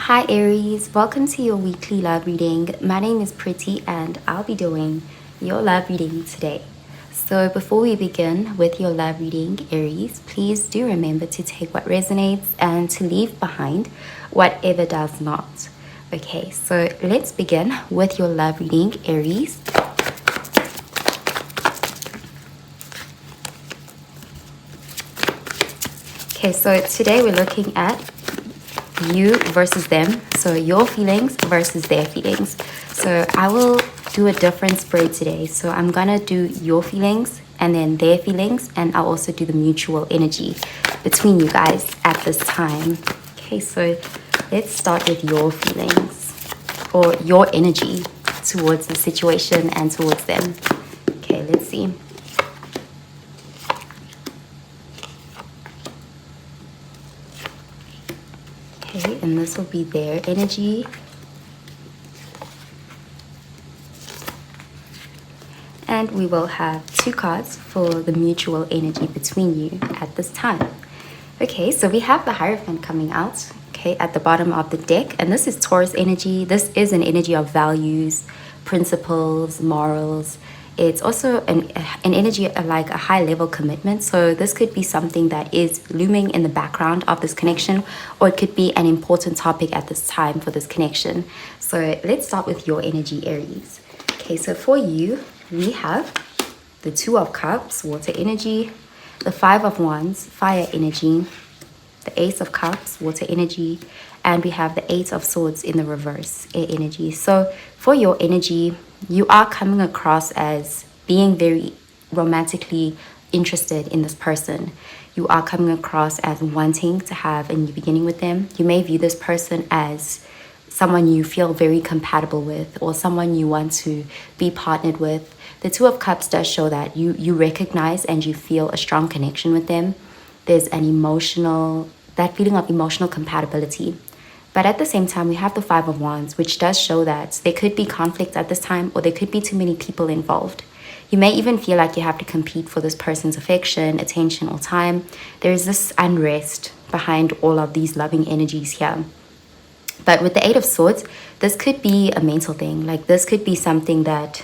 Hi Aries, welcome to your weekly love reading. My name is Pretty and I'll be doing your love reading today. So before we begin with your love reading, Aries, please do remember to take what resonates and to leave behind whatever does not. Okay, so let's begin with your love reading, Aries. Okay, so today we're looking at you versus them, so your feelings versus their feelings. So I will do a different spread today. So I'm gonna do your feelings and then their feelings, and I'll also do the mutual energy between you guys at this time. Okay, so let's start with your feelings or your energy towards the situation and towards them. Okay, let's see. Okay, and this will be their energy. And we will have two cards for the mutual energy between you at this time. Okay, so we have the Hierophant coming out, okay, at the bottom of the deck. And this is Taurus energy. This is an energy of values, principles, morals. It's also an energy like a high level commitment. So this could be something that is looming in the background of this connection, or it could be an important topic at this time for this connection. So let's start with your energy, Aries. Okay, so for you, we have the Two of Cups, water energy, the Five of Wands, fire energy, the Ace of Cups, water energy, and we have the Eight of Swords in the reverse, air energy. So for your energy, you are coming across as being very romantically interested in this person. You are coming across as wanting to have a new beginning with them. You may view this person as someone you feel very compatible with, or someone you want to be partnered with. The Two of Cups does show that you recognize and you feel a strong connection with them. There's that feeling of emotional compatibility. But at the same time, we have the Five of Wands, which does show that there could be conflict at this time, or there could be too many people involved. You may even feel like you have to compete for this person's affection, attention, or time. There is this unrest behind all of these loving energies here. But with the Eight of Swords, this could be a mental thing. Like this could be something that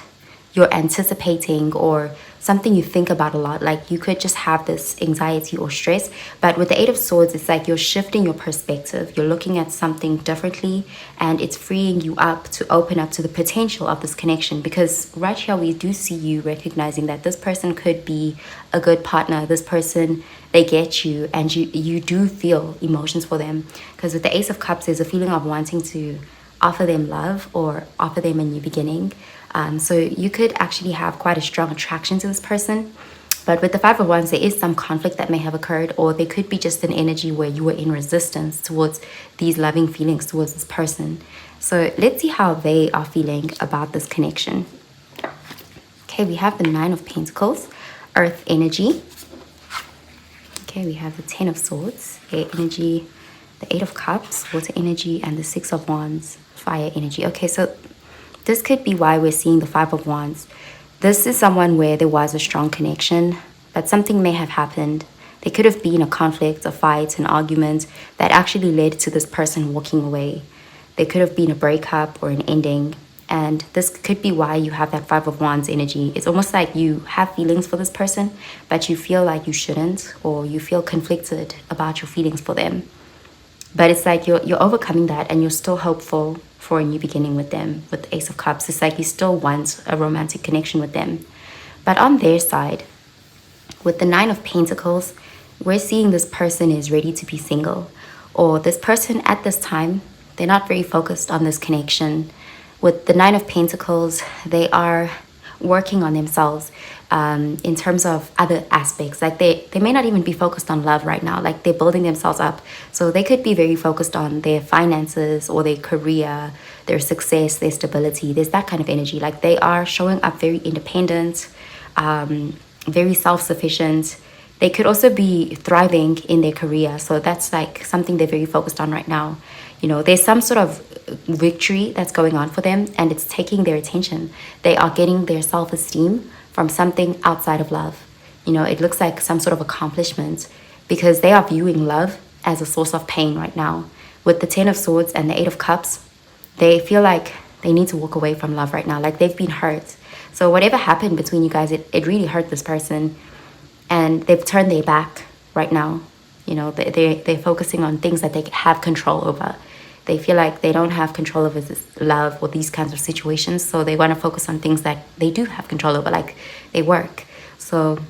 you're anticipating or something you think about a lot. Like you could just have this anxiety or stress. But with the Eight of Swords, it's like you're shifting your perspective. You're looking at something differently, and it's freeing you up to open up to the potential of this connection. Because right here, we do see you recognizing that this person could be a good partner. This person, they get you, and you do feel emotions for them. Because with the Ace of Cups, there's a feeling of wanting to offer them love or offer them a new beginning. So you could actually have quite a strong attraction to this person. But with the Five of Wands, there is some conflict that may have occurred, or there could be just an energy where you were in resistance towards these loving feelings towards this person. So let's see how they are feeling about this connection. Okay, we have the Nine of Pentacles, earth energy. Okay, we have the Ten of Swords, air energy, the Eight of Cups, water energy, and the Six of Wands, fire energy. Okay, so this could be why we're seeing the Five of Wands. This is someone where there was a strong connection, but something may have happened. There could have been a conflict, a fight, an argument that actually led to this person walking away. There could have been a breakup or an ending, and this could be why you have that Five of Wands energy. It's almost like you have feelings for this person, but you feel like you shouldn't, or you feel conflicted about your feelings for them. But it's like you're overcoming that, and you're still hopeful for a new beginning with them. With the Ace of Cups, it's like you still want a romantic connection with them. But on their side, with the Nine of Pentacles, we're seeing this person is ready to be single, or this person at this time, they're not very focused on this connection. With the Nine of Pentacles, they are working on themselves in terms of other aspects. Like they may not even be focused on love right now. Like they're building themselves up. So they could be very focused on their finances or their career, their success, their stability. There's that kind of energy. Like they are showing up very independent, very self-sufficient. They could also be thriving in their career. So that's like something they're very focused on right now. You know, there's some sort of victory that's going on for them, and it's taking their attention. They are getting their self-esteem from something outside of love. You know, it looks like some sort of accomplishment, because they are viewing love as a source of pain right now. with the Ten of Swords and the Eight of Cups, they feel like they need to walk away from love right now. Like they've been hurt. So whatever happened between you guys, it really hurt this person. And they've turned their back right now. You know, they're focusing on things that they have control over. They feel like they don't have control over this love or these kinds of situations. So they want to focus on things that they do have control over, like they work. So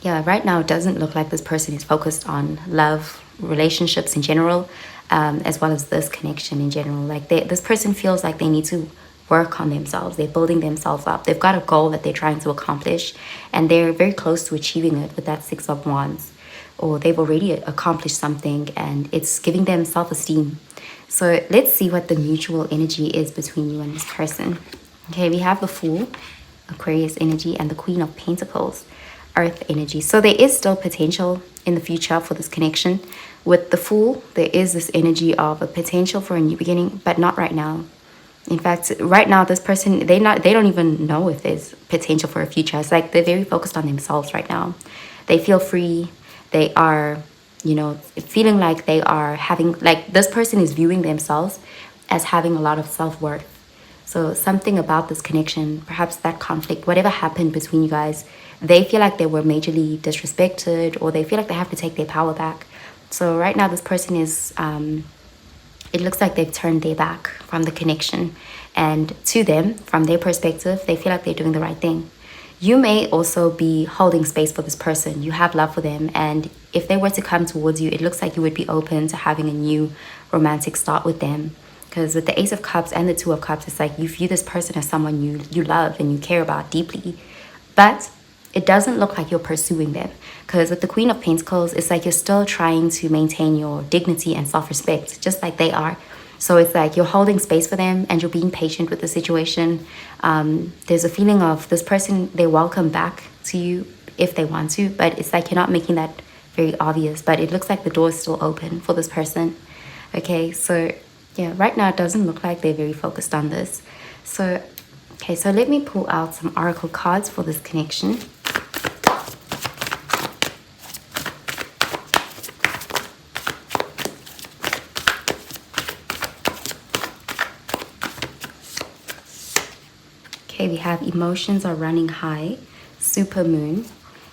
yeah, right now it doesn't look like this person is focused on love, relationships in general, as well as this connection in general. Like this person feels like they need to work on themselves. They're building themselves up. They've got a goal that they're trying to accomplish, and they're very close to achieving it with that Six of Wands. Or they've already accomplished something, and it's giving them self-esteem. So let's see what the mutual energy is between you and this person. Okay, we have the Fool, Aquarius energy, and the Queen of Pentacles, Earth energy. So there is still potential in the future for this connection. With the Fool, there is this energy of a potential for a new beginning, but not right now. In fact, right now, this person, they don't even know if there's potential for a future. It's like they're very focused on themselves right now. They feel free. They are, you know, feeling like they are having, like this person is viewing themselves as having a lot of self-worth. So something about this connection, perhaps that conflict, whatever happened between you guys, they feel like they were majorly disrespected, or they feel like they have to take their power back. So right now this person is, it looks like they've turned their back from the connection. And to them, from their perspective, they feel like they're doing the right thing. You may also be holding space for this person. You have love for them. And if they were to come towards you, it looks like you would be open to having a new romantic start with them. Because with the Ace of Cups and the Two of Cups, it's like you view this person as someone you love and you care about deeply. But it doesn't look like you're pursuing them. Because with the Queen of Pentacles, it's like you're still trying to maintain your dignity and self-respect, just like they are. So it's like you're holding space for them and you're being patient with the situation. There's a feeling of this person, they welcome back to you if they want to, but it's like you're not making that very obvious, but it looks like the door is still open for this person. Okay, so yeah, right now it doesn't look like they're very focused on this. So, okay, so let me pull out some oracle cards for this connection. Okay, we have emotions are running high, super moon,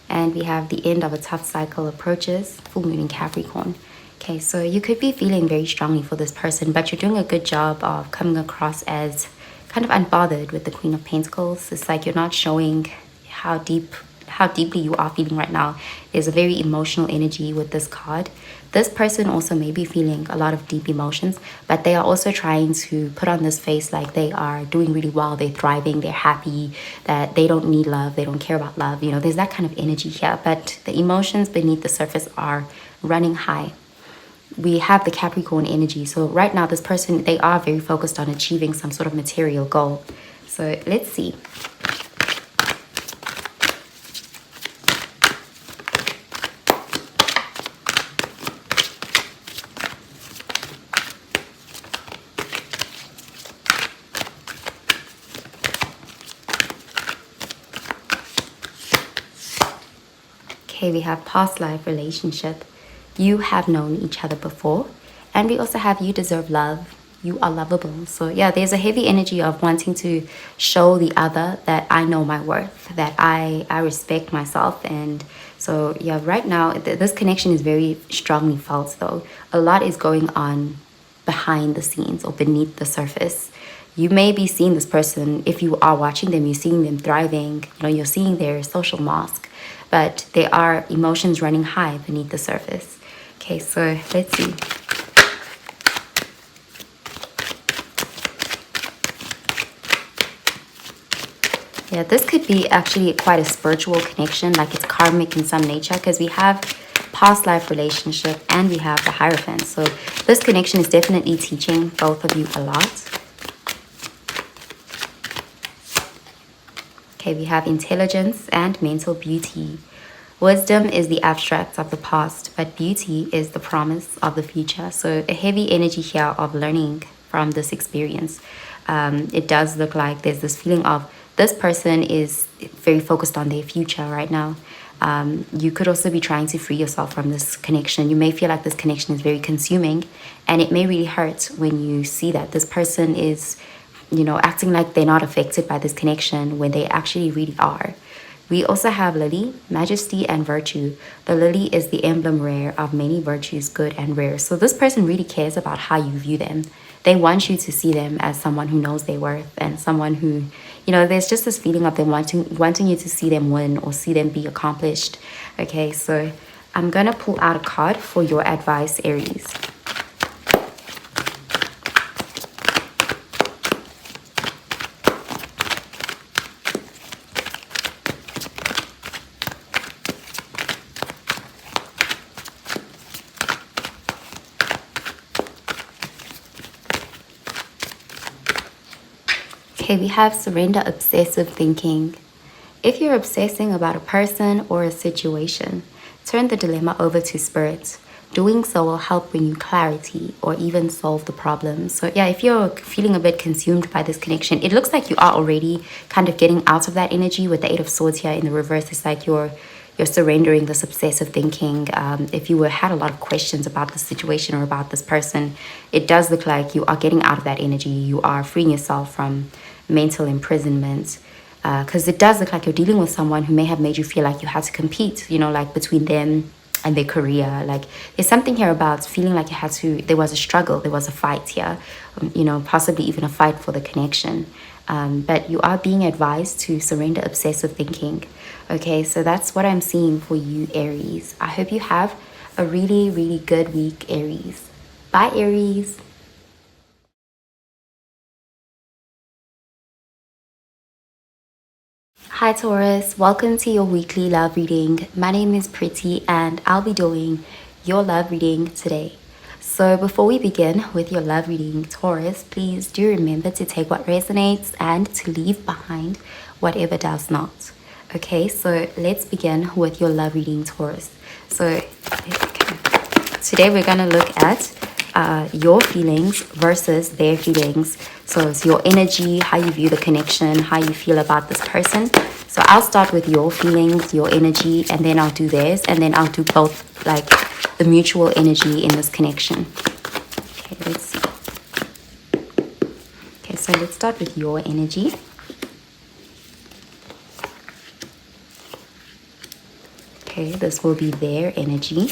and we have the end of a tough cycle approaches, full moon in Capricorn. Okay, so you could be feeling very strongly for this person, but you're doing a good job of coming across as kind of unbothered with the Queen of Pentacles. It's like you're not showing how deeply you are feeling right now. There's a very emotional energy with this card. This person also may be feeling a lot of deep emotions, but they are also trying to put on this face like they are doing really well, they're thriving, they're happy, that they don't need love, they don't care about love. You know, there's that kind of energy here, but the emotions beneath the surface are running high. We have the Capricorn energy. So right now, this person, they are very focused on achieving some sort of material goal. So let's see. Okay, we have past life relationship. You have known each other before. And we also have you deserve love. You are lovable. So yeah, there's a heavy energy of wanting to show the other that I know my worth, that I respect myself. And so yeah, right now, this connection is very strongly felt though. A lot is going on behind the scenes or beneath the surface. You may be seeing this person, if you are watching them, you're seeing them thriving, you know, you're seeing their social mask, but there are emotions running high beneath the surface. Okay, so let's see. Yeah, this could be actually quite a spiritual connection, like it's karmic in some nature, because we have past life relationship and we have the Hierophant. So this connection is definitely teaching both of you a lot. Okay, we have intelligence and mental beauty. Wisdom is the abstract of the past, but beauty is the promise of the future. So a heavy energy here of learning from this experience. It does look like there's this feeling of this person is very focused on their future right now. You could also be trying to free yourself from this connection. You may feel like this connection is very consuming, and it may really hurt when you see that this person is, you know, acting like they're not affected by this connection when they actually really are. We also have Lily, Majesty, and Virtue. The Lily is the emblem rare of many virtues, good and rare. So this person really cares about how you view them. They want you to see them as someone who knows their worth and someone who, you know, there's just this feeling of them wanting you to see them win or see them be accomplished. Okay, so I'm going to pull out a card for your advice, Aries. Okay, we have surrender obsessive thinking. If you're obsessing about a person or a situation, turn the dilemma over to spirit. Doing so will help bring you clarity or even solve the problem. So yeah, if you're feeling a bit consumed by this connection, it looks like you are already kind of getting out of that energy with the Eight of Swords here in the reverse. It's like you're surrendering this obsessive thinking. If you had a lot of questions about the situation or about this person, it does look like you are getting out of that energy. You are freeing yourself from mental imprisonment, because it does look like you're dealing with someone who may have made you feel like you had to compete, you know, like between them and their career. Like there's something here about feeling like you had to, there was a struggle, there was a fight here, you know, possibly even a fight for the connection. But you are being advised to surrender obsessive thinking. Okay, so that's what I'm seeing for you, Aries. I hope you have a really, really good week, Aries. Bye, Aries. Hi Taurus, welcome to your weekly love reading. My name is Pretty and I'll be doing your love reading today. So before we begin with your love reading, Taurus, please do remember to take what resonates and to leave behind whatever does not. Okay, so let's begin with your love reading, Taurus. So today we're going to look at your feelings versus their feelings. So it's your energy, how you view the connection, how you feel about this person. So I'll start with your feelings, your energy, and then I'll do theirs, and then I'll do both, like the mutual energy in this connection. Okay, let's see. Okay, so let's start with your energy. Okay, this will be their energy.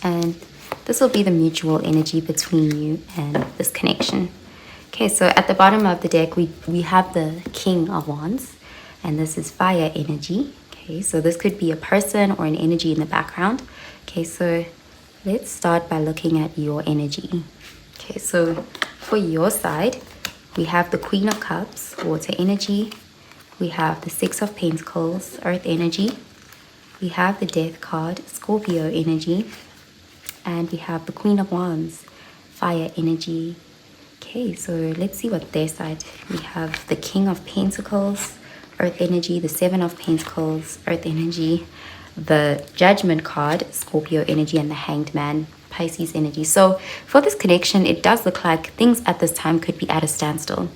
And this will be the mutual energy between you and this connection. Okay, so at the bottom of the deck, we have the King of Wands, and this is fire energy. Okay, so this could be a person or an energy in the background. Okay, so let's start by looking at your energy. Okay, so for your side, we have the Queen of Cups, water energy. We have the Six of Pentacles, earth energy. We have the Death card, Scorpio energy. And we have the Queen of Wands, fire energy. Okay, so let's see what their side. We have the King of Pentacles, earth energy, the Seven of Pentacles, earth energy, the Judgment card, Scorpio energy, and the Hanged Man, Pisces energy. So for this connection, it does look like things at this time could be at a standstill.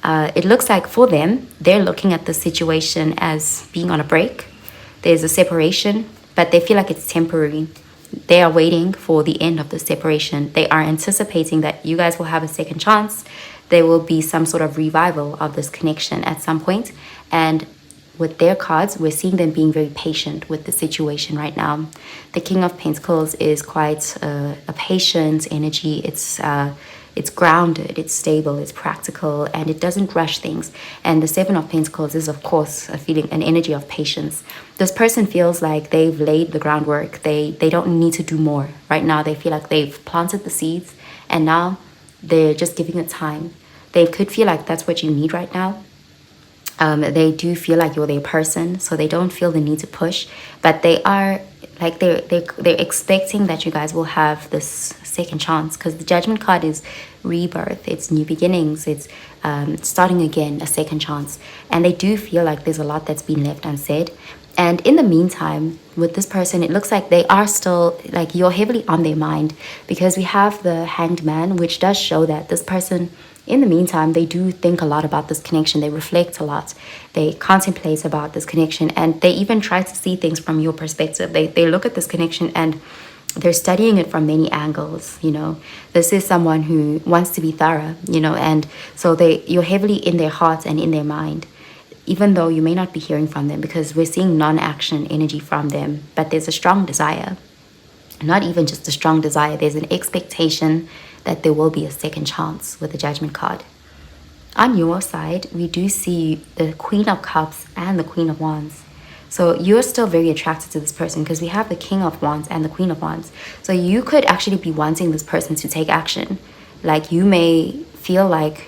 It looks like for them, they're looking at the situation as being on a break. There's a separation, but they feel like it's temporary. They are waiting for the end of the separation. They are anticipating that you guys will have a second chance. There will be some sort of revival of this connection at some point. And with their cards, we're seeing them being very patient with the situation right now. The King of Pentacles is quite a patient energy. It's grounded, it's stable, it's practical, and it doesn't rush things. And the Seven of Pentacles is, of course, an energy of patience. This person feels like they've laid the groundwork. They don't need to do more. Right now, they feel like they've planted the seeds, and now they're just giving it time. They could feel like that's what you need right now. They do feel like you're their person, so they don't feel the need to push, but they are like they're expecting that you guys will have this second chance, because the Judgment card is rebirth, it's new beginnings, it's starting again, a second chance. And they do feel like there's a lot that's been left unsaid. And in the meantime, with this person, it looks like they are still, like, you're heavily on their mind, because we have the Hanged Man, which does show that this person in the meantime, they do think a lot about this connection. They reflect a lot. They contemplate about this connection, and they even try to see things from your perspective. They look at this connection and they're studying it from many angles. This is someone who wants to be thorough, and so you're heavily in their heart and in their mind, even though you may not be hearing from them, because we're seeing non-action energy from them, but there's a strong desire. Not even just a strong desire, there's an expectation that there will be a second chance with the Judgment card. On your side, we do see the Queen of Cups and the Queen of Wands. So you're still very attracted to this person, because we have the King of Wands and the Queen of Wands. So you could actually be wanting this person to take action. Like, you may feel like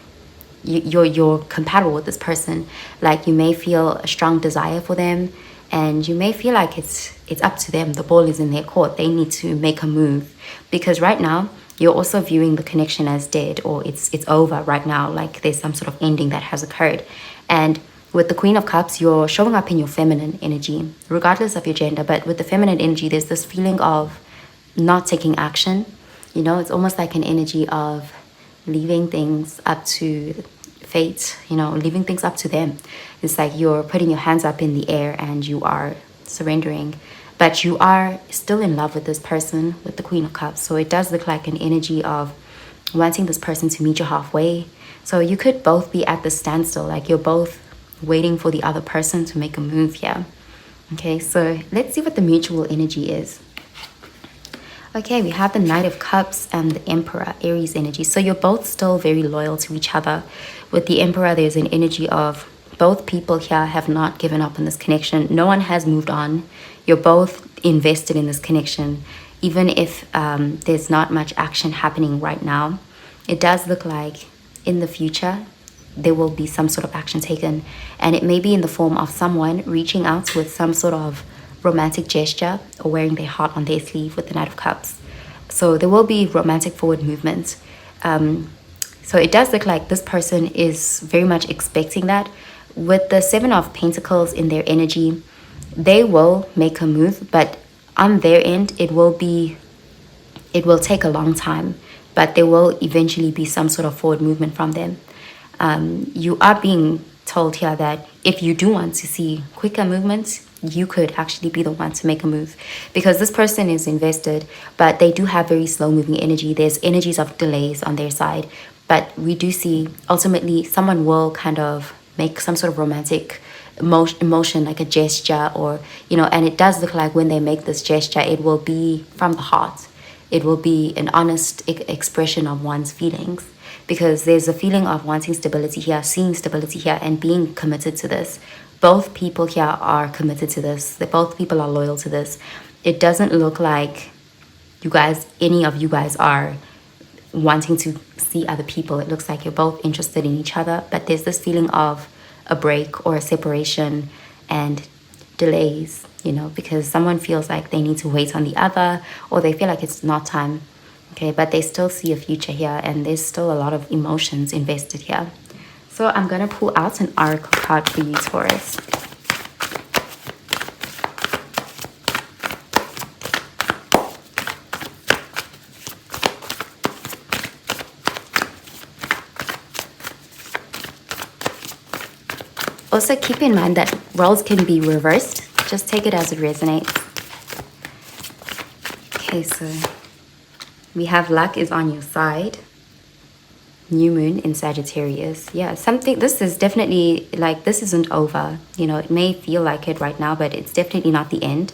you're compatible with this person. Like, you may feel a strong desire for them, and you may feel like it's up to them. The ball is in their court. They need to make a move, because right now you're also viewing the connection as dead, or it's over right now. Like, there's some sort of ending that has occurred. And with the Queen of Cups, you're showing up in your feminine energy, regardless of your gender. But with the feminine energy, there's this feeling of not taking action. It's almost like an energy of leaving things up to fate, leaving things up to them. It's like you're putting your hands up in the air and you are surrendering. But you are still in love with this person, with the Queen of Cups. So it does look like an energy of wanting this person to meet you halfway. So you could both be at the standstill, like you're both waiting for the other person to make a move here. Okay, so let's see what the mutual energy is. Okay, we have the Knight of Cups and the Emperor, Aries energy. So you're both still very loyal to each other. With the Emperor, there's an energy of both people here have not given up on this connection. No one has moved on. You're both invested in this connection. Even if there's not much action happening right now, it does look like in the future there will be some sort of action taken. And it may be in the form of someone reaching out with some sort of romantic gesture, or wearing their heart on their sleeve with the Knight of Cups. So there will be romantic forward movement. So it does look like this person is very much expecting that. With the Seven of Pentacles in their energy, they will make a move, but on their end, it will take a long time, but there will eventually be some sort of forward movement from them. You are being told here that if you do want to see quicker movements, you could actually be the one to make a move, because this person is invested, but they do have very slow moving energy. There's energies of delays on their side, but we do see ultimately someone will kind of make some sort of romantic emotion, like a gesture, or and it does look like when they make this gesture, it will be from the heart. It will be an honest expression of one's feelings, because there's a feeling of wanting stability here, seeing stability here, and being committed to this. Both people here are committed to this. Both people are loyal to this. It doesn't look like any of you guys are wanting to see other people. It looks like you're both interested in each other, but there's this feeling of a break or a separation and delays, because someone feels like they need to wait on the other, or they feel like it's not time. Okay, but they still see a future here, and there's still a lot of emotions invested here. So I'm going to pull out an oracle card for you, Taurus. Also, keep in mind that roles can be reversed. Just take it as it resonates. Okay, so we have luck is on your side. New moon in Sagittarius. Yeah, this is definitely like, this isn't over. It may feel like it right now, but it's definitely not the end.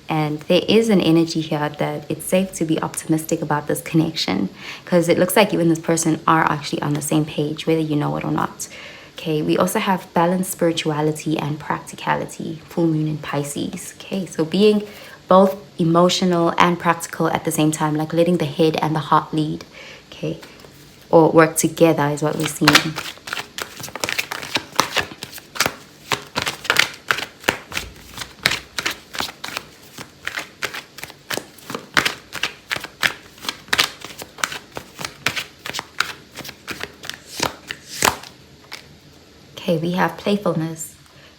And there is an energy here that it's safe to be optimistic about this connection, because it looks like you and this person are actually on the same page, whether you know it or not. Okay, we also have balanced spirituality and practicality, full moon in Pisces. Okay, so being both emotional and practical at the same time, like letting the head and the heart lead. Okay, or work together is what we're seeing. Okay, we have playfulness.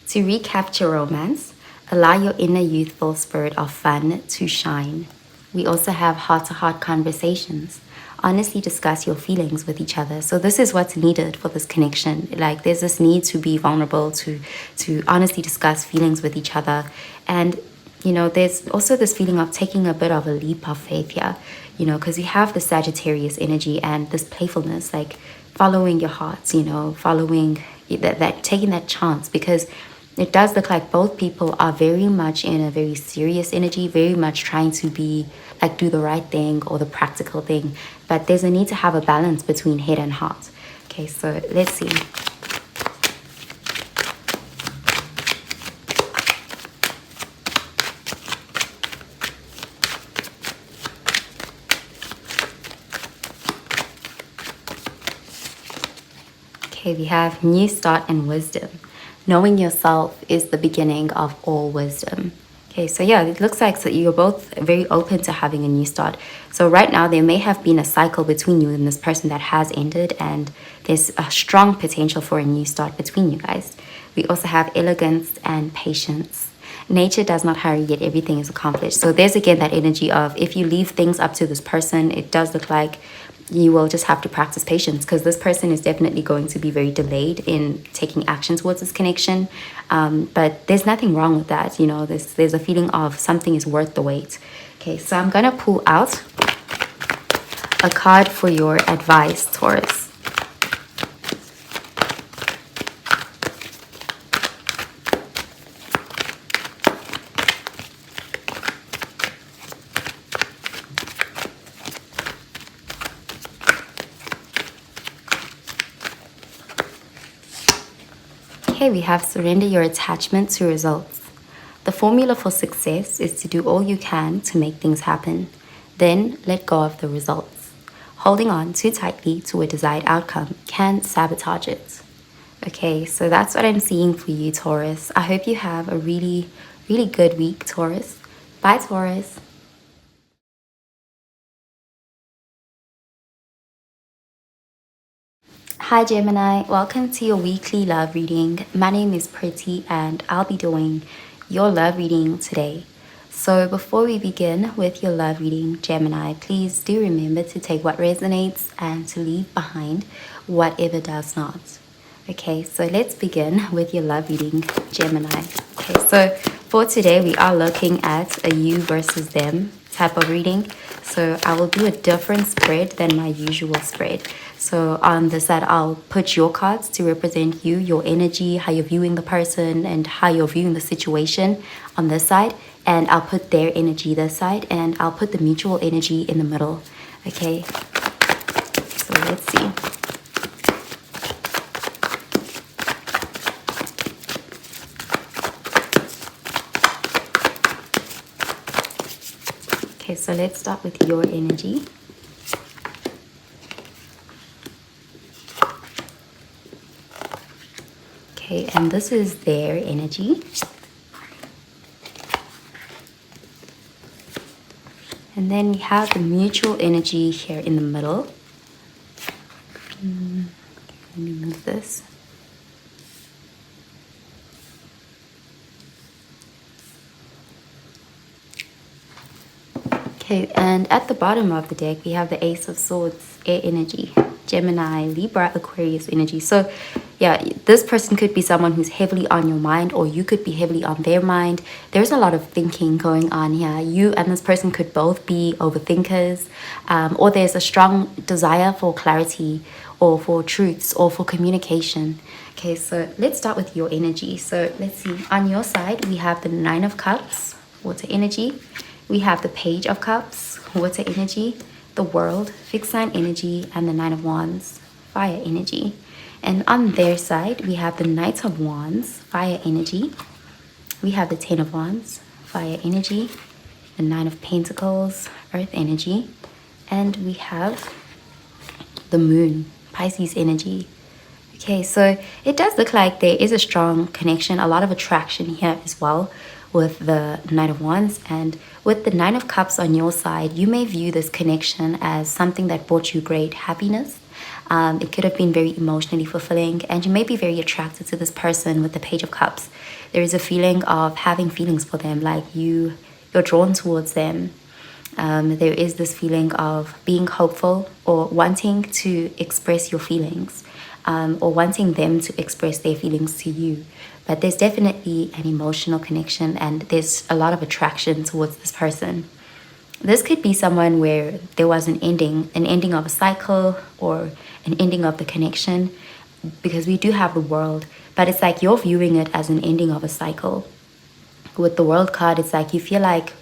To recapture romance, allow your inner youthful spirit of fun to shine. We also have heart-to-heart conversations. honestly discuss your feelings with each other. So this is what's needed for this connection. Like there's this need to be vulnerable, to honestly discuss feelings with each other. And you know, there's also this feeling of taking a bit of a leap of faith here, you know, because you have the Sagittarius energy and this playfulness, like following your hearts, you know, following that taking that chance, because it does look like both people are very much in a very serious energy, very much trying to be like do the right thing or the practical thing. But there's a need to have a balance between head and heart. Okay, so let's see. Okay, we have new start and wisdom. Knowing yourself is the beginning of all wisdom. Okay, so yeah, it looks like so you're both very open to having a new start. So right now there may have been a cycle between you and this person that has ended, and there's a strong potential for a new start between you guys. We also have elegance and patience. Nature does not hurry, yet everything is accomplished. So there's again that energy of if you leave things up to this person, it does look like you will just have to practice patience, because this person is definitely going to be very delayed in taking action towards this connection. But there's nothing wrong with that. You know, there's a feeling of something is worth the wait. Okay, so I'm going to pull out a card for your advice, Taurus. Okay, we have surrender your attachment to results. The formula for success is to do all you can to make things happen. Then let go of the results. Holding on too tightly to a desired outcome can sabotage it. Okay, so that's what I'm seeing for you, Taurus. I hope you have a really, really good week, Taurus. Bye, Taurus. Hi Gemini, welcome to your weekly love reading. My name is Pretty and I'll be doing your love reading today. So before we begin with your love reading, Gemini, please do remember to take what resonates and to leave behind whatever does not. Okay, so let's begin with your love reading, Gemini. Okay, so for today we are looking at a you versus them type of reading. So I will do a different spread than my usual spread. So on the side, I'll put your cards to represent you, your energy, how you're viewing the person and how you're viewing the situation on this side. And I'll put their energy this side, and I'll put the mutual energy in the middle. Okay, so let's see. Okay, so let's start with your energy. Okay, and this is their energy. And then you have the mutual energy here in the middle. Let me move this. Okay, and at the bottom of the deck, we have the Ace of Swords, air energy, Gemini, Libra, Aquarius energy. So yeah, this person could be someone who's heavily on your mind, or you could be heavily on their mind. There's a lot of thinking going on here. You and this person could both be overthinkers, or there's a strong desire for clarity or for truths or for communication. Okay, so let's start with your energy. So let's see, on your side, we have the Nine of Cups, water energy. We have the Page of Cups, water energy, the World, fixed sign energy, and the Nine of Wands, fire energy. And on their side, we have the Knight of Wands, fire energy. We have the Ten of Wands, fire energy, the Nine of Pentacles, earth energy. And we have the Moon, Pisces energy. Okay, so it does look like there is a strong connection, a lot of attraction here as well with the Knight of Wands. And with the Nine of Cups on your side, you may view this connection as something that brought you great happiness. It could have been very emotionally fulfilling, and you may be very attracted to this person with the Page of Cups. There is a feeling of having feelings for them, like you're drawn towards them. There is this feeling of being hopeful or wanting to express your feelings, or wanting them to express their feelings to you. But there's definitely an emotional connection, and there's a lot of attraction towards this person. This could be someone where there was an ending of a cycle, or an ending of the connection, because we do have the world, but it's like you're viewing it as an ending of a cycle. With the world card, it's like you feel like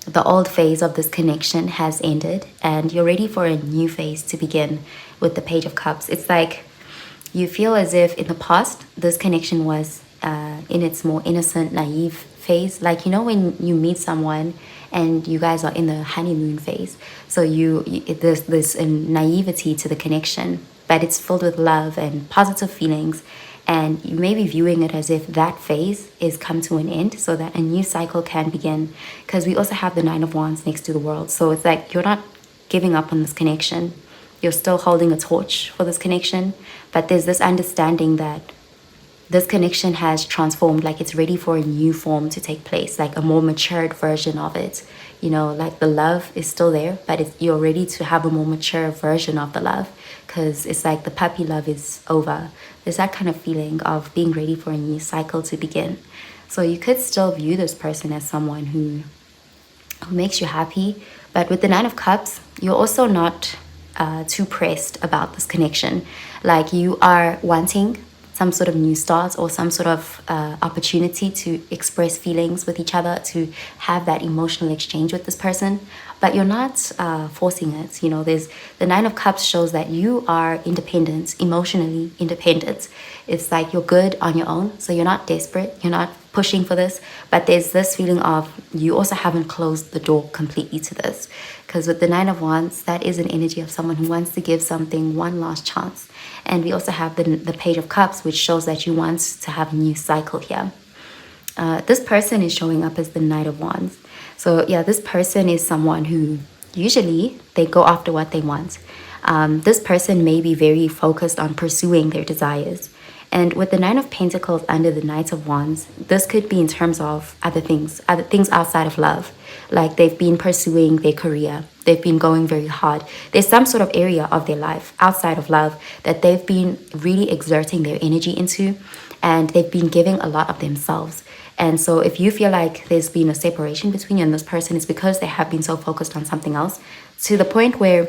the old phase of this connection has ended and you're ready for a new phase to begin. With the Page of Cups, it's like you feel as if in the past this connection was in its more innocent, naive phase. Like, you know, when you meet someone and you guys are in the honeymoon phase, so there's this naivety to the connection, but it's filled with love and positive feelings. And you may be viewing it as if that phase is come to an end so that a new cycle can begin. Because we also have the Nine of Wands next to the World. So it's like you're not giving up on this connection. You're still holding a torch for this connection. But there's this understanding that this connection has transformed, like it's ready for a new form to take place, like a more matured version of it. You know, like the love is still there, but you're ready to have a more mature version of the love, because it's like the puppy love is over. There's that kind of feeling of being ready for a new cycle to begin. So you could still view this person as someone who makes you happy. But with the Nine of Cups, you're also not too pressed about this connection. Like you are wanting some sort of new start or some sort of opportunity to express feelings with each other, to have that emotional exchange with this person, but you're not forcing it. You know, there's the Nine of Cups shows that you are independent, emotionally independent. It's like you're good on your own, so you're not desperate, you're not pushing for this, but there's this feeling of you also haven't closed the door completely to this, because with the Nine of Wands, that is an energy of someone who wants to give something one last chance. And we also have the Page of Cups, which shows that you want to have a new cycle here. This person is showing up as the Knight of Wands. So yeah, this person is someone who usually they go after what they want. This person may be very focused on pursuing their desires. And with the Nine of Pentacles under the Knight of Wands, this could be in terms of other things outside of love. Like they've been pursuing their career. They've been going very hard. There's some sort of area of their life outside of love that they've been really exerting their energy into, and they've been giving a lot of themselves. And so if you feel like there's been a separation between you and this person, it's because they have been so focused on something else to the point where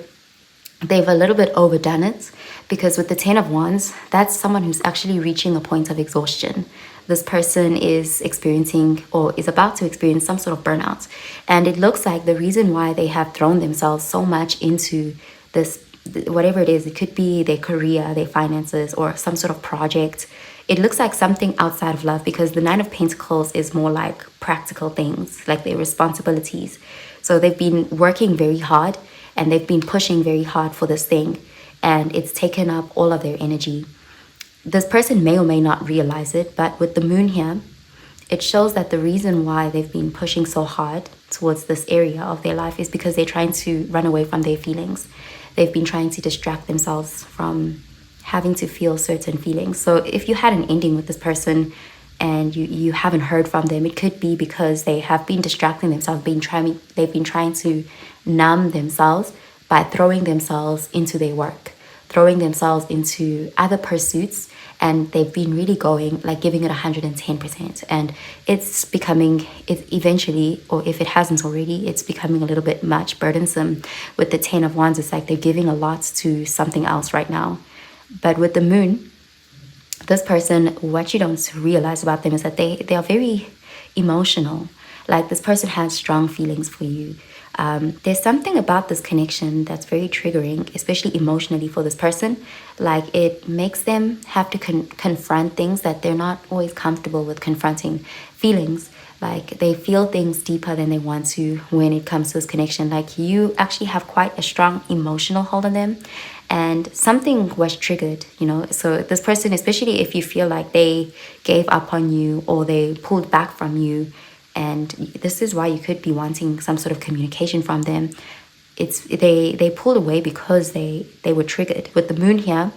they've a little bit overdone it. Because with the Ten of Wands, that's someone who's actually reaching a point of exhaustion. This person is experiencing or is about to experience some sort of burnout. And it looks like the reason why they have thrown themselves so much into this, whatever it is, it could be their career, their finances, or some sort of project. It looks like something outside of love, because the Nine of Pentacles is more like practical things, like their responsibilities. So they've been working very hard and they've been pushing very hard for this thing, and it's taken up all of their energy. This person may or may not realize it, but with the Moon here, it shows that the reason why they've been pushing so hard towards this area of their life is because they're trying to run away from their feelings. They've been trying to distract themselves from having to feel certain feelings. So if you had an ending with this person and you haven't heard from them, it could be because they have been distracting themselves, they've been trying to numb themselves by throwing themselves into their work, throwing themselves into other pursuits, and they've been really going, like giving it 110%. And it's eventually, or if it hasn't already, it's becoming a little bit much burdensome. With the Ten of Wands, it's like they're giving a lot to something else right now. But with the Moon, this person, what you don't realize about them is that they are very emotional. Like this person has strong feelings for you. There's something about this connection that's very triggering, especially emotionally for this person. Like it makes them have to confront things that they're not always comfortable with confronting. Feelings, like they feel things deeper than they want to when it comes to this connection. Like you actually have quite a strong emotional hold on them, and something was triggered, you know. So this person, especially if you feel like they gave up on you or they pulled back from you, and this is why you could be wanting some sort of communication from them. They pulled away because they were triggered. With the Moon here,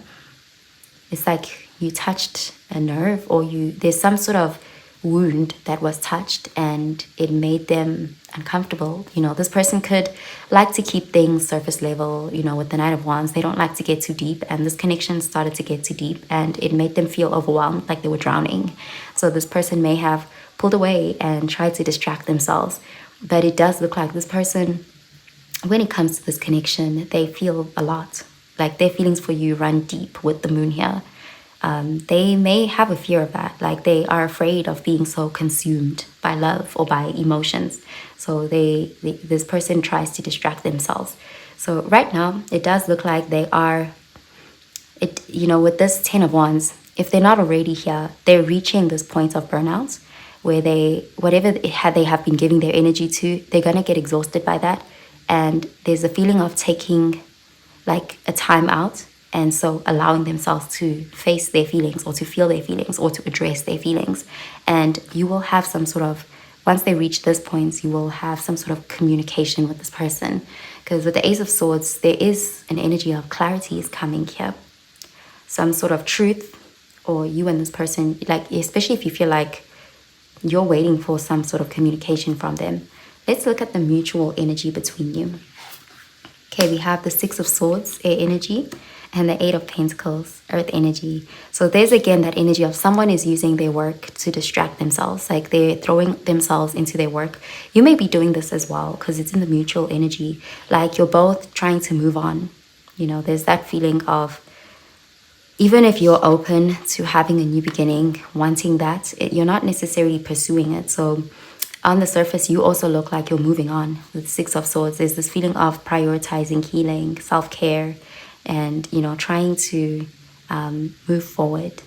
it's like you touched a nerve, or there's some sort of wound that was touched and it made them uncomfortable. You know, this person could like to keep things surface level, you know, with the Knight of Wands. They don't like to get too deep, and this connection started to get too deep and it made them feel overwhelmed, like they were drowning. So this person may have pulled away and tried to distract themselves. But it does look like this person, when it comes to this connection, they feel a lot. Like their feelings for you run deep with the moon here. They may have a fear of that. Like they are afraid of being so consumed by love or by emotions. So this person tries to distract themselves. So right now, it does look like they are, you know, with this 10 of Wands, if they're not already here, they're reaching this point of burnout where whatever they have been giving their energy to, they're going to get exhausted by that. And there's a feeling of taking like a time out, and so allowing themselves to face their feelings or to feel their feelings or to address their feelings. And you will have some sort of, once they reach this point, you will have some sort of communication with this person. Because with the Ace of Swords, there is an energy of clarity is coming here. Some sort of truth, or you and this person, like especially if you feel like you're waiting for some sort of communication from them. Let's look at the mutual energy between you. Okay, we have the Six of Swords, air energy, and the Eight of Pentacles, earth energy. So there's again that energy of someone is using their work to distract themselves, like they're throwing themselves into their work. You may be doing this as well because it's in the mutual energy. Like you're both trying to move on. You know, there's that feeling of, even if you're open to having a new beginning, wanting that, you're not necessarily pursuing it. So on the surface, you also look like you're moving on. With Six of Swords, there's this feeling of prioritizing healing, self-care, and, you know, trying to move forward.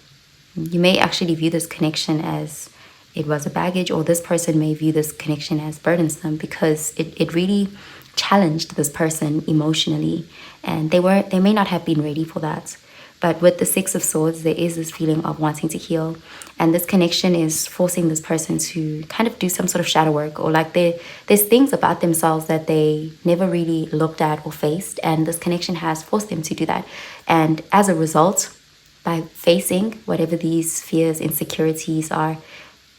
You may actually view this connection as it was a baggage, or this person may view this connection as burdensome because it really challenged this person emotionally, and they may not have been ready for that. But with the Six of Swords, there is this feeling of wanting to heal. And this connection is forcing this person to kind of do some sort of shadow work, or like there's things about themselves that they never really looked at or faced. And this connection has forced them to do that. And as a result, by facing whatever these fears, insecurities are,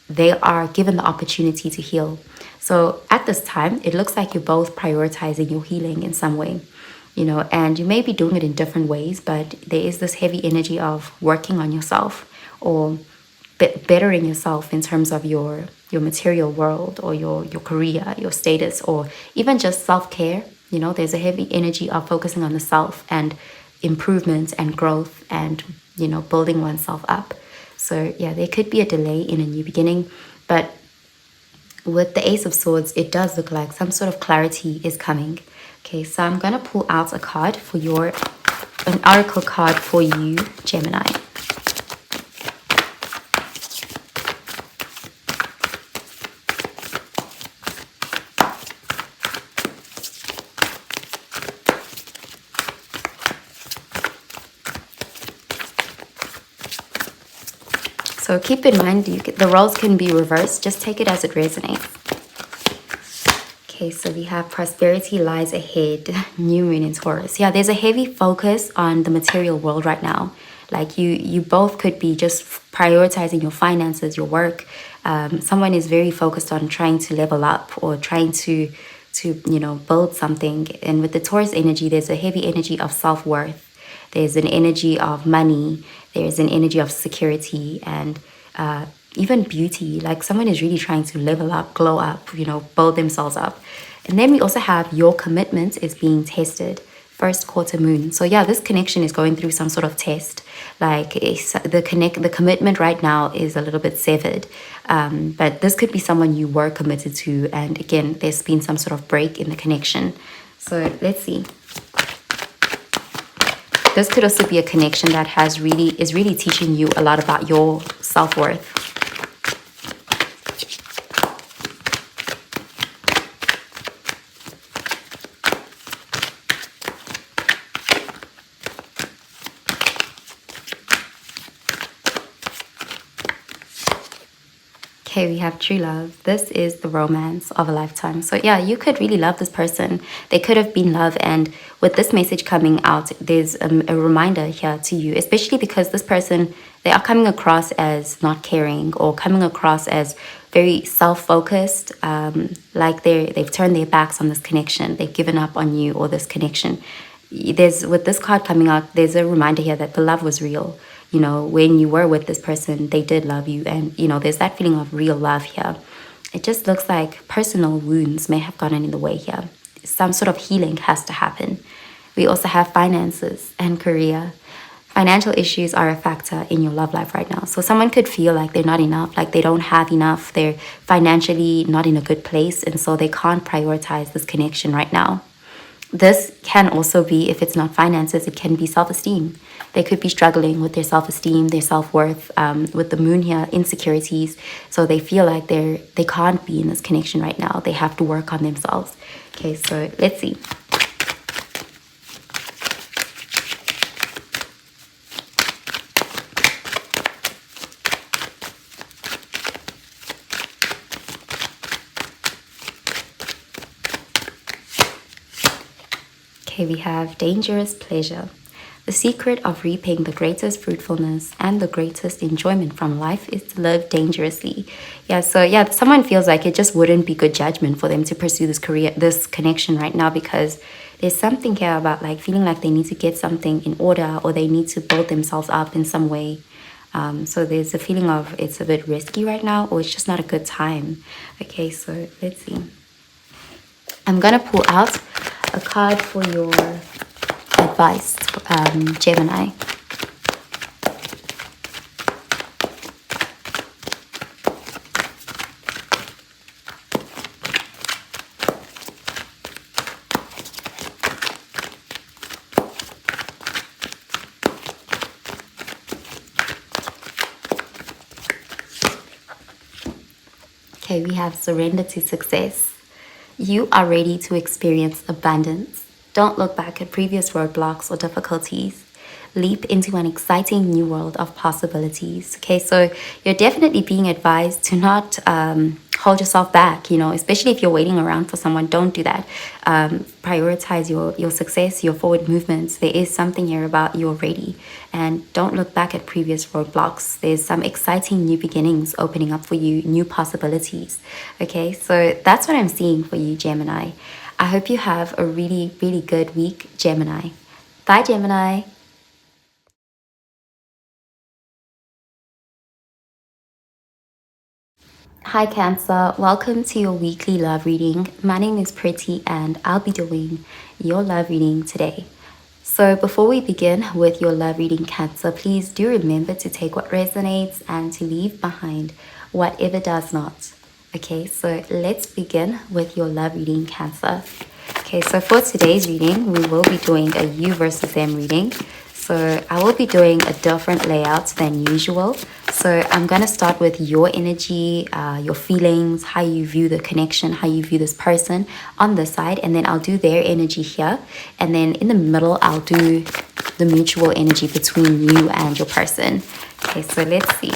they are given the opportunity to heal. So at this time, it looks like you're both prioritizing your healing in some way. You know, and you may be doing it in different ways, but there is this heavy energy of working on yourself, or bettering yourself in terms of your material world, or your career, your status, or even just self-care. You know, there's a heavy energy of focusing on the self and improvement and growth and, you know, building oneself up. So yeah, there could be a delay in a new beginning, but with the Ace of Swords, it does look like some sort of clarity is coming. Okay, so I'm going to pull out a card for an oracle card for you, Gemini. So keep in mind, the roles can be reversed. Just take it as it resonates. Okay, so we have prosperity lies ahead, new moon in Taurus. Yeah, there's a heavy focus on the material world right now. Like you both could be just prioritizing your finances, your work. Someone is very focused on trying to level up or trying to you know, build something. And with the Taurus energy, there's a heavy energy of self-worth. There's an energy of money. There's an energy of security and even beauty. Like someone is really trying to level up, glow up, you know, build themselves up. And then we also have your commitment is being tested. First quarter moon. So yeah, this connection is going through some sort of test. Like the commitment right now is a little bit severed. But this could be someone you were committed to. And again, there's been some sort of break in the connection. So let's see. This could also be a connection that is really teaching you a lot about your self-worth. Okay, we have true love. This is the romance of a lifetime. So yeah, you could really love this person. They could have been love. And with this message coming out, there's a reminder here to you, especially because this person, they are coming across as not caring or coming across as very self-focused, like they've turned their backs on this connection. They've given up on you or this connection. With this card coming out, there's a reminder here that the love was real. You know, when you were with this person, they did love you. And, you know, there's that feeling of real love here. It just looks like personal wounds may have gotten in the way here. Some sort of healing has to happen. We also have finances and career. Financial issues are a factor in your love life right now. So someone could feel like they're not enough, like they don't have enough. They're financially not in a good place. And so they can't prioritize this connection right now. This can also be, if it's not finances, it can be self-esteem. They could be struggling with their self-esteem, their self-worth, with the moon here, insecurities. So they feel like they can't be in this connection right now. They have to work on themselves. Okay, so let's see. Okay, we have dangerous pleasure. The secret of reaping the greatest fruitfulness and the greatest enjoyment from life is to live dangerously. Yeah, so yeah, someone feels like it just wouldn't be good judgment for them to pursue this connection right now, because there's something here about like feeling like they need to get something in order or they need to build themselves up in some way. So there's a feeling of it's a bit risky right now, or it's just not a good time. Okay, so let's see. I'm gonna pull out a card for your advice, Gemini. Okay, we have surrender to success. You are ready to experience abundance. Don't look back at previous roadblocks or difficulties. Leap into an exciting new world of possibilities. Okay, so you're definitely being advised to not hold yourself back, you know, especially if you're waiting around for someone. Don't do that. Prioritize your success, your forward movements. There is something here about you're ready. And don't look back at previous roadblocks. There's some exciting new beginnings opening up for you, new possibilities. Okay, so that's what I'm seeing for you, Gemini. I hope you have a really, really good week, Gemini. Bye, Gemini. Hi Cancer, welcome to your weekly love reading. My name is Pretty and I'll be doing your love reading today. So before we begin with your love reading, Cancer, please do remember to take what resonates and to leave behind whatever does not. Okay, so let's begin with your love reading, Cancer. Okay, so for today's reading, we will be doing a you versus them reading. So I will be doing a different layout than usual. So I'm going to start with your energy, your feelings, how you view the connection, how you view this person on this side. And then I'll do their energy here. And then in the middle, I'll do the mutual energy between you and your person. Okay, so let's see.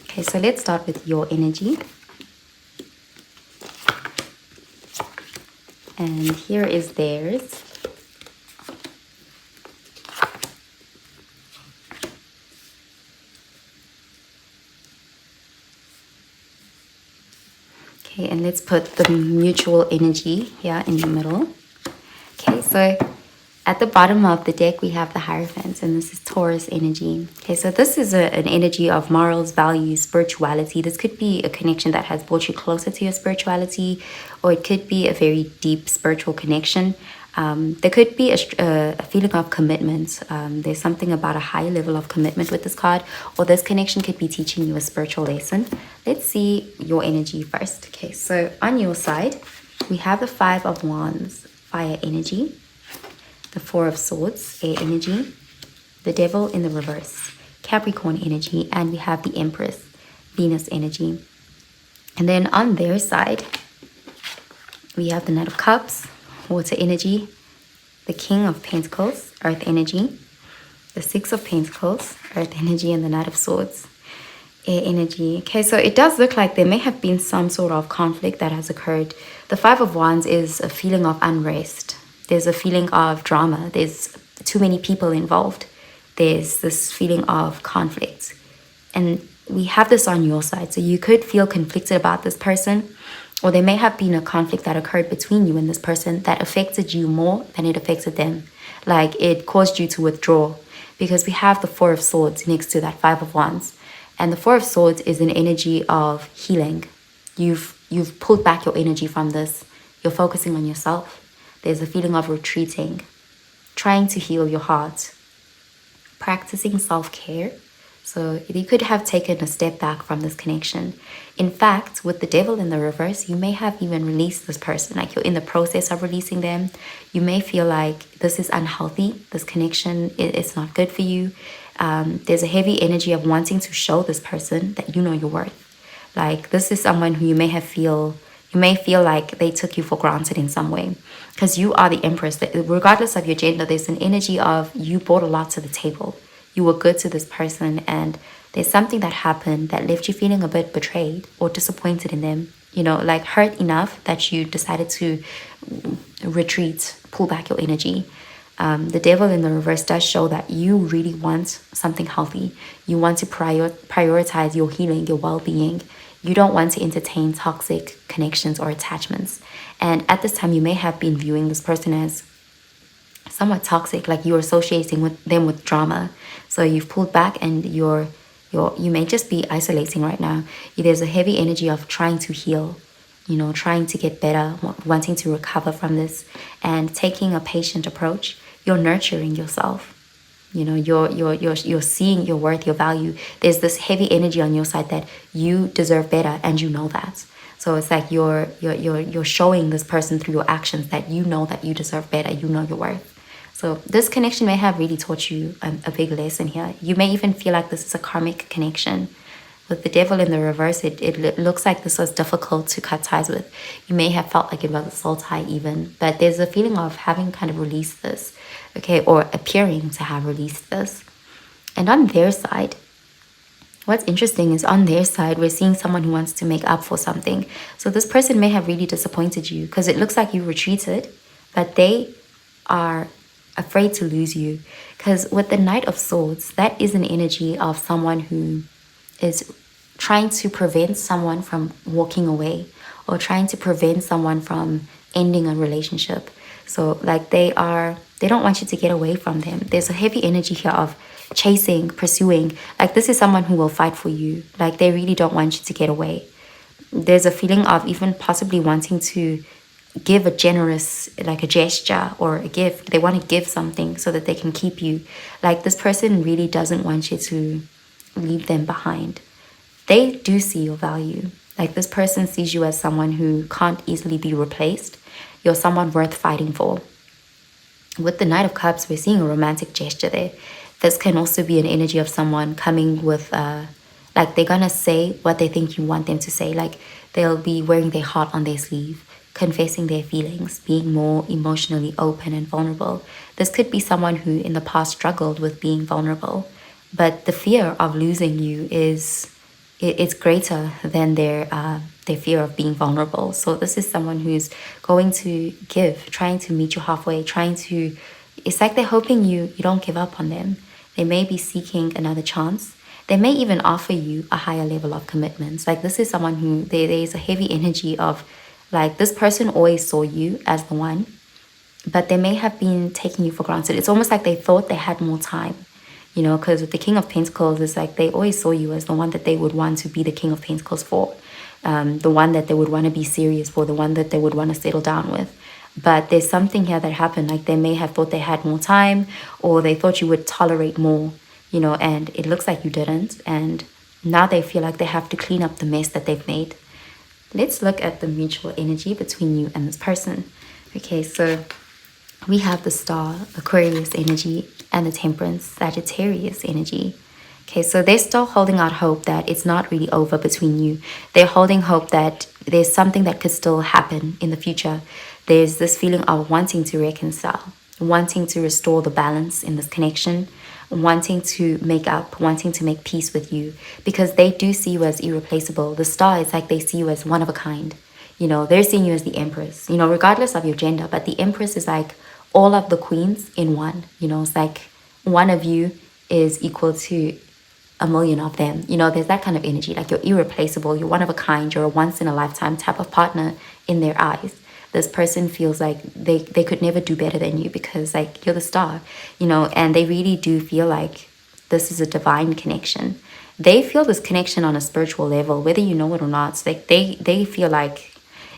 Okay, so let's start with your energy. And here is theirs. Okay, and let's put the mutual energy here in the middle. Okay, so at the bottom of the deck, we have the Hierophant, and this is Taurus energy. Okay, so this is an energy of morals, values, spirituality. This could be a connection that has brought you closer to your spirituality, or it could be a very deep spiritual connection. There could be a feeling of commitment. There's something about a high level of commitment with this card, or this connection could be teaching you a spiritual lesson. Let's see your energy first. Okay, so on your side, we have the Five of Wands, fire energy. The Four of Swords, air energy, the Devil in the reverse, Capricorn energy, and we have the Empress, Venus energy. And then on their side, We have the Knight of Cups, water energy, the King of Pentacles, earth energy, the Six of Pentacles, earth energy, and the Knight of Swords, air energy. Okay, so it does look like there may have been some sort of conflict that has occurred. The Five of Wands is a feeling of unrest. There's a feeling of drama. There's too many people involved. There's this feeling of conflict. And we have this on your side. So you could feel conflicted about this person, or there may have been a conflict that occurred between you and this person that affected you more than it affected them. Like it caused you to withdraw, because we have the Four of Swords next to that Five of Wands. And the Four of Swords is an energy of healing. You've pulled back your energy from this. You're focusing on yourself. There's a feeling of retreating, trying to heal your heart, practicing self-care. So you could have taken a step back from this connection. In fact, with the Devil in the reverse, you may have even released this person. Like you're in the process of releasing them. You may feel like this is unhealthy. This connection, it's not good for you. There's a heavy energy of wanting to show this person that you know your worth. Like this is someone who you may feel like they took you for granted in some way, because you are the Empress. Regardless of your gender, there's an energy of you brought a lot to the table. You were good to this person, and there's something that happened that left you feeling a bit betrayed or disappointed in them. You know, like hurt enough that you decided to retreat, pull back your energy. The Devil in the reverse does show that you really want something healthy. You want to prioritize your healing, your well-being. You don't want to entertain toxic connections or attachments. And at this time, you may have been viewing this person as somewhat toxic, like you're associating with them with drama. So you've pulled back, and you may just be isolating right now. There's a heavy energy of trying to heal, you know, trying to get better, wanting to recover from this, and taking a patient approach. You're nurturing yourself. You know, you're seeing your worth, your value. There's this heavy energy on your side that you deserve better, and you know that. So it's like you're showing this person through your actions that you know that you deserve better. You know your worth. So this connection may have really taught you a big lesson here. You may even feel like this is a karmic connection. With the Devil in the reverse, it looks like this was difficult to cut ties with. You may have felt like it was a soul tie even, but there's a feeling of having kind of released this, okay, or appearing to have released this. And on their side, what's interesting is on their side, we're seeing someone who wants to make up for something. So this person may have really disappointed you, because it looks like you retreated, but they are afraid to lose you. Because with the Knight of Swords, that is an energy of someone who is trying to prevent someone from walking away, or trying to prevent someone from ending a relationship. So like they don't want you to get away from them. There's a heavy energy here of chasing, pursuing. Like this is someone who will fight for you. Like they really don't want you to get away. There's a feeling of even possibly wanting to give a generous, like a gesture or a gift. They want to give something so that they can keep you. Like this person really doesn't want you to leave them behind. They do see your value. Like this person sees you as someone who can't easily be replaced. You're someone worth fighting for. With the Knight of Cups, we're seeing a romantic gesture there. This can also be an energy of someone coming with, like they're gonna say what they think you want them to say. Like they'll be wearing their heart on their sleeve, confessing their feelings, being more emotionally open and vulnerable. This could be someone who in the past struggled with being vulnerable, but the fear of losing you it's greater than their fear of being vulnerable. So this is someone who's going to give, trying to meet you halfway, it's like they're hoping you don't give up on them. They may be seeking another chance. They may even offer you a higher level of commitments. Like this is someone who, there is a heavy energy of, like this person always saw you as the one, but they may have been taking you for granted. It's almost like they thought they had more time, you know, because with the King of Pentacles, it's like they always saw you as the one that they would want to be the King of Pentacles for, the one that they would want to be serious for, the one that they would want to settle down with. But there's something here that happened, like they may have thought they had more time, or they thought you would tolerate more, you know, and it looks like you didn't. And now they feel like they have to clean up the mess that they've made. Let's look at the mutual energy between you and this person. Okay, so we have the Star, Aquarius energy, and the Temperance, Sagittarius energy. Okay, so they're still holding out hope that it's not really over between you. They're holding hope that there's something that could still happen in the future. There's this feeling of wanting to reconcile, wanting to restore the balance in this connection, wanting to make up, wanting to make peace with you, because they do see you as irreplaceable. The star is like they see you as one of a kind. You know, they're seeing you as the empress, you know, regardless of your gender, but the empress is like all of the queens in one. You know, it's like one of you is equal to a million of them. You know, there's that kind of energy, like you're irreplaceable, you're one of a kind, you're a once in a lifetime type of partner in their eyes. This person feels like they could never do better than you because like you're the star, you know, and they really do feel like this is a divine connection. They feel this connection on a spiritual level, whether you know it or not. It's like they feel like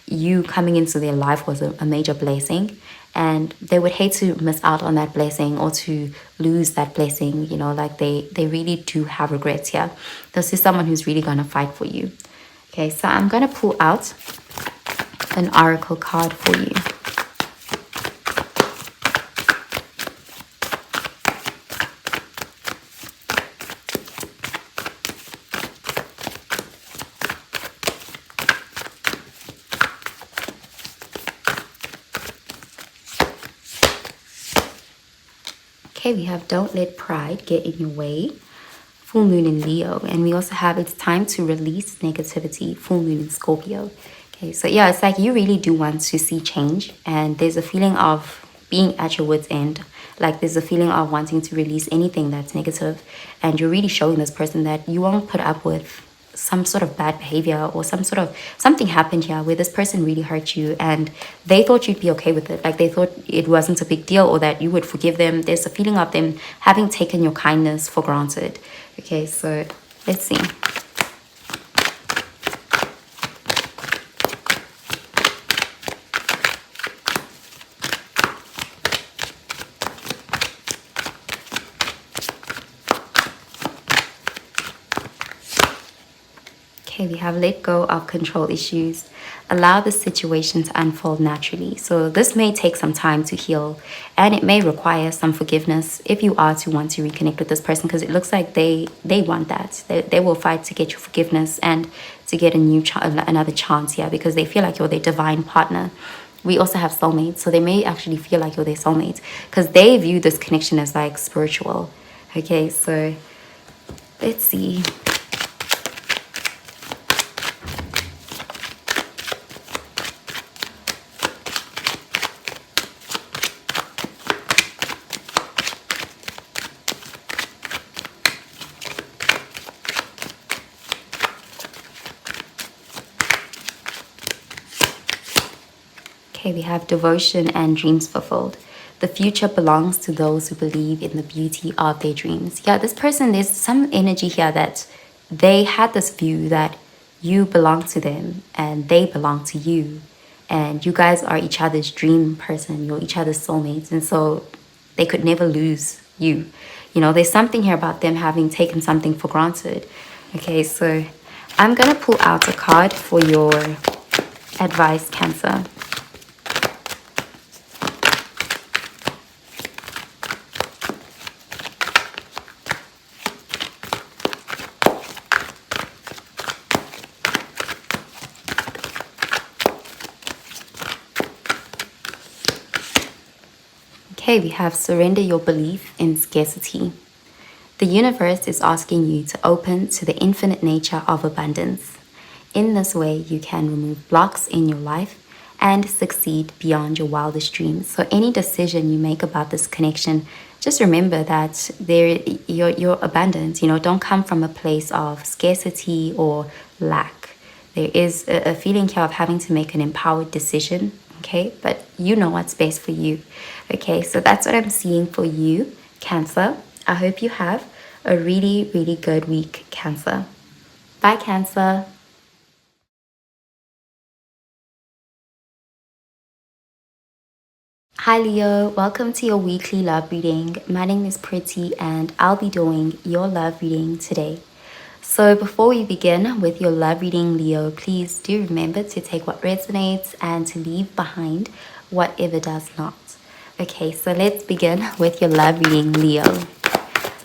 you coming into their life was a major blessing, and they would hate to miss out on that blessing or to lose that blessing. You know, like they really do have regrets here. This is someone who's really going to fight for you. Okay, so I'm going to pull out an oracle card for you. Okay, we have don't let pride get in your way, full moon in Leo. And we also have it's time to release negativity, full moon in Scorpio. Okay, so yeah, it's like you really do want to see change. And there's a feeling of being at your wit's end. Like there's a feeling of wanting to release anything that's negative. And you're really showing this person that you won't put up with some sort of bad behavior or something happened here where this person really hurt you and they thought you'd be okay with it. Like they thought it wasn't a big deal or that you would forgive them. There's a feeling of them having taken your kindness for granted. Okay, so let's see. Okay, we have let go of control issues. Allow the situation to unfold naturally. So this may take some time to heal and it may require some forgiveness if you are to want to reconnect with this person, because it looks like they want that. They will fight to get your forgiveness and to get another chance here because they feel like you're their divine partner. We also have soulmates, so they may actually feel like you're their soulmate because they view this connection as like spiritual. Okay, so let's see. Okay, we have devotion and dreams fulfilled. The future belongs to those who believe in the beauty of their dreams. Yeah, this person, there's some energy here that they had this view that you belong to them and they belong to you. And you guys are each other's dream person. You're each other's soulmates. And so they could never lose you. You know, there's something here about them having taken something for granted. Okay, so I'm going to pull out a card for your advice, Cancer. Okay, we have surrender your belief in scarcity. The universe is asking you to open to the infinite nature of abundance. In this way, you can remove blocks in your life and succeed beyond your wildest dreams. So any decision you make about this connection, just remember that your abundance, you know, don't come from a place of scarcity or lack. There is a feeling here of having to make an empowered decision. Okay, but you know what's best for you. Okay, so that's what I'm seeing for you, Cancer. I hope you have a really, really good week, Cancer. Bye, Cancer. Hi, Leo. Welcome to your weekly love reading. My name is Pretty, and I'll be doing your love reading today. So before we begin with your love reading, Leo, please do remember to take what resonates and to leave behind whatever does not. Okay, so let's begin with your love reading, Leo.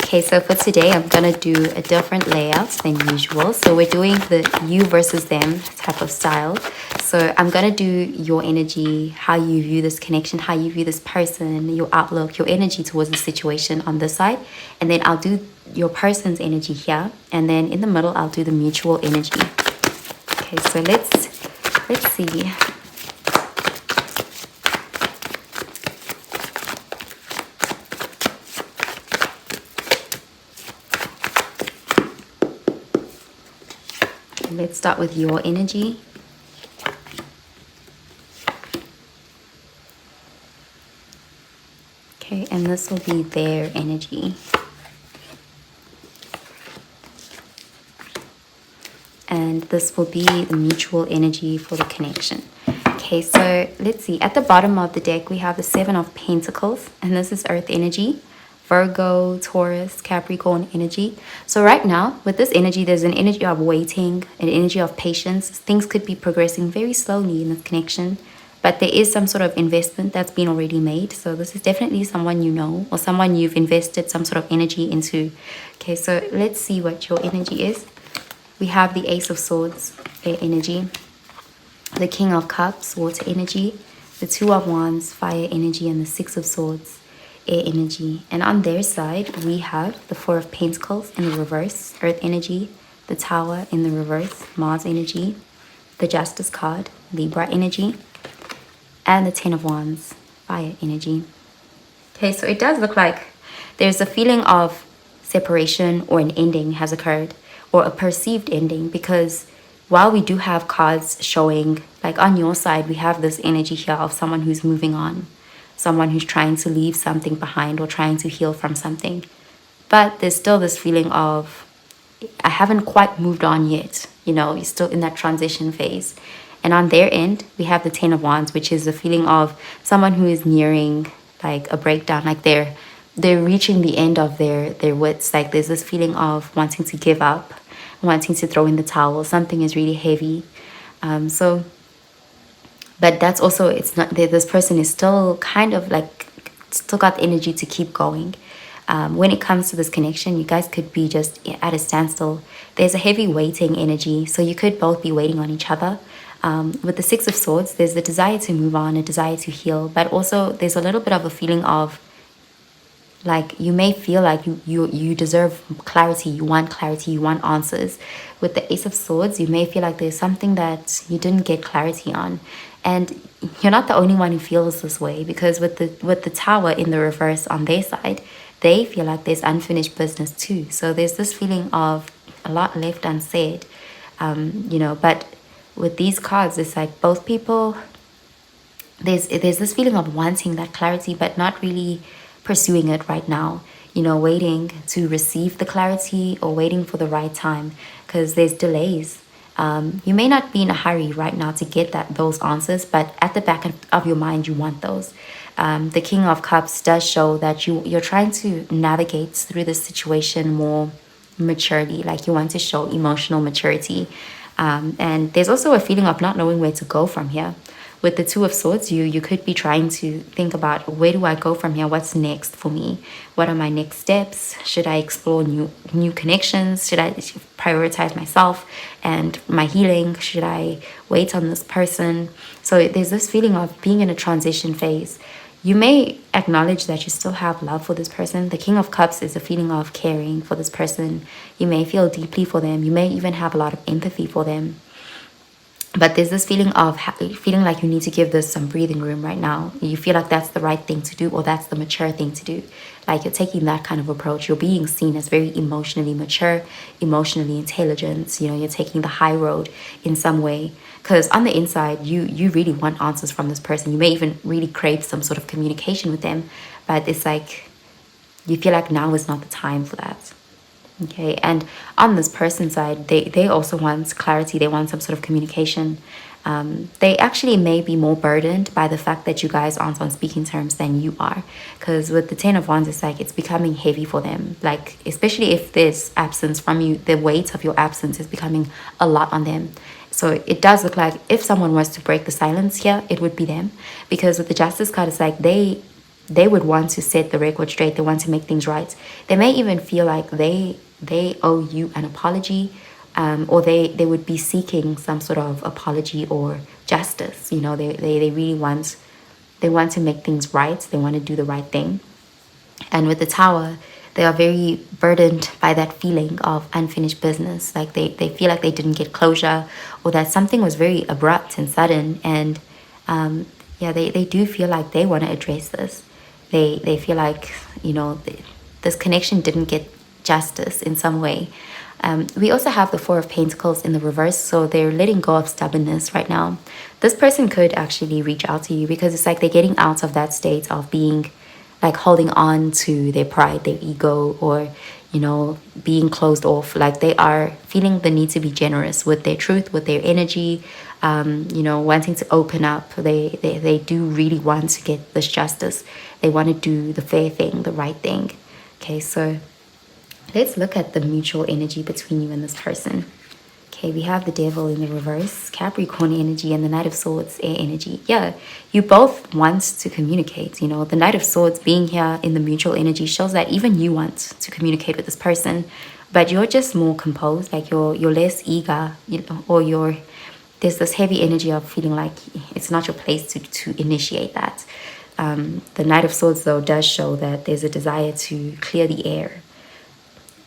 Okay, so for today, I'm going to do a different layout than usual. So we're doing the you versus them type of style. So I'm going to do your energy, how you view this connection, how you view this person, your outlook, your energy towards the situation on this side. And then I'll do your person's energy here. And then in the middle, I'll do the mutual energy. Okay, so let's see. Let's start with your energy. Okay, and this will be their energy. And this will be the mutual energy for the connection. Okay, so let's see. At the bottom of the deck, we have the Seven of Pentacles, and this is Earth energy. Virgo, Taurus, Capricorn energy. So right now, with this energy, there's an energy of waiting, an energy of patience. Things could be progressing very slowly in this connection, but there is some sort of investment that's been already made. So this is definitely someone you know or someone you've invested some sort of energy into. Okay, so let's see what your energy is. We have the Ace of Swords, air energy. The King of Cups, water energy. The Two of Wands, fire energy. And the Six of Swords, air energy. And on their side, we have the Four of Pentacles in the reverse, earth energy. The Tower in the reverse, Mars energy. The Justice card, Libra energy. And the Ten of Wands, fire energy. Okay, so it does look like there's a feeling of separation or an ending has occurred, or a perceived ending, because while we do have cards showing, like on your side, we have this energy here of someone who's moving on, someone who's trying to leave something behind or trying to heal from something. But there's still this feeling of, I haven't quite moved on yet. You know, you're still in that transition phase. And on their end, we have the Ten of Wands, which is a feeling of someone who is nearing like a breakdown, like they're reaching the end of their wits. Like there's this feeling of wanting to give up, wanting to throw in the towel. Something is really heavy. But that's also, it's not that this person is still kind of like, still got the energy to keep going. When it comes to this connection, you guys could be just at a standstill. There's a heavy waiting energy, so you could both be waiting on each other. With the Six of Swords, there's the desire to move on, a desire to heal, but also there's a little bit of a feeling of, like, you may feel like you deserve clarity, you want answers. With the Ace of Swords, you may feel like there's something that you didn't get clarity on. And you're not the only one who feels this way, because with the Tower in the reverse on their side, they feel like there's unfinished business too. So there's this feeling of a lot left unsaid, but with these cards, it's like both people, there's this feeling of wanting that clarity, but not really pursuing it right now, waiting to receive the clarity or waiting for the right time, because there's delays. You may not be in a hurry right now to get those answers, but at the back of your mind, you want those. The King of Cups does show that you're trying to navigate through this situation more maturely, like you want to show emotional maturity. And there's also a feeling of not knowing where to go from here. With the Two of Swords, you could be trying to think about, where do I go from here? What's next for me? What are my next steps? Should I explore new connections? Should I prioritize myself and my healing? Should I wait on this person? So there's this feeling of being in a transition phase. You may acknowledge that you still have love for this person. The King of Cups is a feeling of caring for this person. You may feel deeply for them. You may even have a lot of empathy for them. But there's this feeling of feeling like you need to give this some breathing room right now. You feel like that's the right thing to do, or that's the mature thing to do. Like you're taking that kind of approach. You're being seen as very emotionally mature, emotionally intelligent. You're taking the high road in some way. Because on the inside, you really want answers from this person. You may even really crave some sort of communication with them. But it's like you feel like now is not the time for that. Okay, and on this person's side, they also want clarity. They want some sort of communication. They actually may be more burdened by the fact that you guys aren't on speaking terms than you are. Because with the Ten of Wands, it's like it's becoming heavy for them. Like, especially if there's absence from you, the weight of your absence is becoming a lot on them. So it does look like if someone was to break the silence here, it would be them. Because with the Justice card, it's like they they would want to set the record straight. They want to make things right. They may even feel like they owe you an apology, or they would be seeking some sort of apology or justice. You know, they really want, they want to make things right. They want to do the right thing. And with the Tower, they are very burdened by that feeling of unfinished business. Like they feel like they didn't get closure, or that something was very abrupt and sudden. And yeah, they do feel like they want to address this. They feel like, you know, this connection didn't get justice in some way. We also have the Four of Pentacles in the reverse, so they're letting go of stubbornness right now. This person could actually reach out to you, because it's like they're getting out of that state of being like holding on to their pride, their ego, or, you know, being closed off. Like they are feeling the need to be generous with their truth, with their energy, you know, wanting to open up. They do really want to get this justice. They want to do the fair thing, the right thing. Okay, so let's look at the mutual energy between you and this person. Okay, we have the Devil in the reverse, Capricorn energy, and the Knight of Swords, air energy. Yeah, you both want to communicate. You know, the Knight of Swords being here in the mutual energy shows that even you want to communicate with this person, but you're just more composed. Like you're less eager, you know, or there's this heavy energy of feeling like it's not your place to initiate that. The Knight of Swords, though, does show that there's a desire to clear the air.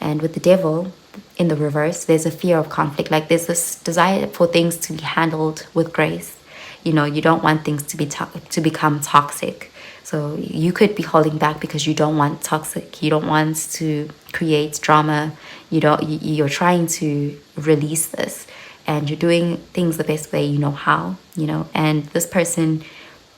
And with the Devil in the reverse, there's a fear of conflict. Like there's this desire for things to be handled with grace. You know, you don't want things to become toxic. So you could be holding back because you don't want toxic. You don't want to create drama. You're trying to release this, and you're doing things the best way you know how. You know, and this person,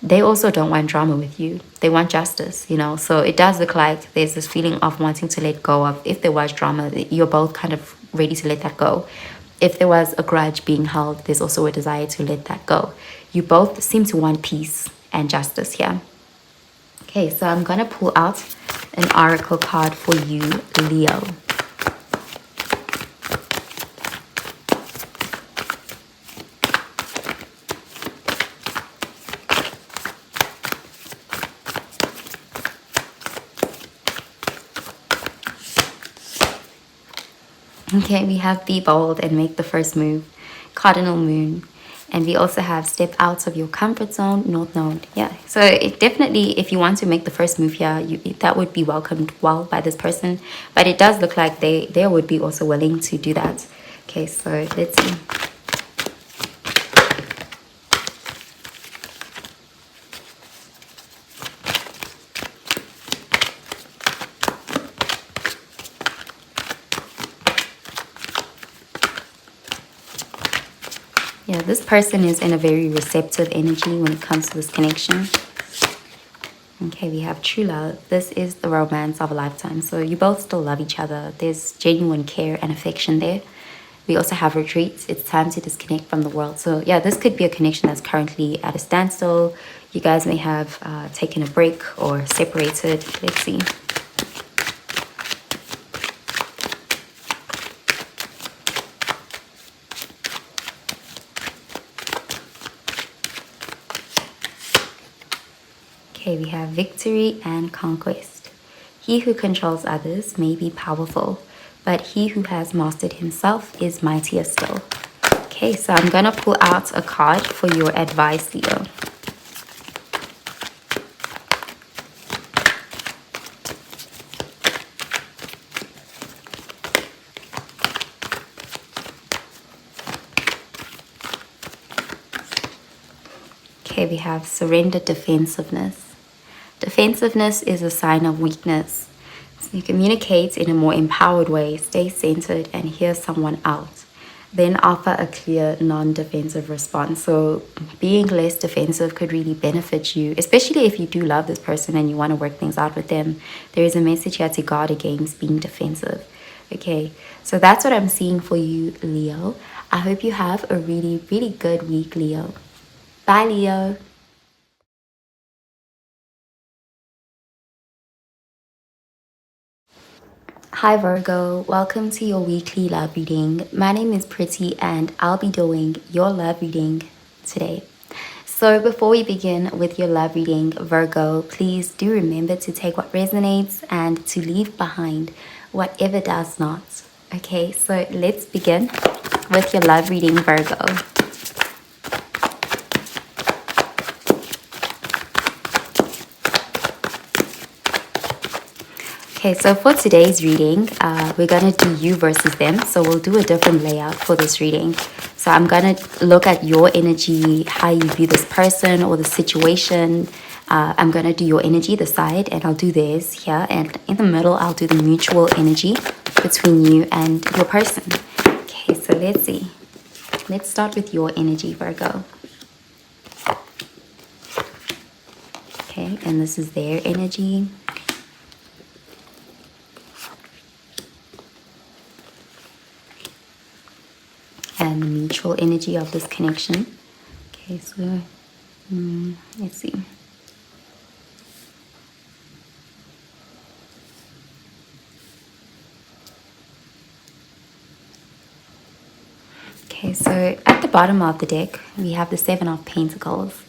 they also don't want drama with you. They want justice, you know. So it does look like there's this feeling of wanting to let go of, if there was drama, you're both kind of ready to let that go. If there was a grudge being held, there's also a desire to let that go. You both seem to want peace and justice here. Okay, so I'm going to pull out an oracle card for you, Leo. Okay, we have Be Bold and Make the First Move, Cardinal Moon, and we also have Step Out of Your Comfort Zone, North Node. Yeah, so it definitely, if you want to make the first move here, that would be welcomed well by this person, but it does look like they would be also willing to do that. Okay, so let's see. Yeah, this person is in a very receptive energy when it comes to this connection. Okay, we have true love. This is the romance of a lifetime. So you both still love each other. There's genuine care and affection there. We also have retreats. It's time to disconnect from the world. So yeah, this could be a connection that's currently at a standstill. You guys may have taken a break or separated. Let's see. Okay, we have victory and conquest. He who controls others may be powerful, but he who has mastered himself is mightier still. Okay, so I'm going to pull out a card for your advice, Leo. Okay, we have surrender defensiveness. Defensiveness is a sign of weakness. So you communicate in a more empowered way, stay centered, and hear someone out. Then offer a clear, non-defensive response. So being less defensive could really benefit you, especially if you do love this person and you want to work things out with them. There is a message here to guard against being defensive. Okay, so that's what I'm seeing for you, Leo. I hope you have a really, really good week, Leo. Bye, Leo. Hi Virgo, welcome to your weekly love reading. My name is Pretty and I'll be doing your love reading today. So before we begin with your love reading, Virgo, please do remember to take what resonates and to leave behind whatever does not. Okay, so let's begin with your love reading, Virgo. Okay, so for today's reading, we're going to do you versus them. So we'll do a different layout for this reading. So I'm going to look at your energy, how you view this person or the situation. I'm going to do your energy, the side, and I'll do theirs here. And in the middle, I'll do the mutual energy between you and your person. Okay, so let's see. Let's start with your energy, Virgo. Okay, and this is their energy. And the mutual energy of this connection. Okay, so let's see. Okay, so at the bottom of the deck, we have the Seven of Pentacles.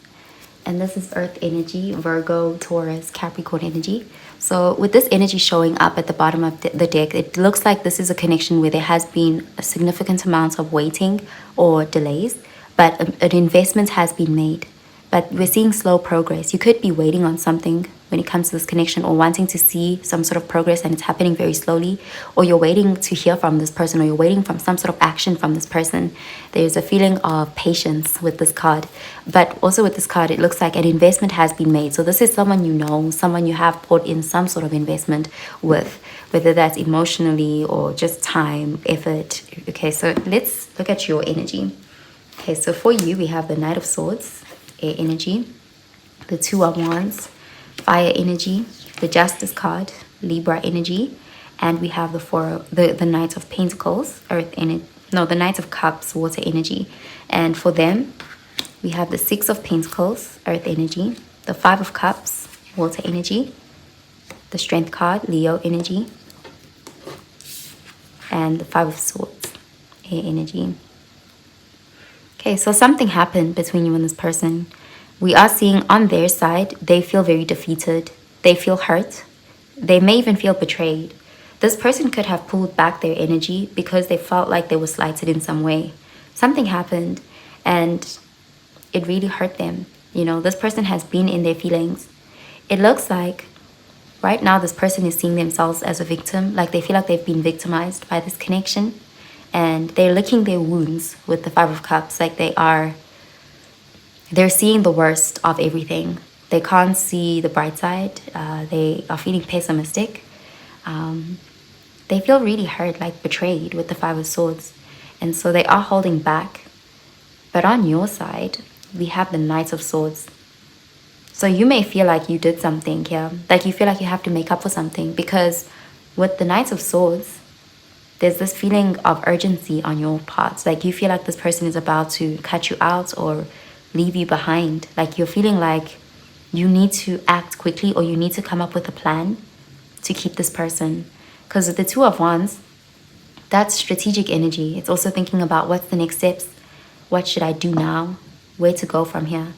And this is Earth energy, Virgo, Taurus, Capricorn energy. So with this energy showing up at the bottom of the deck, it looks like this is a connection where there has been a significant amount of waiting or delays, but an investment has been made. But we're seeing slow progress. You could be waiting on something when it comes to this connection, or wanting to see some sort of progress and it's happening very slowly, or you're waiting to hear from this person, or you're waiting from some sort of action from this person. There's a feeling of patience with this card, but also with this card, it looks like an investment has been made. So this is someone you know, someone you have put in some sort of investment with, whether that's emotionally or just time, effort. Okay, so let's look at your energy. Okay, so for you, we have the Knight of Swords, air energy, the Two of Wands, fire energy, the Justice card, Libra energy, and we have the Knight of Pentacles, earth energy, no, the Knight of Cups, water energy. And for them, we have the Six of Pentacles, earth energy, the Five of Cups, water energy, the Strength card, Leo energy, and the Five of Swords, air energy. Okay, so something happened between you and this person. We are seeing on their side, they feel very defeated. They feel hurt. They may even feel betrayed. This person could have pulled back their energy because they felt like they were slighted in some way. Something happened and it really hurt them. You know, this person has been in their feelings. It looks like right now this person is seeing themselves as a victim, like they feel like they've been victimized by this connection. And they're licking their wounds with the Five of Cups, like they're seeing the worst of everything. They can't see the bright side. They are feeling pessimistic. They feel really hurt, like betrayed with the Five of Swords. And so they are holding back. But on your side, we have the Knight of Swords. So you may feel like you did something here. Like you feel like you have to make up for something. Because with the Knight of Swords, there's this feeling of urgency on your part. Like you feel like this person is about to cut you out or leave you behind. Like you're feeling like you need to act quickly, or you need to come up with a plan to keep this person. Because with the Two of Wands, that's strategic energy. It's also thinking about what's the next steps, what should I do now, where to go from here.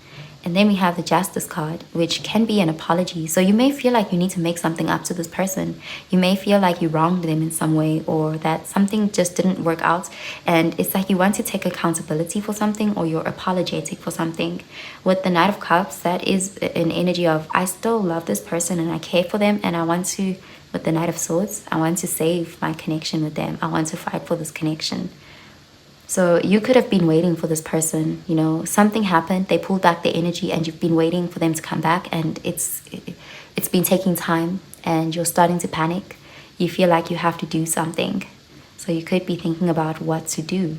And then we have the Justice card, which can be an apology. So you may feel like you need to make something up to this person. You may feel like you wronged them in some way, or that something just didn't work out. And it's like you want to take accountability for something, or you're apologetic for something. With the Knight of Cups, that is an energy of, I still love this person and I care for them. And I want to, with the Knight of Swords, I want to save my connection with them. I want to fight for this connection. So you could have been waiting for this person, you know, something happened, they pulled back their energy and you've been waiting for them to come back, and it's been taking time and you're starting to panic. You feel like you have to do something. So you could be thinking about what to do.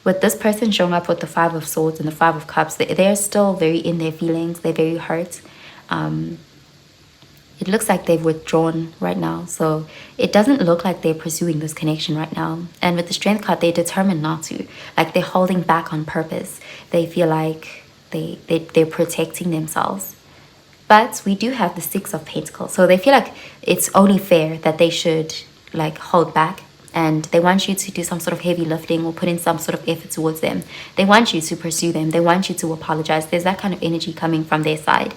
With this person showing up with the Five of Swords and the Five of Cups, they're still very in their feelings. They're very hurt. It looks like they've withdrawn right now. So it doesn't look like they're pursuing this connection right now. And with the Strength card, they're determined not to. Like they're holding back on purpose. They feel like they're protecting themselves. But we do have the Six of Pentacles. So they feel like it's only fair that they should like hold back and they want you to do some sort of heavy lifting or put in some sort of effort towards them. They want you to pursue them. They want you to apologize. There's that kind of energy coming from their side.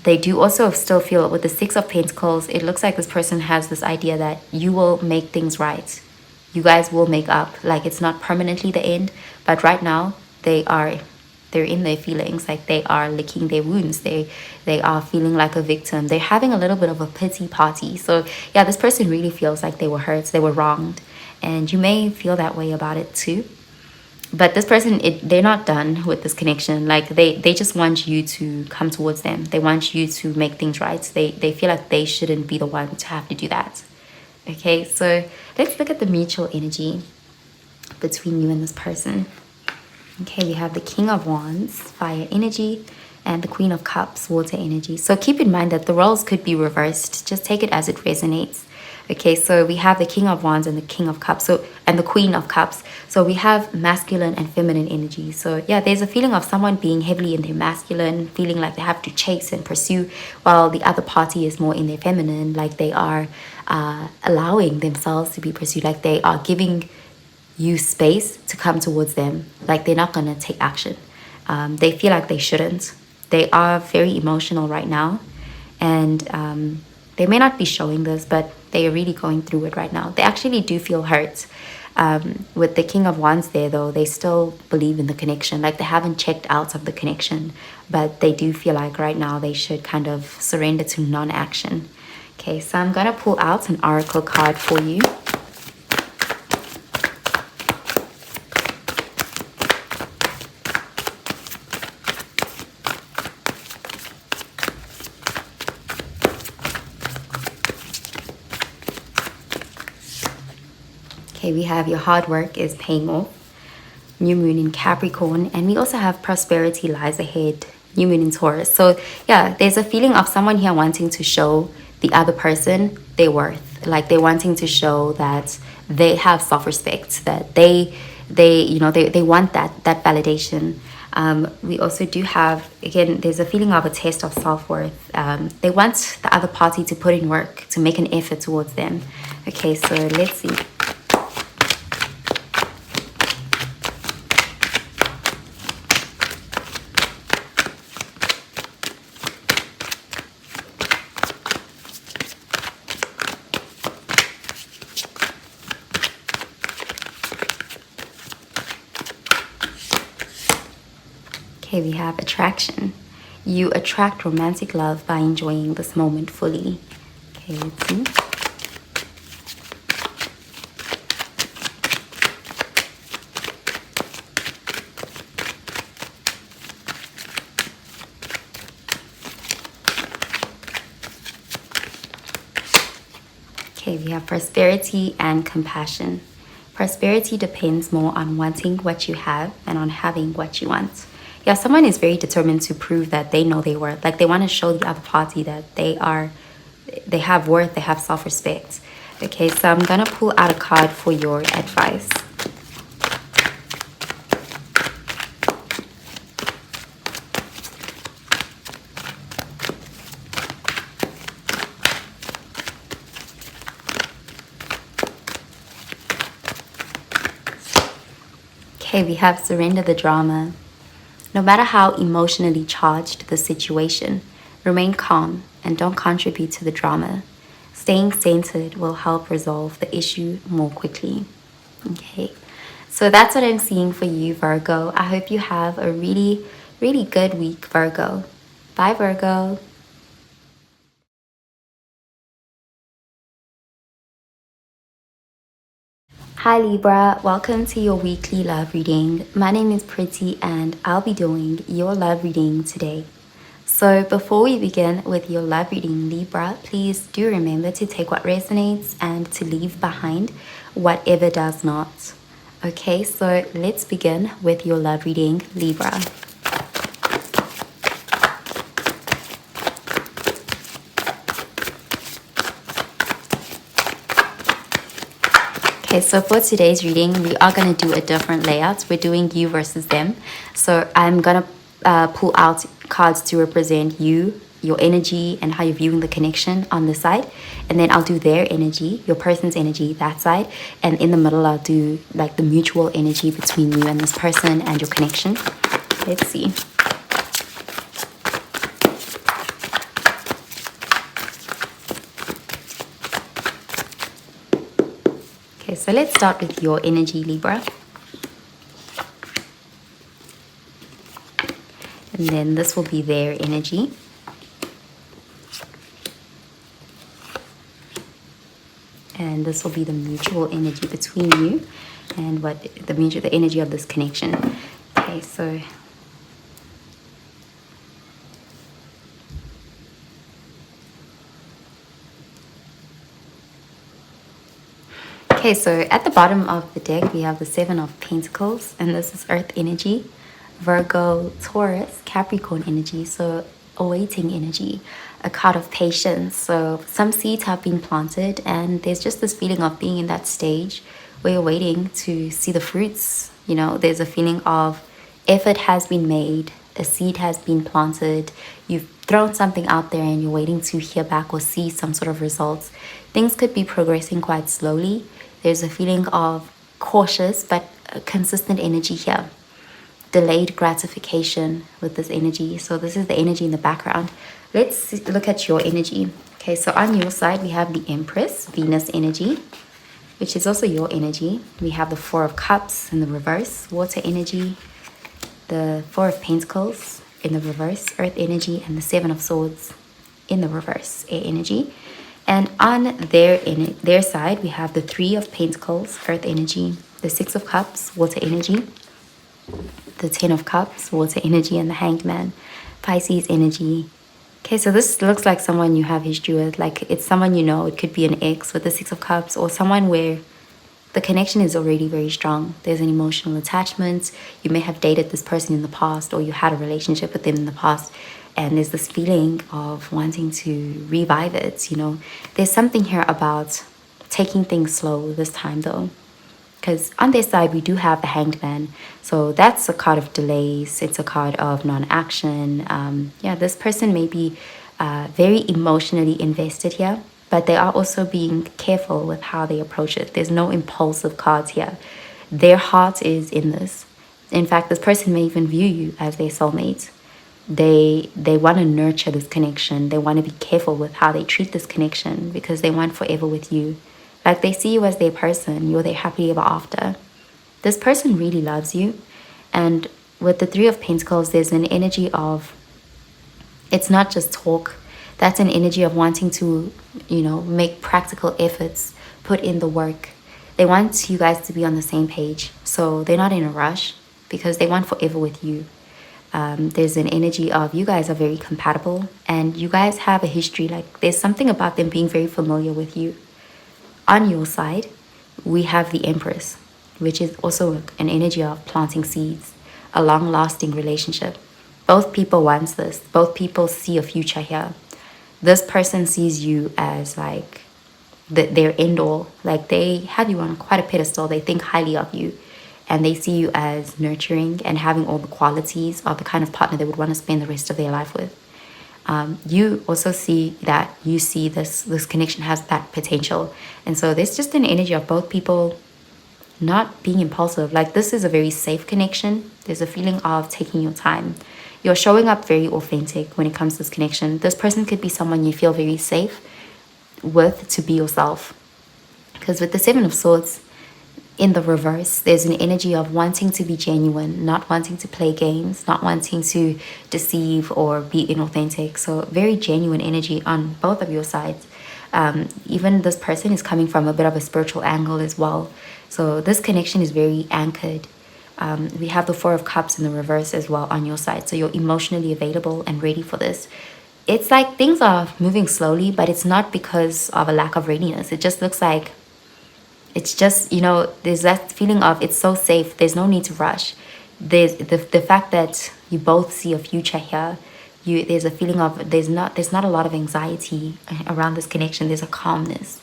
They do also still feel, with the Six of Pentacles, it looks like this person has this idea that you will make things right. You guys will make up. Like, it's not permanently the end, but right now they're in their feelings. Like, they are licking their wounds. They are feeling like a victim. They're having a little bit of a pity party. So yeah, this person really feels like they were hurt, they were wronged, and you may feel that way about it too. But this person, they're not done with this connection. Like, they just want you to come towards them. They want you to make things right. They feel like they shouldn't be the one to have to do that. Okay, so let's look at the mutual energy between you and this person. Okay, we have the King of Wands, fire energy, and the Queen of Cups, water energy. So keep in mind that the roles could be reversed. Just take it as it resonates. Okay, so we have the King of Wands and the King of Cups, and the Queen of Cups. So we have masculine and feminine energy. So yeah, there's a feeling of someone being heavily in their masculine, feeling like they have to chase and pursue, while the other party is more in their feminine, like they are allowing themselves to be pursued, like they are giving you space to come towards them. Like, they're not going to take action. They feel like they shouldn't. They are very emotional right now, and they may not be showing this, but they are really going through it right now. They actually do feel hurt. With the King of Wands there, though, they still believe in the connection. Like, they haven't checked out of the connection, but they do feel like right now they should kind of surrender to non-action. Okay, so I'm going to pull out an oracle card for you. Okay, we have your hard work is paying off, new moon in Capricorn, and we also have prosperity lies ahead, new moon in Taurus. So yeah, there's a feeling of someone here wanting to show the other person their worth. Like, they're wanting to show that they have self-respect, that they want that validation. We also do have, again, there's a feeling of a test of self-worth. They want the other party to put in work, to make an effort towards them. Okay, so let's see. Okay, we have attraction. You attract romantic love by enjoying this moment fully. Okay, let's see. Okay, we have prosperity and compassion. Prosperity depends more on wanting what you have than on having what you want. Yeah, someone is very determined to prove that they know their worth. Like, they want to show the other party that they have worth, they have self-respect. Okay, so I'm going to pull out a card for your advice. Okay, we have surrender the drama. No matter how emotionally charged the situation, remain calm and don't contribute to the drama. Staying centered will help resolve the issue more quickly. Okay, so that's what I'm seeing for you, Virgo. I hope you have a really, really good week, Virgo. Bye, Virgo. Hi Libra, welcome to your weekly love reading. My name is Pretty and I'll be doing your love reading today. So before we begin with your love reading, Libra, please do remember to take what resonates and to leave behind whatever does not. Okay, so let's begin with your love reading, Libra. Okay, so for today's reading, we are going to do a different layout. We're doing you versus them. So I'm going to pull out cards to represent you, your energy and how you're viewing the connection on this side, and then I'll do their energy, your person's energy, that side, and in the middle I'll do like the mutual energy between you and this person and your connection. Let's see. Okay, so let's start with your energy, Libra. And then this will be their energy. And this will be the mutual energy between you and what the energy of this connection. Okay, so okay, so at the bottom of the deck we have the Seven of Pentacles, and this is Earth energy, Virgo, Taurus, Capricorn energy, so awaiting energy, a card of patience. So some seeds have been planted, and there's just this feeling of being in that stage where you're waiting to see the fruits. You know, there's a feeling of effort has been made, a seed has been planted, you've thrown something out there and you're waiting to hear back or see some sort of results. Things could be progressing quite slowly. There's a feeling of cautious but consistent energy here. Delayed gratification with this energy. So this is the energy in the background. Let's look at your energy. Okay, so on your side we have the Empress, Venus energy, which is also your energy. We have the Four of Cups in the reverse, water energy, the Four of Pentacles in the reverse, earth energy, and the Seven of Swords in the reverse, air energy. And on their side we have the Three of Pentacles, earth energy, the Six of Cups, water energy, the Ten of Cups, water energy, and the Hanged Man, Pisces energy. Okay, so this looks like someone you have history with, like it's someone you know. It could be an ex with the Six of Cups, or someone where the connection is already very strong. There's an emotional attachment. You may have dated this person in the past, or you had a relationship with them in the past, and there's this feeling of wanting to revive it, you know. There's something here about taking things slow this time though, because on their side we do have the Hanged Man. So that's a card of delays. It's a card of non-action. Yeah, this person may be very emotionally invested here, but they are also being careful with how they approach it. There's no impulsive cards here. Their heart is in this. In fact, this person may even view you as their soulmate. They want to nurture this connection. They want to be careful with how they treat this connection because they want forever with you. Like they see you as their person. You're their happily ever after. This person really loves you. And with the Three of Pentacles, there's an energy of, it's not just talk. That's an energy of wanting to, you know, make practical efforts, put in the work. They want you guys to be on the same page. So they're not in a rush because they want forever with you. There's an energy of you guys are very compatible and you guys have a history. Like there's something about them being very familiar with you. On your side, we have the Empress, which is also an energy of planting seeds, a long-lasting relationship. Both people want this. Both people see a future here. This person sees you as like their end all. Like they have you on quite a pedestal. They think highly of you. And they see you as nurturing and having all the qualities of the kind of partner they would want to spend the rest of their life with. You also see that you see this connection has that potential. And so there's just an energy of both people not being impulsive. Like this is a very safe connection. There's a feeling of taking your time. You're showing up very authentic when it comes to this connection. This person could be someone you feel very safe with to be yourself. Because with the Seven of Swords in the reverse, there's an energy of wanting to be genuine, not wanting to play games, not wanting to deceive or be inauthentic. So very genuine energy on both of your sides. Even this person is coming from a bit of a spiritual angle as well. So this connection is very anchored. We have the Four of Cups in the reverse as well on your side. So you're emotionally available and ready for this. It's like things are moving slowly, but it's not because of a lack of readiness. It just looks like it's just, you know, there's that feeling of it's so safe. There's no need to rush. There's the fact that you both see a future here. There's a feeling of there's not a lot of anxiety around this connection. There's a calmness.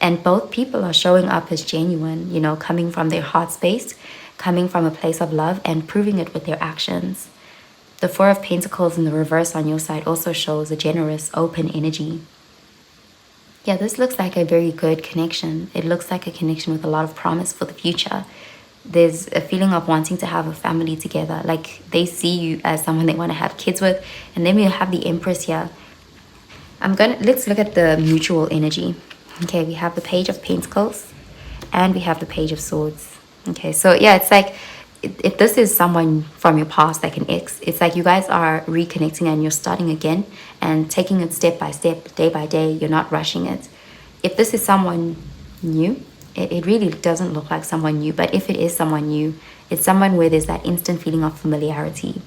And both people are showing up as genuine, you know, coming from their heart space, coming from a place of love and proving it with their actions. The Four of Pentacles in the reverse on your side also shows a generous, open energy. Yeah, this looks like a very good connection. It looks like a connection with a lot of promise for the future. There's a feeling of wanting to have a family together. Like they see you as someone they want to have kids with. And then we have the Empress here. Let's look at the mutual energy. Okay, we have the Page of Pentacles and we have the Page of Swords. Okay, so yeah, it's like if this is someone from your past, like an ex, it's like you guys are reconnecting and you're starting again and taking it step by step, day by day. You're not rushing it. If this is someone new, it really doesn't look like someone new. But if it is someone new, it's someone where there's that instant feeling of familiarity.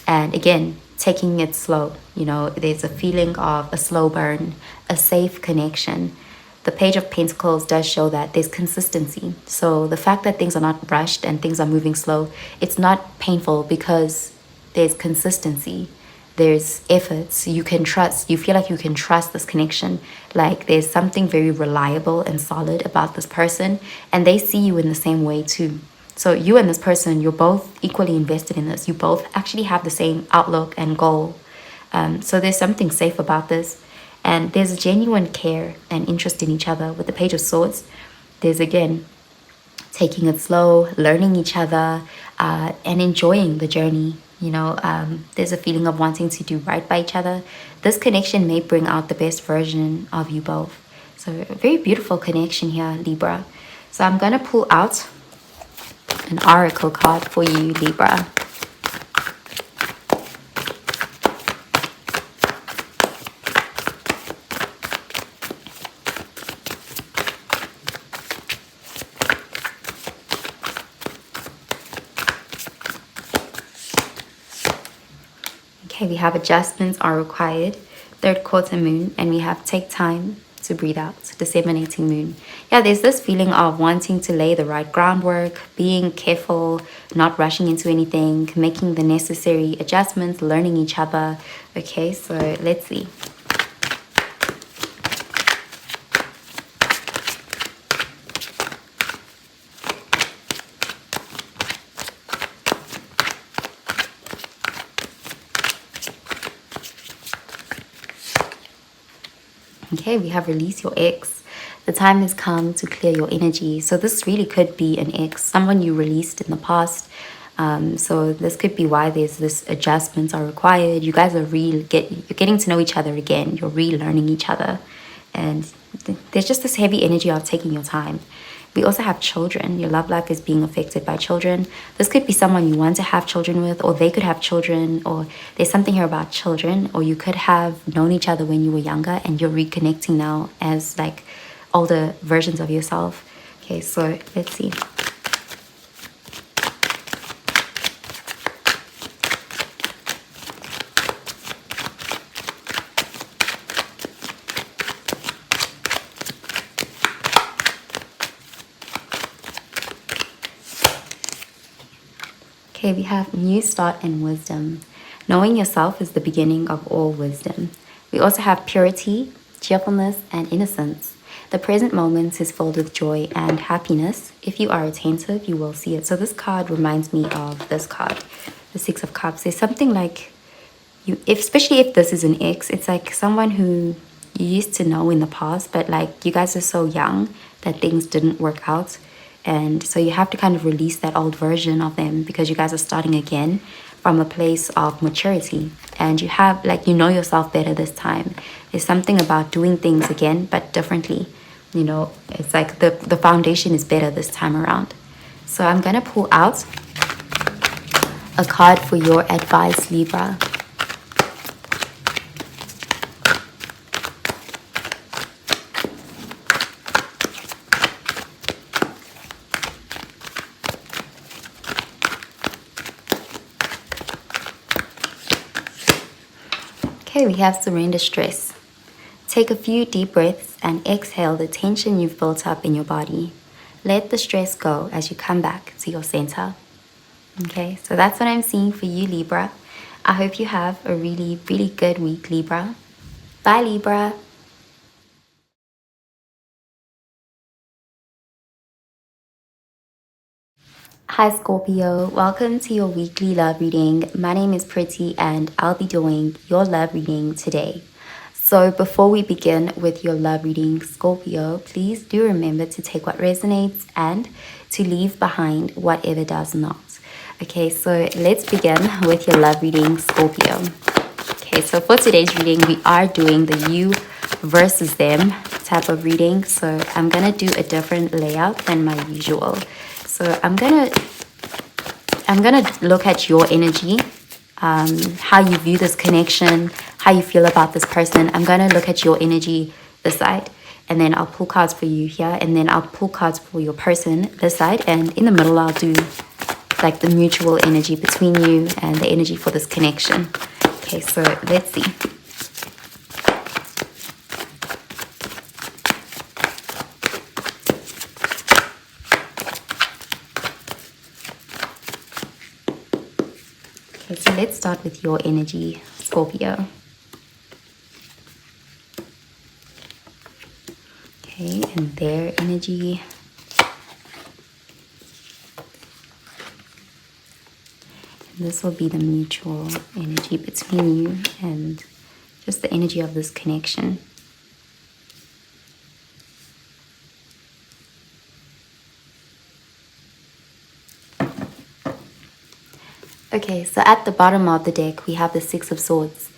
And again, taking it slow. You know, there's a feeling of a slow burn, a safe connection. The Page of Pentacles does show that there's consistency. So the fact that things are not rushed and things are moving slow, it's not painful because there's consistency. There's efforts. You can trust. You feel like you can trust this connection. Like there's something very reliable and solid about this person. And they see you in the same way too. So you and this person, you're both equally invested in this. You both actually have the same outlook and goal. So there's something safe about this. And there's a genuine care and interest in each other. With the Page of Swords, there's again taking it slow, learning each other, and enjoying the journey. You know, there's a feeling of wanting to do right by each other. This connection may bring out the best version of you both. So a very beautiful connection here, Libra. So I'm going to pull out an oracle card for you, Libra. Okay, we have adjustments are required, third quarter moon, and we have take time to breathe out, disseminating moon. Yeah, there's this feeling of wanting to lay the right groundwork, being careful, not rushing into anything, making the necessary adjustments, learning each other. Okay, so let's see. Okay, we have released your ex. The time has come to clear your energy. So this really could be an ex, someone you released in the past. So this could be why there's this adjustments are required. You guys are you're getting to know each other again. You're relearning each other. And there's just this heavy energy of taking your time. We also have children. Your love life is being affected by children. This could be someone you want to have children with, or they could have children, or there's something here about children, or you could have known each other when you were younger and you're reconnecting now as like older versions of yourself. Okay, so let's see. Okay, we have new start and wisdom. Knowing yourself is the beginning of all wisdom. We also have purity, cheerfulness, and innocence. The present moment is filled with joy and happiness. If you are attentive, you will see it. So this card reminds me of this card, the Six of Cups. There's something like especially if this is an ex, it's like someone who you used to know in the past, but like you guys are so young that things didn't work out. And so you have to kind of release that old version of them because you guys are starting again from a place of maturity. And you have, like, you know yourself better this time. There's something about doing things again, but differently. You know, it's like the foundation is better this time around. So I'm going to pull out a card for your advice, Libra. Okay, we have surrender stress. Take a few deep breaths and exhale the tension you've built up in your body. Let the stress go as you come back to your center. Okay, so that's what I'm seeing for you, Libra. I hope you have a really, really good week, Libra. Bye, Libra. Hi Scorpio, welcome to your weekly love reading. My name is Pretty and I'll be doing your love reading today. So before we begin with your love reading, Scorpio, please do remember to take what resonates and to leave behind whatever does not. Okay, so let's begin with your love reading, Scorpio. Okay, so for today's reading, we are doing the you versus them type of reading. So I'm gonna do a different layout than my usual. So I'm gonna look at your energy, how you view this connection, how you feel about this person. I'm gonna look at your energy this side, and then I'll pull cards for you here, and then I'll pull cards for your person this side, and in the middle I'll do like the mutual energy between you and the energy for this connection. Okay, so let's see. Okay, so let's start with your energy, Scorpio. Okay, and their energy. And this will be the mutual energy between you and just the energy of this connection. Okay, so at the bottom of the deck, we have the Six of Swords.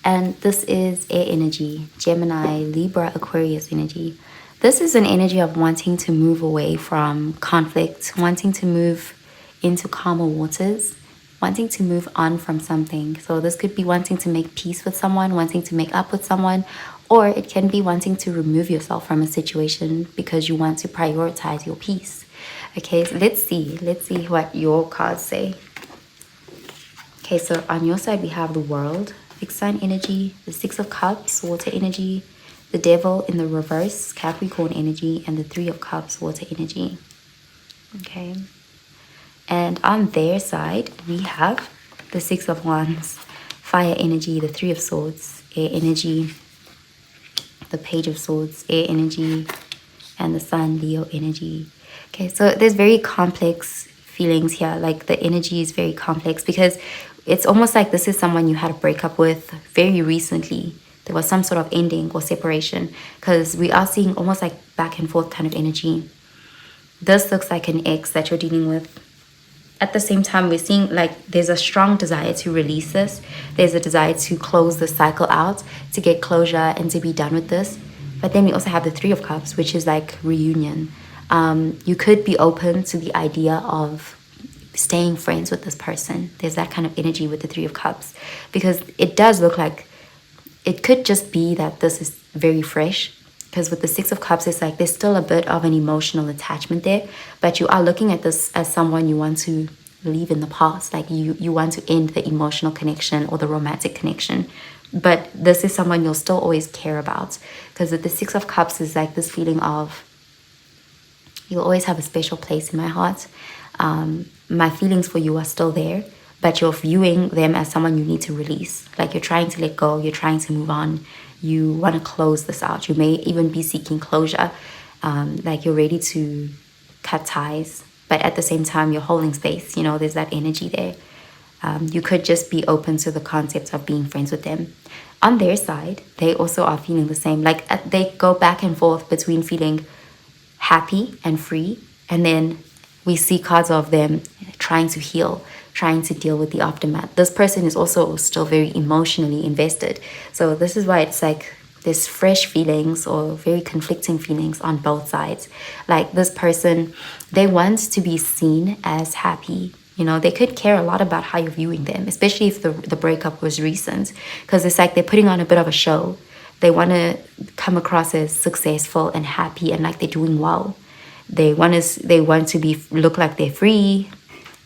And this is air energy, Gemini, Libra, Aquarius energy. This is an energy of wanting to move away from conflict, wanting to move into calmer waters, wanting to move on from something. So this could be wanting to make peace with someone, wanting to make up with someone, or it can be wanting to remove yourself from a situation because you want to prioritize your peace. Okay, so let's see what your cards say. Okay, so on your side, we have the World, fixed sign energy, the Six of Cups, water energy, the Devil in the reverse, Capricorn energy, and the Three of Cups, water energy. Okay. And on their side, we have the Six of Wands, fire energy, the Three of Swords, air energy, the Page of Swords, air energy, and the Sun, Leo energy. Okay, so there's very complex feelings here. Like the energy is very complex because it's almost like this is someone you had a breakup with very recently. There was some sort of ending or separation because we are seeing almost like back and forth kind of energy. This looks like an ex that you're dealing with. At the same time, we're seeing like there's a strong desire to release this. There's a desire to close the cycle out, to get closure and to be done with this. But then we also have the Three of Cups, which is like reunion. You could be open to the idea of staying friends with this person. There's that kind of energy with the Three of Cups because it does look like it could just be that this is very fresh, because with the Six of Cups, it's like there's still a bit of an emotional attachment there, but you are looking at this as someone you want to leave in the past. Like you want to end the emotional connection or the romantic connection, but this is someone you'll still always care about, because with the Six of Cups is like this feeling of you'll always have a special place in my heart. My feelings for you are still there, but you're viewing them as someone you need to release. Like you're trying to let go, you're trying to move on, you want to close this out. You may even be seeking closure, like you're ready to cut ties, but at the same time you're holding space. You know, there's that energy there. You could just be open to the concept of being friends with them. On their side, they also are feeling the same. Like they go back and forth between feeling happy and free, and then we see cards of them trying to heal, trying to deal with the aftermath. This person is also still very emotionally invested. So this is why it's like there's fresh feelings or very conflicting feelings on both sides. Like this person, they want to be seen as happy. You know, they could care a lot about how you're viewing them, especially if the breakup was recent, because it's like they're putting on a bit of a show. They want to come across as successful and happy and like they're doing well. They want to look like they're free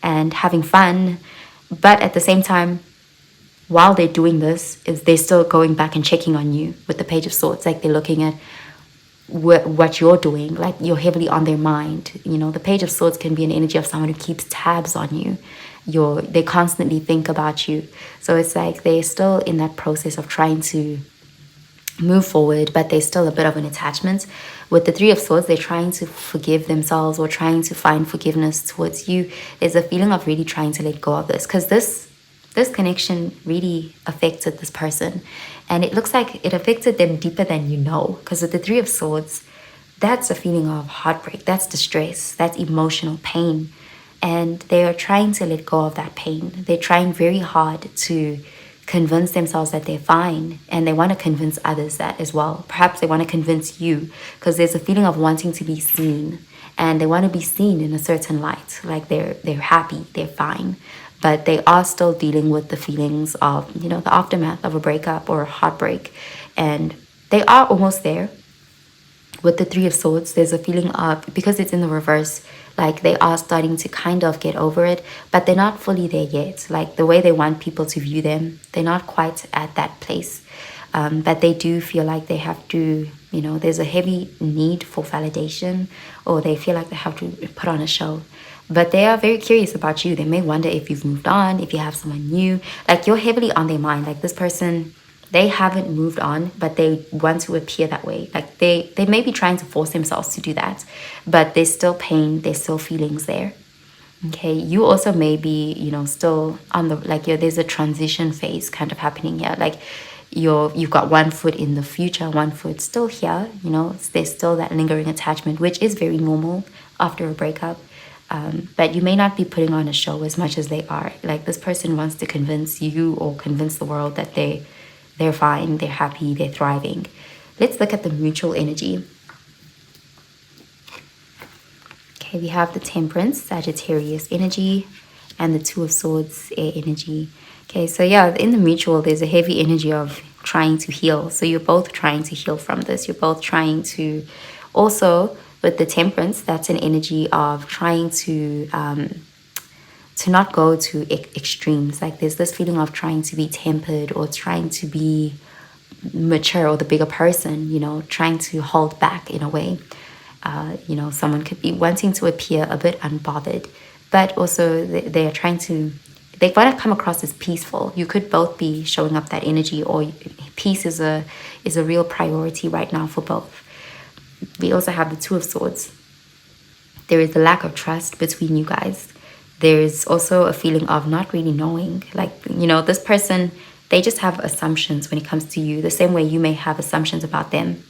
and having fun, but at the same time, while they're doing this, they're still going back and checking on you with the Page of Swords. Like they're looking at what you're doing, like you're heavily on their mind. You know, the Page of Swords can be an energy of someone who keeps tabs on you. They constantly think about you. So it's like they're still in that process of trying to move forward, but there's still a bit of an attachment. With the Three of Swords, they're trying to forgive themselves or trying to find forgiveness towards you. There's a feeling of really trying to let go of this, because this connection really affected this person, and it looks like it affected them deeper than you know. Because with the Three of Swords, that's a feeling of heartbreak, that's distress, that's emotional pain, and they are trying to let go of that pain. They're trying very hard to convince themselves that they're fine, and they want to convince others that as well. Perhaps they want to convince you, because there's a feeling of wanting to be seen, and they want to be seen in a certain light, like they're happy, they're fine, but they are still dealing with the feelings of, you know, the aftermath of a breakup or a heartbreak, and they are almost there. With the Three of Swords, there's a feeling of, because it's in the reverse, like they are starting to kind of get over it, but they're not fully there yet. Like the way they want people to view them, they're not quite at that place. But they do feel like they have to, you know, there's a heavy need for validation, or they feel like they have to put on a show. But they are very curious about you. They may wonder if you've moved on, if you have someone new. Like you're heavily on their mind. Like this person, they haven't moved on, but they want to appear that way. Like they may be trying to force themselves to do that, but there's still pain, there's still feelings there. Okay, you also may be, you know, still on the, like there's a transition phase kind of happening here. Like you've got one foot in the future, one foot still here, you know, there's still that lingering attachment, which is very normal after a breakup. But you may not be putting on a show as much as they are. Like this person wants to convince you or convince the world that they're fine, they're happy, they're thriving. Let's look at the mutual energy. Okay, we have the Temperance, Sagittarius energy, and the Two of Swords, air energy. Okay, so yeah, in the mutual, there's a heavy energy of trying to heal. So you're both trying to heal from this. You're both trying to, also with the Temperance, that's an energy of trying to not go to extremes. Like there's this feeling of trying to be tempered or trying to be mature, or the bigger person, you know, trying to hold back in a way. You know, someone could be wanting to appear a bit unbothered, but also they are trying to, they want to come across as peaceful. You could both be showing up that energy, or peace is a real priority right now for both. We also have the Two of Swords. There is a lack of trust between you guys. There's also a feeling of not really knowing. Like, you know, this person, they just have assumptions when it comes to you, the same way you may have assumptions about them,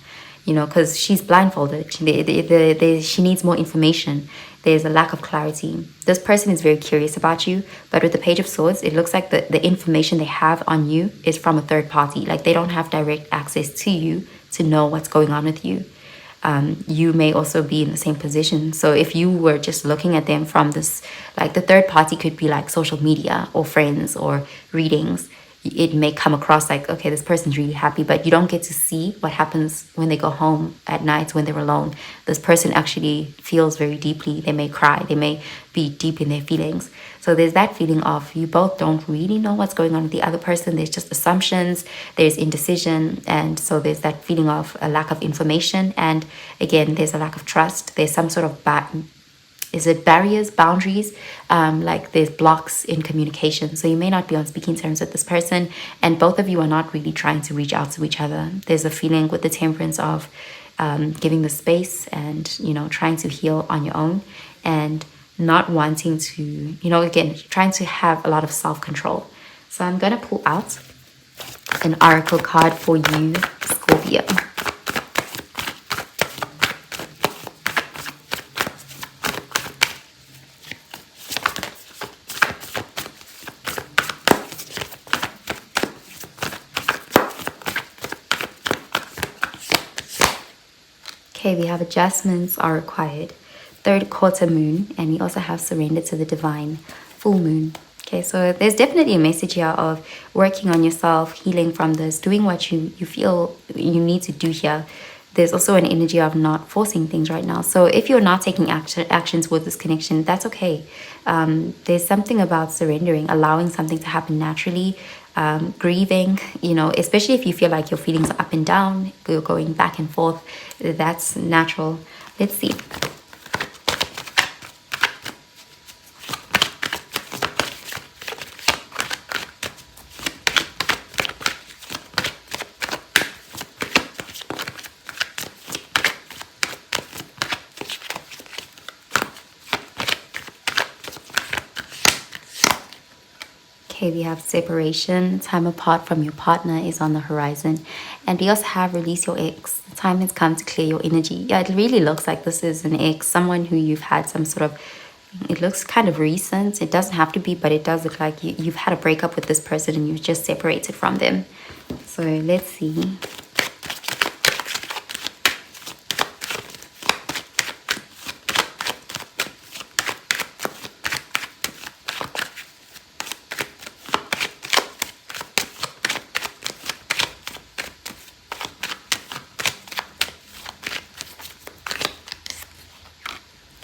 you know, because she's blindfolded. She needs more information. There's a lack of clarity. This person is very curious about you, but with the Page of Swords, it looks like the information they have on you is from a third party. Like they don't have direct access to you to know what's going on with you. You may also be in the same position. So if you were just looking at them from this, like the third party could be like social media or friends or readings, it may come across like, okay, this person's really happy, but you don't get to see what happens when they go home at night when they're alone. This person actually feels very deeply. They may cry. They may be deep in their feelings. So there's that feeling of you both don't really know what's going on with the other person. There's just assumptions. There's indecision. And so there's that feeling of a lack of information. And again, there's a lack of trust. There's some sort of is it barriers, boundaries? Like there's blocks in communication. So you may not be on speaking terms with this person, and both of you are not really trying to reach out to each other. There's a feeling with the Temperance of giving the space and, you know, trying to heal on your own, and not wanting to, you know, again, trying to have a lot of self-control. So I'm going to pull out an oracle card for you, Scorpio. Okay, we have adjustments are required. Third quarter moon, and we also have surrender to the divine, full moon. Okay, so there's definitely a message here of working on yourself, healing from this, doing what you feel you need to do here. There's also an energy of not forcing things right now. So if you're not taking actions with this connection, that's okay. There's something about surrendering, allowing something to happen naturally, grieving, you know, especially if you feel like your feelings are up and down, you're going back and forth. That's natural. Let's see. Okay, we have separation. Time apart from your partner is on the horizon. And we also have release your ex. The time has come to clear your energy. Yeah, it really looks like this is an ex, someone who you've had some sort of, it looks kind of recent. It doesn't have to be, but it does look like you've had a breakup with this person and you've just separated from them. So let's see.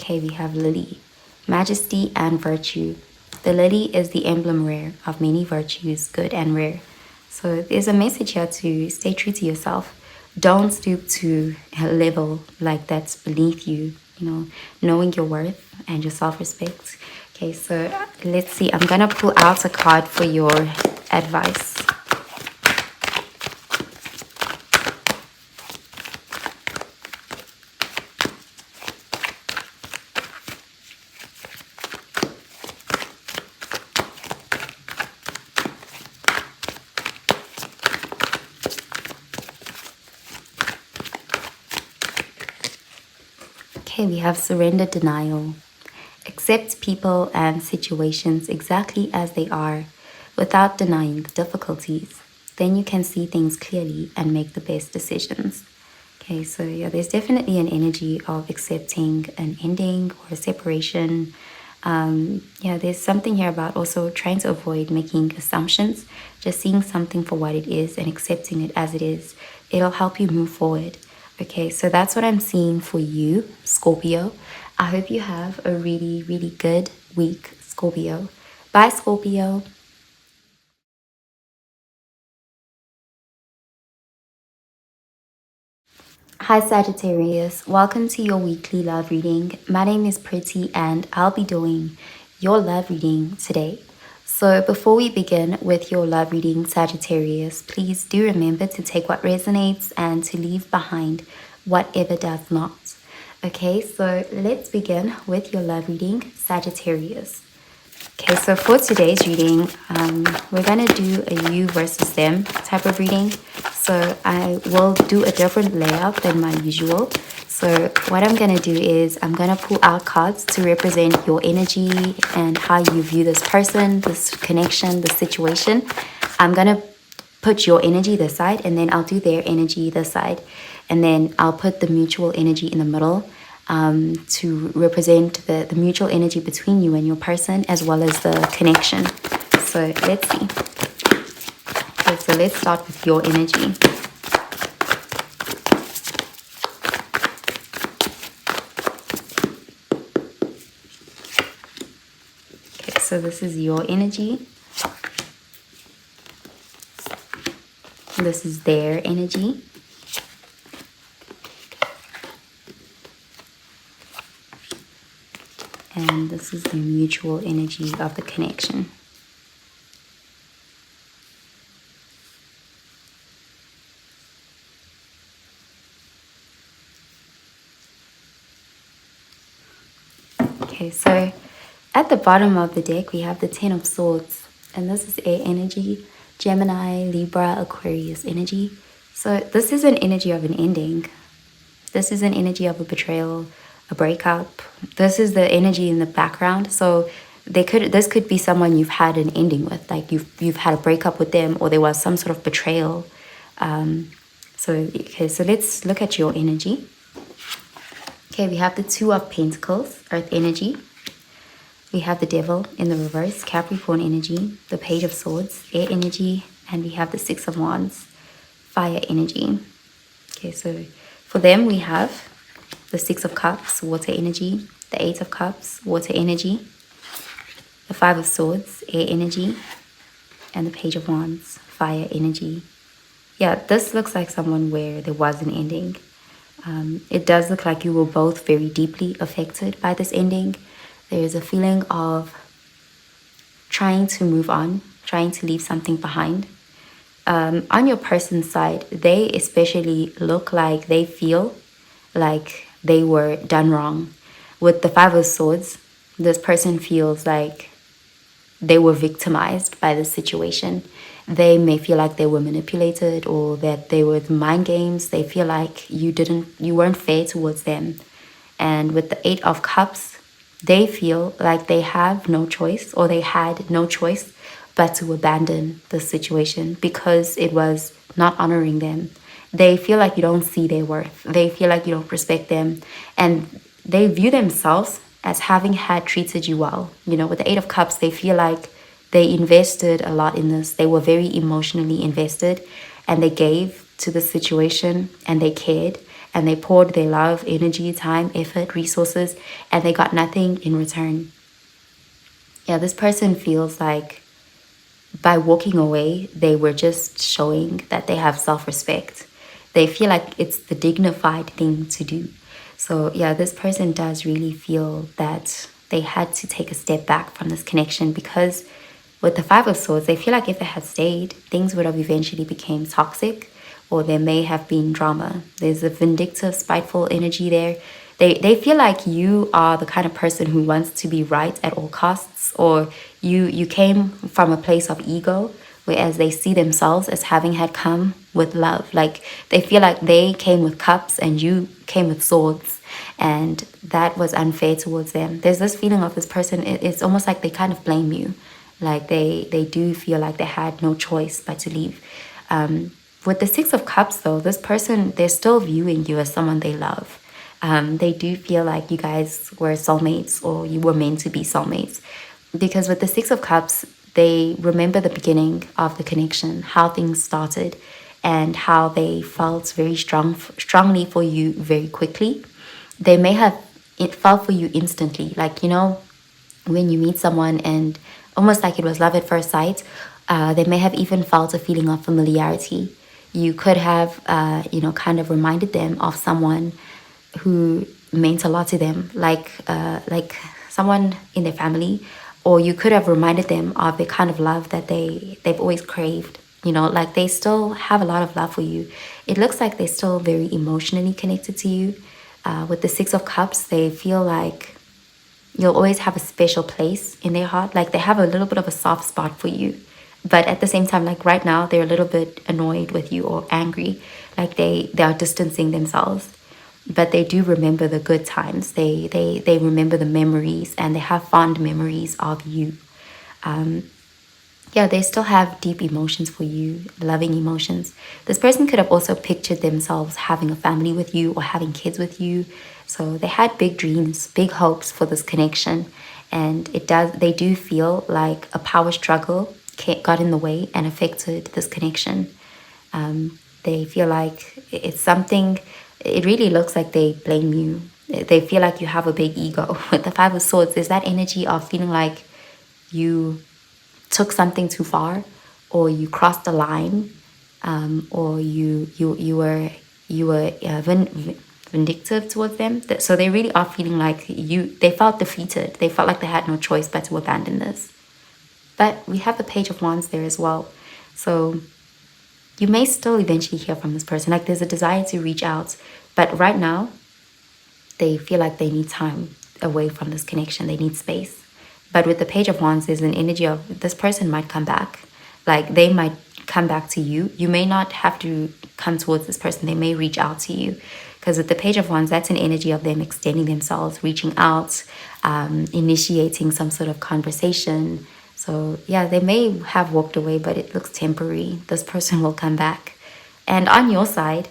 Okay, we have Lily, majesty and virtue. The lily is the emblem rare of many virtues, good and rare. So there's a message here to stay true to yourself. Don't stoop to a level like that's beneath you, you know, knowing your worth and your self-respect. Okay, so let's see. I'm going to pull out a card for your advice. Okay, we have surrender denial. Accept people and situations exactly as they are without denying the difficulties. Then you can see things clearly and make the best decisions. Okay, so yeah, there's definitely an energy of accepting an ending or a separation. Yeah, there's something here about also trying to avoid making assumptions, just seeing something for what it is and accepting it as it is. It'll help you move forward. Okay, so that's what I'm seeing for you, Scorpio. I hope you have a really, really good week, Scorpio. Bye, Scorpio. Hi, Sagittarius. Welcome to your weekly love reading. My name is Pretty and I'll be doing your love reading today. So before we begin with your love reading, Sagittarius, please do remember to take what resonates and to leave behind whatever does not. Okay, so let's begin with your love reading, Sagittarius. Okay, so for today's reading, we're going to do a you versus them type of reading. So I will do a different layout than my usual. So what I'm going to do is I'm going to pull out cards to represent your energy and how you view this person, this connection, the situation. I'm going to put your energy this side and then I'll do their energy this side. And then I'll put the mutual energy in the middle. To represent the mutual energy between you and your person as well as the connection. So let's see. Okay, so let's start with your energy. Okay, so this is your energy. This is their energy. And this is the mutual energy of the connection. Okay, so at the bottom of the deck, we have the Ten of Swords. And this is air energy, Gemini, Libra, Aquarius energy. So this is an energy of an ending. This is an energy of a betrayal, a breakup. This is the energy in the background. So this could be someone you've had an ending with, like you've had a breakup with them, or there was some sort of betrayal. So let's look at your energy. Okay, we have the Two of Pentacles, Earth energy. We have the Devil in the reverse, Capricorn energy, the Page of Swords, air energy, and we have the Six of Wands, fire energy. Okay, so for them we have the Six of Cups, water energy, the Eight of Cups, water energy, the Five of Swords, air energy, and the Page of Wands, fire energy. Yeah, this looks like someone where there was an ending. It does look like you were both very deeply affected by this ending. There is a feeling of trying to move on, trying to leave something behind. On your person's side, they especially look like they feel like they were done wrong. With the Five of Swords, this person feels like they were victimized by the situation. They may feel like they were manipulated or that they were mind games. They feel like you weren't fair towards them. And with the Eight of Cups, they feel like they have no choice, or they had no choice but to abandon the situation because it was not honoring them. They feel like you don't see their worth. They feel like you don't respect them. And they view themselves as having had treated you well. You know, with the Eight of Cups, they feel like they invested a lot in this. They were very emotionally invested, and they gave to the situation, and they cared, and they poured their love, energy, time, effort, resources, and they got nothing in return. Yeah, this person feels like by walking away, they were just showing that they have self-respect. They feel like it's the dignified thing to do. So yeah, this person does really feel that they had to take a step back from this connection, because with the Five of Swords, they feel like if they had stayed, things would have eventually become toxic, or there may have been drama. There's a vindictive, spiteful energy there. They feel like you are the kind of person who wants to be right at all costs, or you came from a place of ego, whereas they see themselves as having had come with love. Like they feel like they came with cups and you came with swords, and that was unfair towards them. There's this feeling of this person, it's almost like they kind of blame you. Like they do feel like they had no choice but to leave. With the Six of Cups, though, this person, they're still viewing you as someone they love. They do feel like you guys were soulmates, or you were meant to be soulmates. Because with the Six of Cups, they remember the beginning of the connection, how things started, and how they felt very strongly for you very quickly. They may have it felt for you instantly. Like, you know, when you meet someone and almost like it was love at first sight, they may have even felt a feeling of familiarity. You could have, kind of reminded them of someone who meant a lot to them, like someone in their family, or you could have reminded them of the kind of love that they've always craved. You know, like they still have a lot of love for you. It looks like they're still very emotionally connected to you. With the Six of Cups, they feel like you'll always have a special place in their heart. Like they have a little bit of a soft spot for you. But at the same time, like right now, they're a little bit annoyed with you or angry. Like they are distancing themselves. But they do remember the good times. They remember the memories, and they have fond memories of you. Yeah, they still have deep emotions for you, loving emotions. This person could have also pictured themselves having a family with you or having kids with you. So they had big dreams, big hopes for this connection. And they do feel like a power struggle got in the way and affected this connection. They feel like it's something, it really looks like they blame you. They feel like you have a big ego. With the Five of Swords, there's that energy of feeling like you took something too far, or you crossed the line, or you were vindictive towards them. So they really are feeling like they felt defeated. They felt like they had no choice but to abandon this. But we have the Page of Wands there as well. So you may still eventually hear from this person. Like there's a desire to reach out, but right now they feel like they need time away from this connection. They need space. But with the Page of Wands, there's an energy of this person might come back. Like they might come back to you. You may not have to come towards this person. They may reach out to you. Because with the Page of Wands, that's an energy of them extending themselves, reaching out, initiating some sort of conversation. So yeah, they may have walked away, but it looks temporary. This person will come back. And on your side,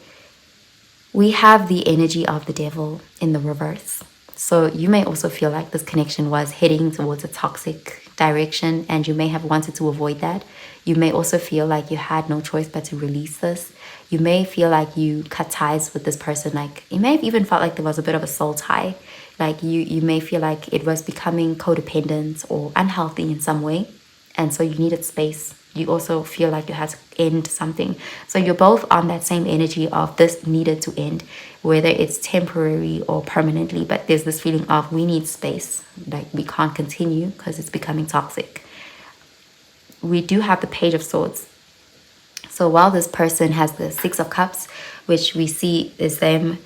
we have the energy of the Devil in the reverse. So you may also feel like this connection was heading towards a toxic direction, and you may have wanted to avoid that. You may also feel like you had no choice but to release this. You may feel like you cut ties with this person. Like you may have even felt like there was a bit of a soul tie. Like you may feel like it was becoming codependent or unhealthy in some way. And so you needed space. You also feel like you had to end something. So you're both on that same energy of this needed to end, whether it's temporary or permanently. But there's this feeling of we need space. Like we can't continue because it's becoming toxic. We do have the Page of Swords. So while this person has the Six of Cups, which we see is them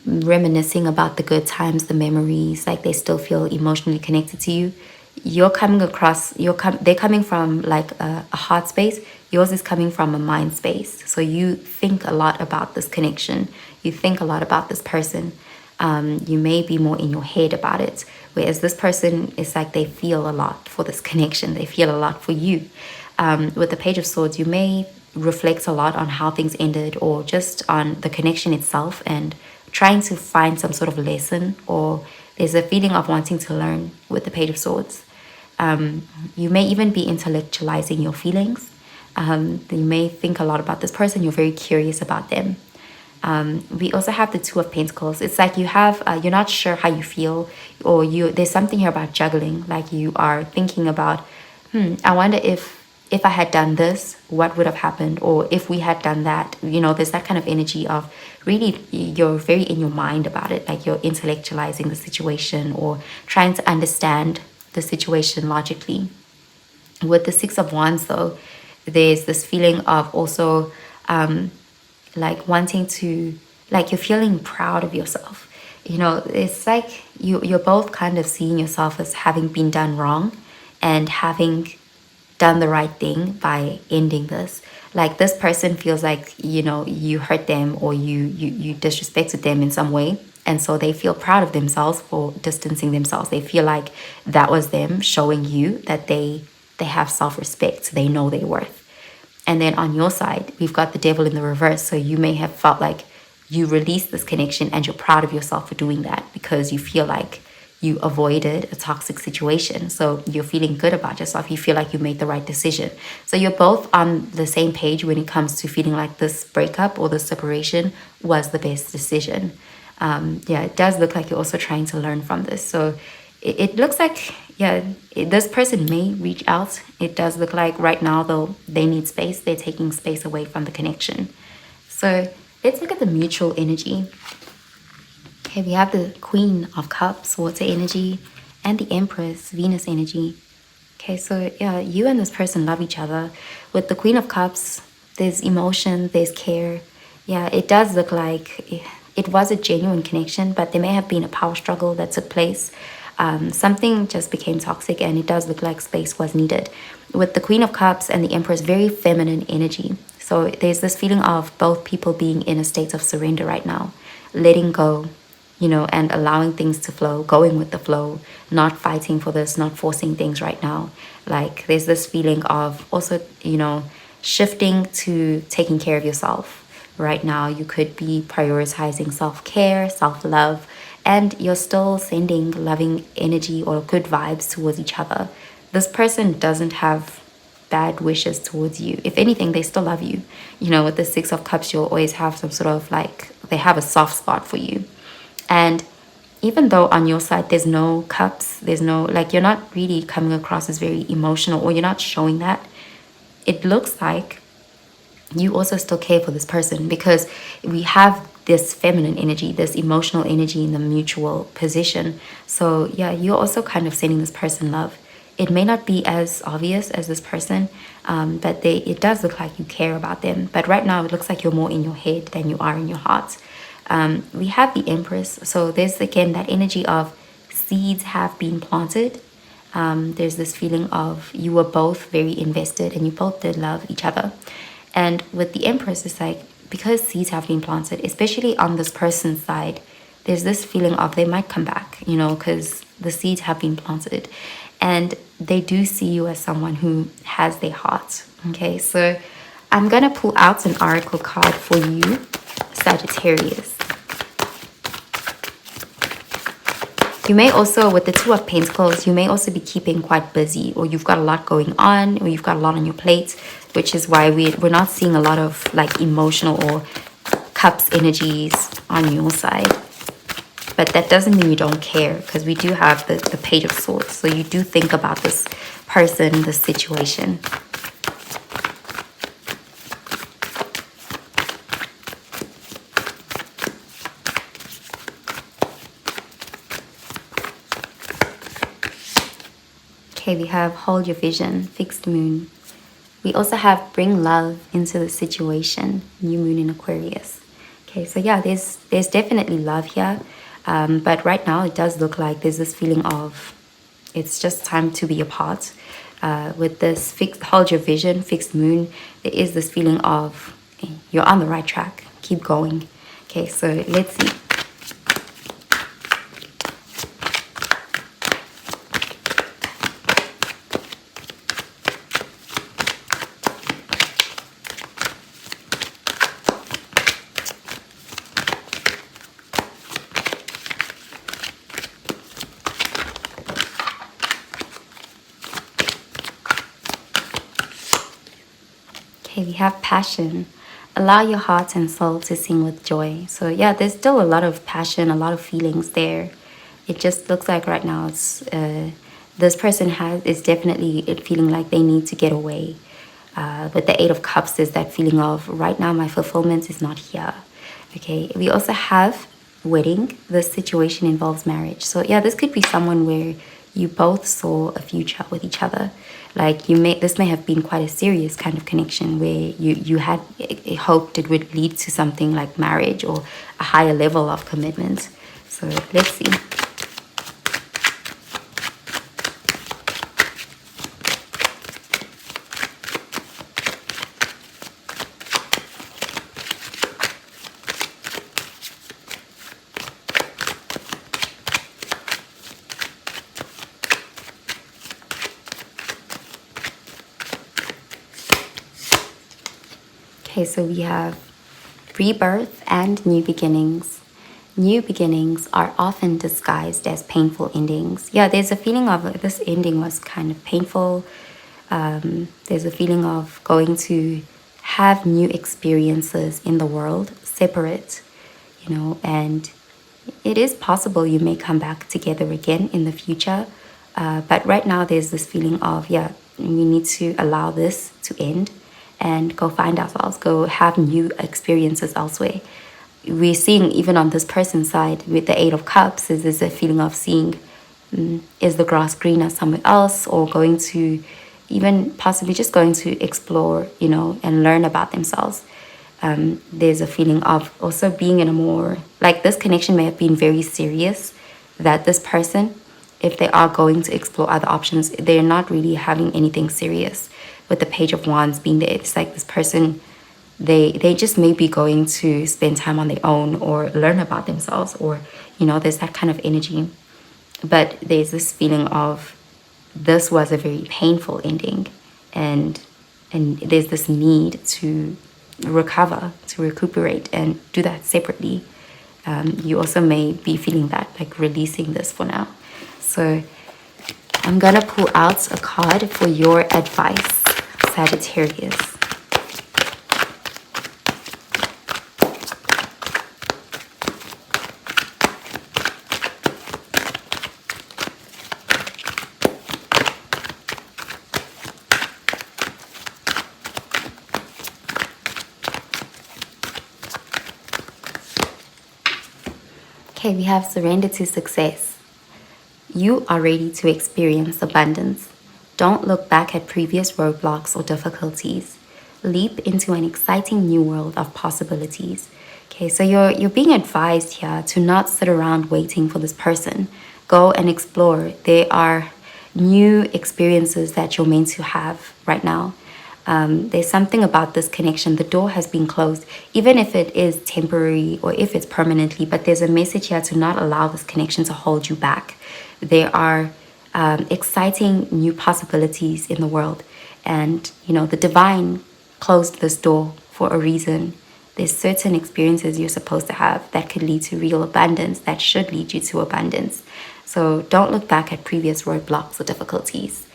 reminiscing about the good times, the memories, like they still feel emotionally connected to you, you're coming across, they're coming from like a heart space. Yours is coming from a mind space. So you think a lot about this connection. You think a lot about this person. You may be more in your head about it. Whereas this person is like they feel a lot for this connection. They feel a lot for you. With the Page of Swords, you may reflect a lot on how things ended or just on the connection itself and trying to find some sort of lesson, or there's a feeling of wanting to learn with the Page of Swords. You may even be intellectualizing your feelings. You may think a lot about this person. You're very curious about them. We also have the Two of Pentacles. It's like you have, you're not sure how you feel, or there's something here about juggling. Like you are thinking about, I wonder if I had done this, what would have happened? Or if we had done that, there's that kind of energy of really you're very in your mind about it. Like you're intellectualizing the situation or trying to understand the situation logically. With the Six of Wands though, there's this feeling of also like wanting to, like you're feeling proud of yourself. It's like you're both kind of seeing yourself as having been done wrong and having done the right thing by ending this. Like this person feels like you hurt them or you disrespected them in some way, and so they feel proud of themselves for distancing themselves. They feel like that was them showing you that they have self-respect. They know their worth. And then on your side, we've got the Devil in the reverse. So you may have felt like you released this connection and you're proud of yourself for doing that because you feel like you avoided a toxic situation. So you're feeling good about yourself. You feel like you made the right decision. So you're both on the same page when it comes to feeling like this breakup or this separation was the best decision. It does look like you're also trying to learn from this. So it looks like, this person may reach out. It does look like right now, though, they need space. They're taking space away from the connection. So let's look at the mutual energy. Okay, we have the Queen of Cups, water energy, and the Empress, Venus energy. Okay, so you and this person love each other. With the Queen of Cups, there's emotion, there's care. It does look like it was a genuine connection, but there may have been a power struggle that took place. Something just became toxic, and it does look like space was needed. With the Queen of Cups and the Empress, very feminine energy. So there's this feeling of both people being in a state of surrender right now, letting go, and allowing things to flow, going with the flow, not fighting for this, not forcing things right now. Like there's this feeling of also, shifting to taking care of yourself. Right now, you could be prioritizing self-care, self-love, and you're still sending loving energy or good vibes towards each other. This person doesn't have bad wishes towards you. If anything, they still love you. With the Six of Cups, you'll always have some sort of like, they have a soft spot for you. And even though on your side, there's no cups, there's no, like, you're not really coming across as very emotional, or you're not showing that, it looks like you also still care for this person, because we have this feminine energy, this emotional energy in the mutual position. So you're also kind of sending this person love. It may not be as obvious as this person, but it does look like you care about them. But right now, it looks like you're more in your head than you are in your heart. We have the Empress. So there's, again, that energy of seeds have been planted. There's this feeling of you were both very invested and you both did love each other. And with the Empress, it's like, because seeds have been planted, especially on this person's side, there's this feeling of they might come back, because the seeds have been planted. And they do see you as someone who has their heart. Okay, so I'm going to pull out an oracle card for you, Sagittarius. You may also, with the Two of Pentacles, you may also be keeping quite busy, or you've got a lot going on, or you've got a lot on your plate, which is why we're not seeing a lot of like emotional or cups energies on your side. But that doesn't mean you don't care, because we do have the Page of Swords. So you do think about this person, this situation. Okay, we have Hold Your Vision, Fixed Moon. We also have Bring Love into the Situation, New Moon in Aquarius. Okay, so there's definitely love here. But right now, it does look like there's this feeling of It's just time to be apart. With this hold your vision, fixed moon, there is this feeling of you're on the right track. Keep going. Okay, so let's see. Okay, we have passion. Allow your heart and soul to sing with joy. So yeah, there's still a lot of passion, a lot of feelings there. It just looks like right now it's this person is definitely feeling like they need to get away. With the Eight of Cups, there's that feeling of right now my fulfillment is not here. Okay, we also have wedding. This situation involves marriage. So yeah, this could be someone where you both saw a future with each other. Like this may have been quite a serious kind of connection where you had hoped it would lead to something like marriage or a higher level of commitment. So let's see. Okay, so we have rebirth and new beginnings. New beginnings are often disguised as painful endings. Yeah, there's a feeling of this ending was kind of painful. There's a feeling of going to have new experiences in the world, separate, you know, and it is possible you may come back together again in the future. But right now there's this feeling of, yeah, we need to allow this to end and go find ourselves, go have new experiences elsewhere. We're seeing even on this person's side with the Eight of Cups, there's a feeling of seeing, is the grass greener somewhere else, or going to even possibly just going to explore, you know, and learn about themselves. There's a feeling of also being in a more, like this connection may have been very serious, that this person, if they are going to explore other options, they're not really having anything serious. With the Page of Wands being there, it's like this person, they just may be going to spend time on their own or learn about themselves, or, you know, there's that kind of energy. But there's this feeling of this was a very painful ending, and there's this need to recover, to recuperate, and do that separately. You also may be feeling that, like releasing this for now. So I'm gonna pull out a card for your advice, Sagittarius. Okay, we have surrender to success. You are ready to experience abundance. Don't look back at previous roadblocks or difficulties. Leap into an exciting new world of possibilities. Okay, so you're being advised here to not sit around waiting for this person. Go and explore. There are new experiences that you're meant to have right now. There's something about this connection. The door has been closed, even if it is temporary or if it's permanently, but there's a message here to not allow this connection to hold you back. There are exciting new possibilities in the world, and you know, the divine closed this door for a reason. There's certain experiences you're supposed to have that could lead to real abundance, that should lead you to abundance. So don't look back at previous roadblocks or difficulties.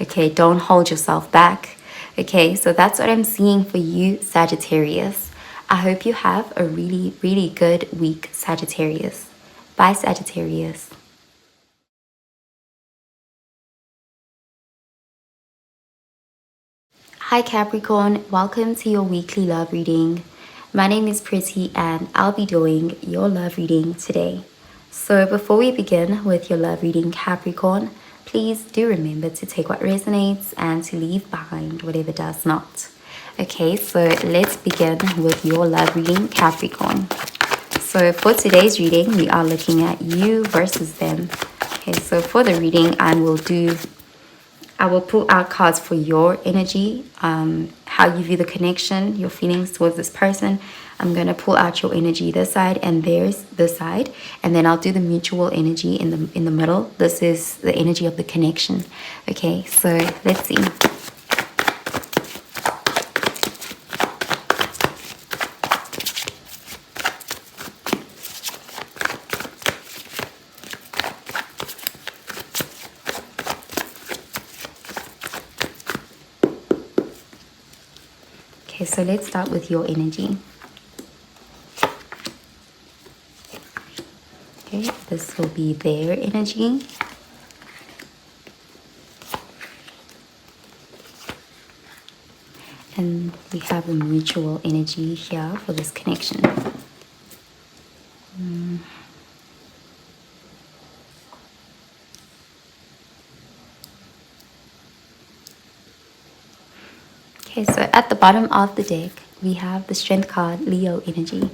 Okay, don't hold yourself back. Okay, so that's what I'm seeing for you, Sagittarius. I hope you have a really, really good week, Sagittarius. Bye, Sagittarius. Hi, Capricorn. Welcome to your weekly love reading. My name is Pretty, and I'll be doing your love reading today. So before we begin with your love reading, Capricorn, please do remember to take what resonates and to leave behind whatever does not. Okay, so let's begin with your love reading, Capricorn. So for today's reading, we are looking at you versus them. Okay, so for the reading, I will pull out cards for your energy, how you view the connection, your feelings towards this person. I'm going to pull out your energy this side and theirs this side, and then I'll do the mutual energy in the middle. This is the energy of the connection. Okay, so let's see. Okay, so let's start with your energy. Okay, this will be their energy. And we have a mutual energy here for this connection. Okay, so at the bottom of the deck, we have the Strength card, Leo energy.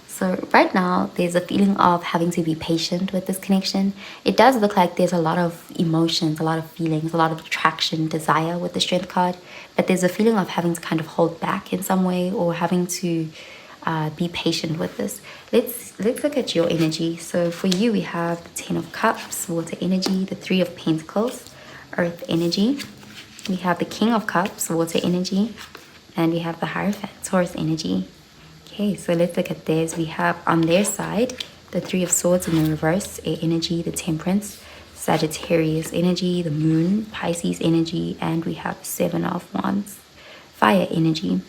So right now, there's a feeling of having to be patient with this connection. It does look like there's a lot of emotions, a lot of feelings, a lot of attraction, desire with the Strength card. But there's a feeling of having to kind of hold back in some way, or having to be patient with this. Let's look at your energy. So for you, we have the Ten of Cups, water energy, the Three of Pentacles, earth energy. We have the King of Cups, water energy, and we have the Hierophant, Taurus energy. Okay, so let's look at theirs. We have on their side the Three of Swords in the reverse, air energy, the Temperance, Sagittarius energy, the Moon, Pisces energy, and we have Seven of Wands, fire energy.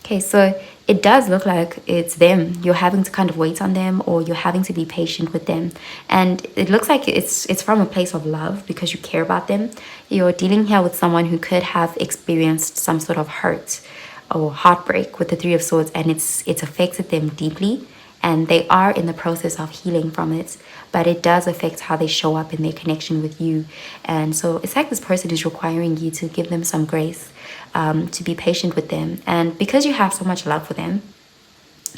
Okay, so it does look like it's them. You're having to kind of wait on them, or you're having to be patient with them. And it looks like it's from a place of love because you care about them. You're dealing here with someone who could have experienced some sort of hurt or heartbreak with the Three of Swords, and it's affected them deeply. And they are in the process of healing from it, but it does affect how they show up in their connection with you. And so it's like this person is requiring you to give them some grace, to be patient with them. And because you have so much love for them,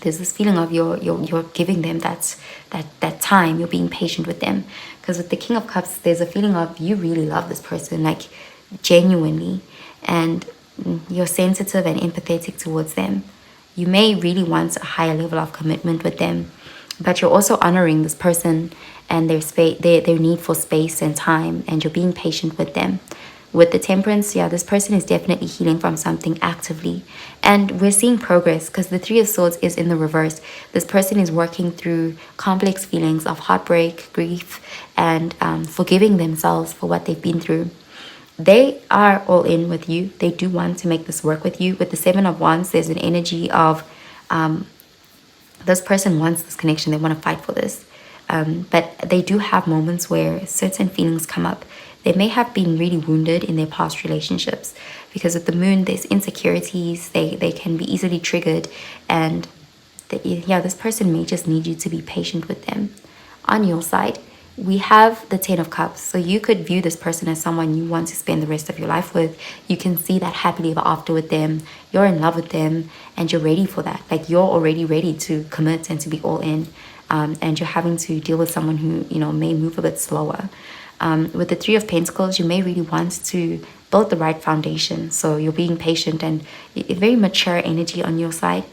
there's this feeling of you're giving them that time, you're being patient with them. Because with the King of Cups, there's a feeling of you really love this person, like genuinely, and you're sensitive and empathetic towards them. You may really want a higher level of commitment with them, but you're also honoring this person and their need for space and time, and you're being patient with them. With the Temperance, yeah, this person is definitely healing from something actively. And we're seeing progress because the Three of Swords is in the reverse. This person is working through complex feelings of heartbreak, grief, and forgiving themselves for what they've been through. They are all in with you. They do want to make this work with you. With the Seven of Wands, there's an energy of this person wants this connection. They want to fight for this. But they do have moments where certain feelings come up. They may have been really wounded in their past relationships, because with the Moon, there's insecurities. They can be easily triggered. And this person may just need you to be patient with them. On your side, we have the Ten of Cups. So you could view this person as someone you want to spend the rest of your life with. You can see that happily ever after with them. You're in love with them and you're ready for that. Like, you're already ready to commit and to be all in. And you're having to deal with someone who, may move a bit slower. With the Three of Pentacles, you may really want to build the right foundation. So you're being patient and a very mature energy on your side.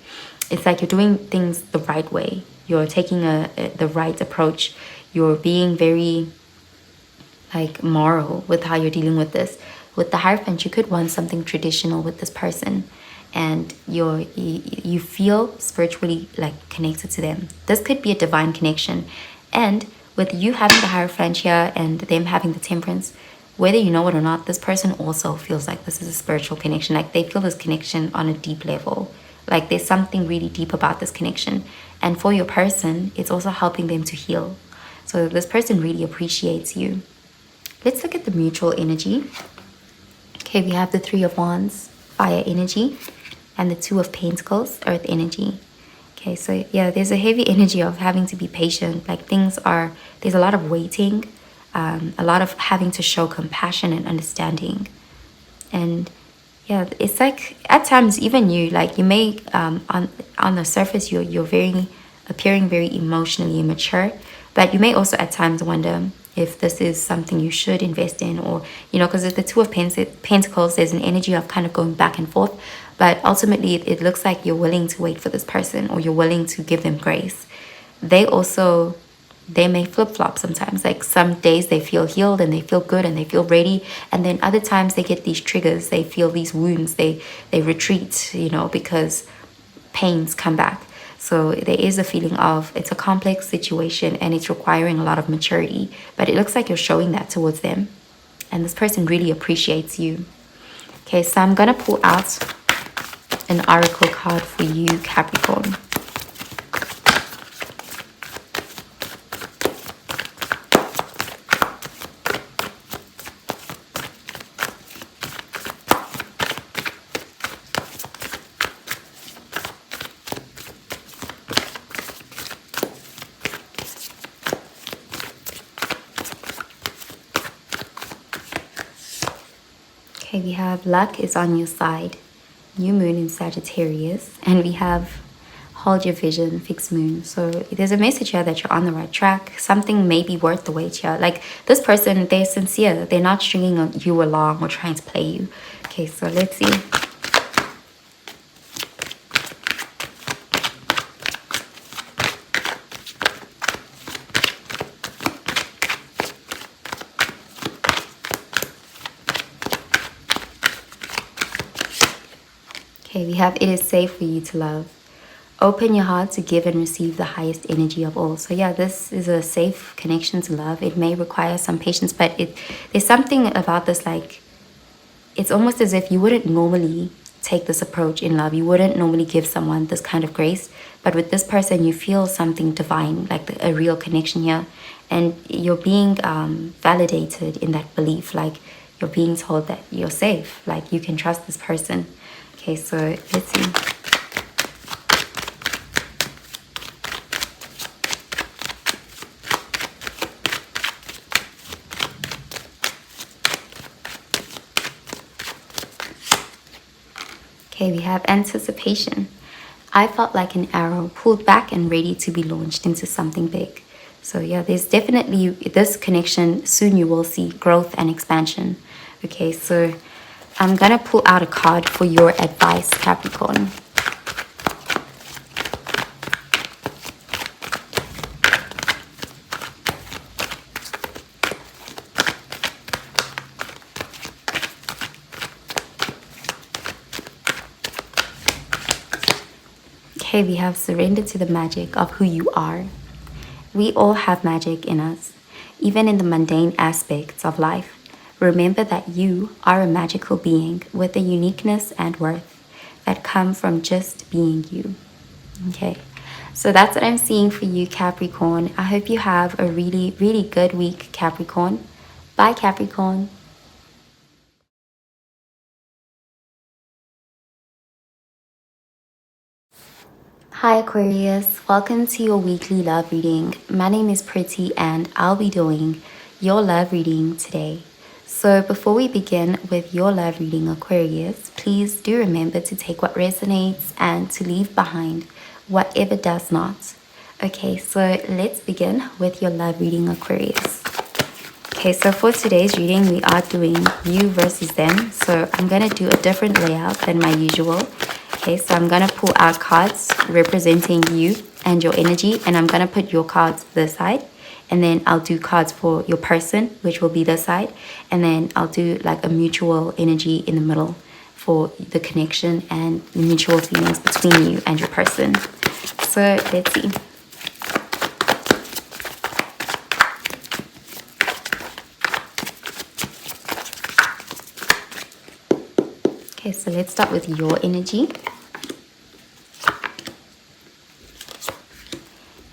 It's like you're doing things the right way. You're taking the right approach. You're being very moral with how you're dealing with this. With the Hierophant, you could want something traditional with this person, and you feel spiritually connected to them. This could be a divine connection. And with you having the Hierophant here and them having the Temperance, whether you know it or not, this person also feels like this is a spiritual connection. Like, they feel this connection on a deep level. Like, there's something really deep about this connection. And for your person, it's also helping them to heal. So this person really appreciates you. Let's look at the mutual energy. Okay, we have the Three of Wands, fire energy, and the Two of Pentacles, earth energy. Okay, so yeah, there's a heavy energy of having to be patient. There's a lot of waiting, a lot of having to show compassion and understanding. And yeah, it's like at times even you may on the surface you're appearing very emotionally immature, but you may also at times wonder if this is something you should invest in, or, you know, because with the Two of Pentacles, there's an energy of kind of going back and forth. But ultimately, it looks like you're willing to wait for this person, or you're willing to give them grace. They may flip-flop sometimes. Like some days they feel healed and they feel good and they feel ready, and then other times they get these triggers, they feel these wounds, they retreat, you know, because pains come back. So there is a feeling of it's a complex situation and it's requiring a lot of maturity, but it looks like you're showing that towards them, and this person really appreciates you. Okay, so I'm gonna pull out an oracle card for you, Capricorn. Okay, we have luck is on your side, new moon in Sagittarius, and we have hold your vision, fixed moon. So there's a message here that you're on the right track. Something may be worth the wait here. Like this person, they're sincere. They're not stringing you along or trying to play you. Okay, so let's see. Okay, we have it is safe for you to love. Open your heart to give and receive the highest energy of all. So yeah, this is a safe connection to love. It may require some patience, but there's something about this, like it's almost as if you wouldn't normally take this approach in love. You wouldn't normally give someone this kind of grace, but with this person you feel something divine, like a real connection here, and you're being validated in that belief. Like you're being told that you're safe, like you can trust this person. Okay, so let's see. Okay, we have anticipation. I felt like an arrow pulled back and ready to be launched into something big. So yeah, there's definitely this connection. Soon you will see growth and expansion. Okay, so I'm gonna pull out a card for your advice, Capricorn. Okay, we have surrendered to the magic of who you are. We all have magic in us, even in the mundane aspects of life. Remember that you are a magical being with a uniqueness and worth that come from just being you. Okay, so that's what I'm seeing for you, Capricorn. I hope you have a really, really good week, Capricorn. Bye, Capricorn. Hi Aquarius, welcome to your weekly love reading. My name is Pretty and I'll be doing your love reading today. So before we begin with your love reading, Aquarius, please do remember to take what resonates and to leave behind whatever does not. Okay, so let's begin with your love reading, Aquarius. Okay, so for today's reading, we are doing you versus them. So I'm going to do a different layout than my usual. Okay, so I'm going to pull out cards representing you and your energy, and I'm going to put your cards this side, and then I'll do cards for your person, which will be this side, and then I'll do like a mutual energy in the middle for the connection and mutual feelings between you and your person. So let's see. Okay, so let's start with your energy.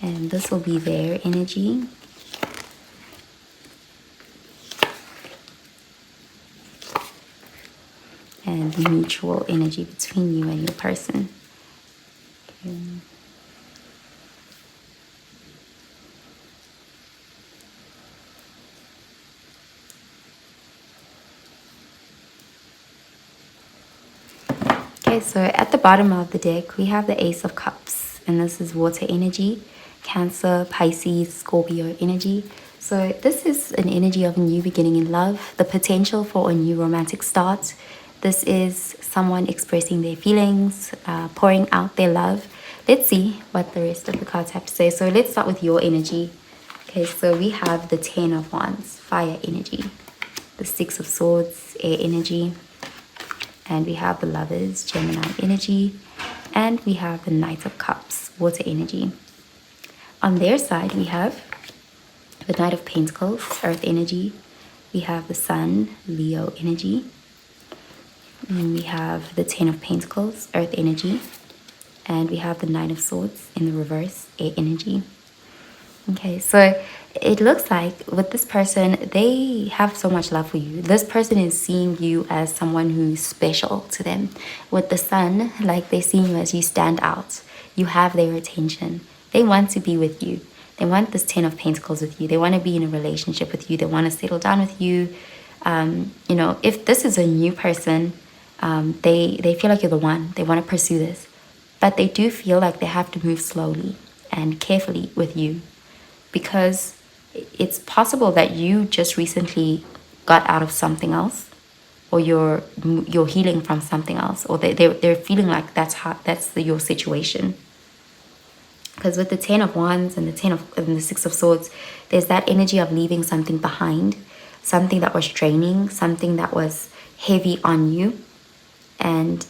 And this will be their energy. And the mutual energy between you and your person. Okay. Okay, so at the bottom of the deck, we have the Ace of Cups. And this is water energy. Cancer, Pisces, Scorpio energy. So this is an energy of a new beginning in love, the potential for a new romantic start. This is someone expressing their feelings, pouring out their love. Let's see what the rest of the cards have to say. So let's start with your energy. Okay, so we have the 10 of Wands, fire energy, the 6 of Swords, air energy, and we have the Lovers, Gemini energy, and we have the Knight of Cups, water energy. On their side, we have the Knight of Pentacles, earth energy. We have the Sun, Leo energy. And we have the 10 of Pentacles, earth energy. And we have the Nine of Swords in the reverse, air energy. Okay, so it looks like with this person, they have so much love for you. This person is seeing you as someone who's special to them. With the Sun, like they're seeing you as you stand out. You have their attention. They want to be with you. They want this 10 of Pentacles with you. They want to be in a relationship with you. They want to settle down with you. You know, if this is a new person, they feel like you're the one. They want to pursue this. But they do feel like they have to move slowly and carefully with you, because it's possible that you just recently got out of something else, or you're healing from something else, or they're feeling like that's your situation. Because with the 10 of Wands and the 6 of Swords, there's that energy of leaving something behind, something that was draining, something that was heavy on you. And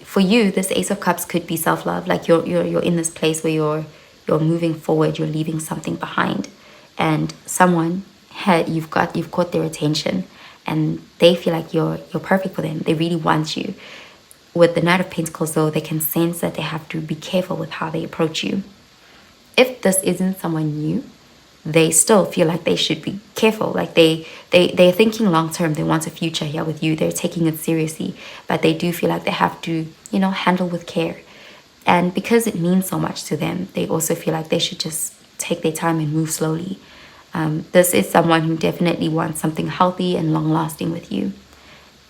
for you, this Ace of Cups could be self-love. Like you're in this place where you're moving forward, you're leaving something behind, and someone you've caught their attention, and they feel like you're perfect for them. They really want you. With the Knight of Pentacles, though, they can sense that they have to be careful with how they approach you. If this isn't someone new, they still feel like they should be careful. Like they're thinking long term. They want a future here with you. They're taking it seriously, but they do feel like they have to, handle with care. And because it means so much to them, they also feel like they should just take their time and move slowly. This is someone who definitely wants something healthy and long lasting with you.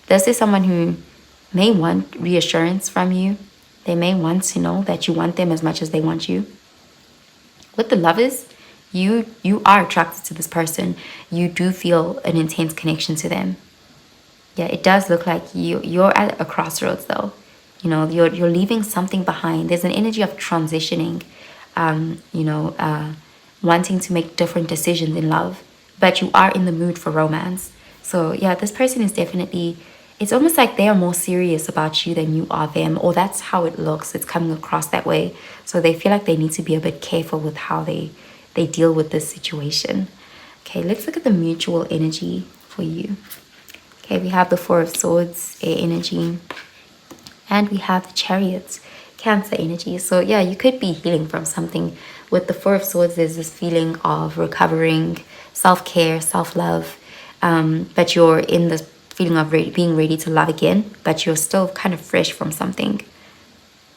This is someone who may want reassurance from you. They may want to know that you want them as much as they want you. With the Lovers, you are attracted to this person. You do feel an intense connection to them. Yeah, it does look like you're at a crossroads, though. You're leaving something behind. There's an energy of transitioning, wanting to make different decisions in love, but you are in the mood for romance. So yeah, this person is definitely, it's almost like they are more serious about you than you are them, or that's how it looks. It's coming across that way. So they feel like they need to be a bit careful with how they deal with this situation. Okay, let's look at the mutual energy for you. Okay, we have the Four of Swords, air energy, and we have the Chariots, Cancer energy. So yeah, you could be healing from something. With the Four of Swords, there's this feeling of recovering, self-care, self-love, but you're in this feeling of being ready to love again, but you're still kind of fresh from something.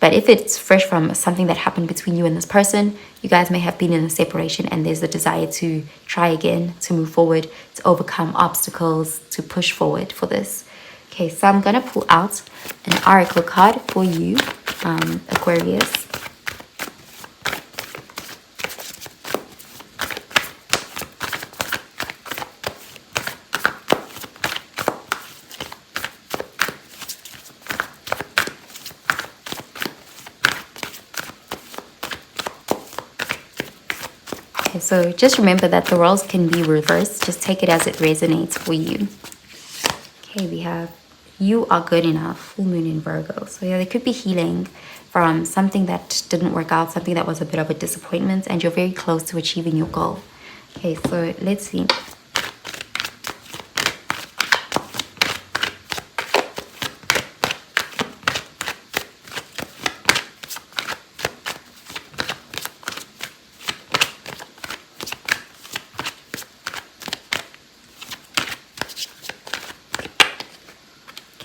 But if it's fresh from something that happened between you and this person, you guys may have been in a separation, and there's a desire to try again, to move forward, to overcome obstacles, to push forward for this. Okay, so I'm going to pull out an oracle card for you, Aquarius. So just remember that the roles can be reversed. Just take it as it resonates for you. Okay, we have you are good enough, full moon in Virgo. So yeah, there could be healing from something that didn't work out, something that was a bit of a disappointment, and you're very close to achieving your goal. Okay, so let's see.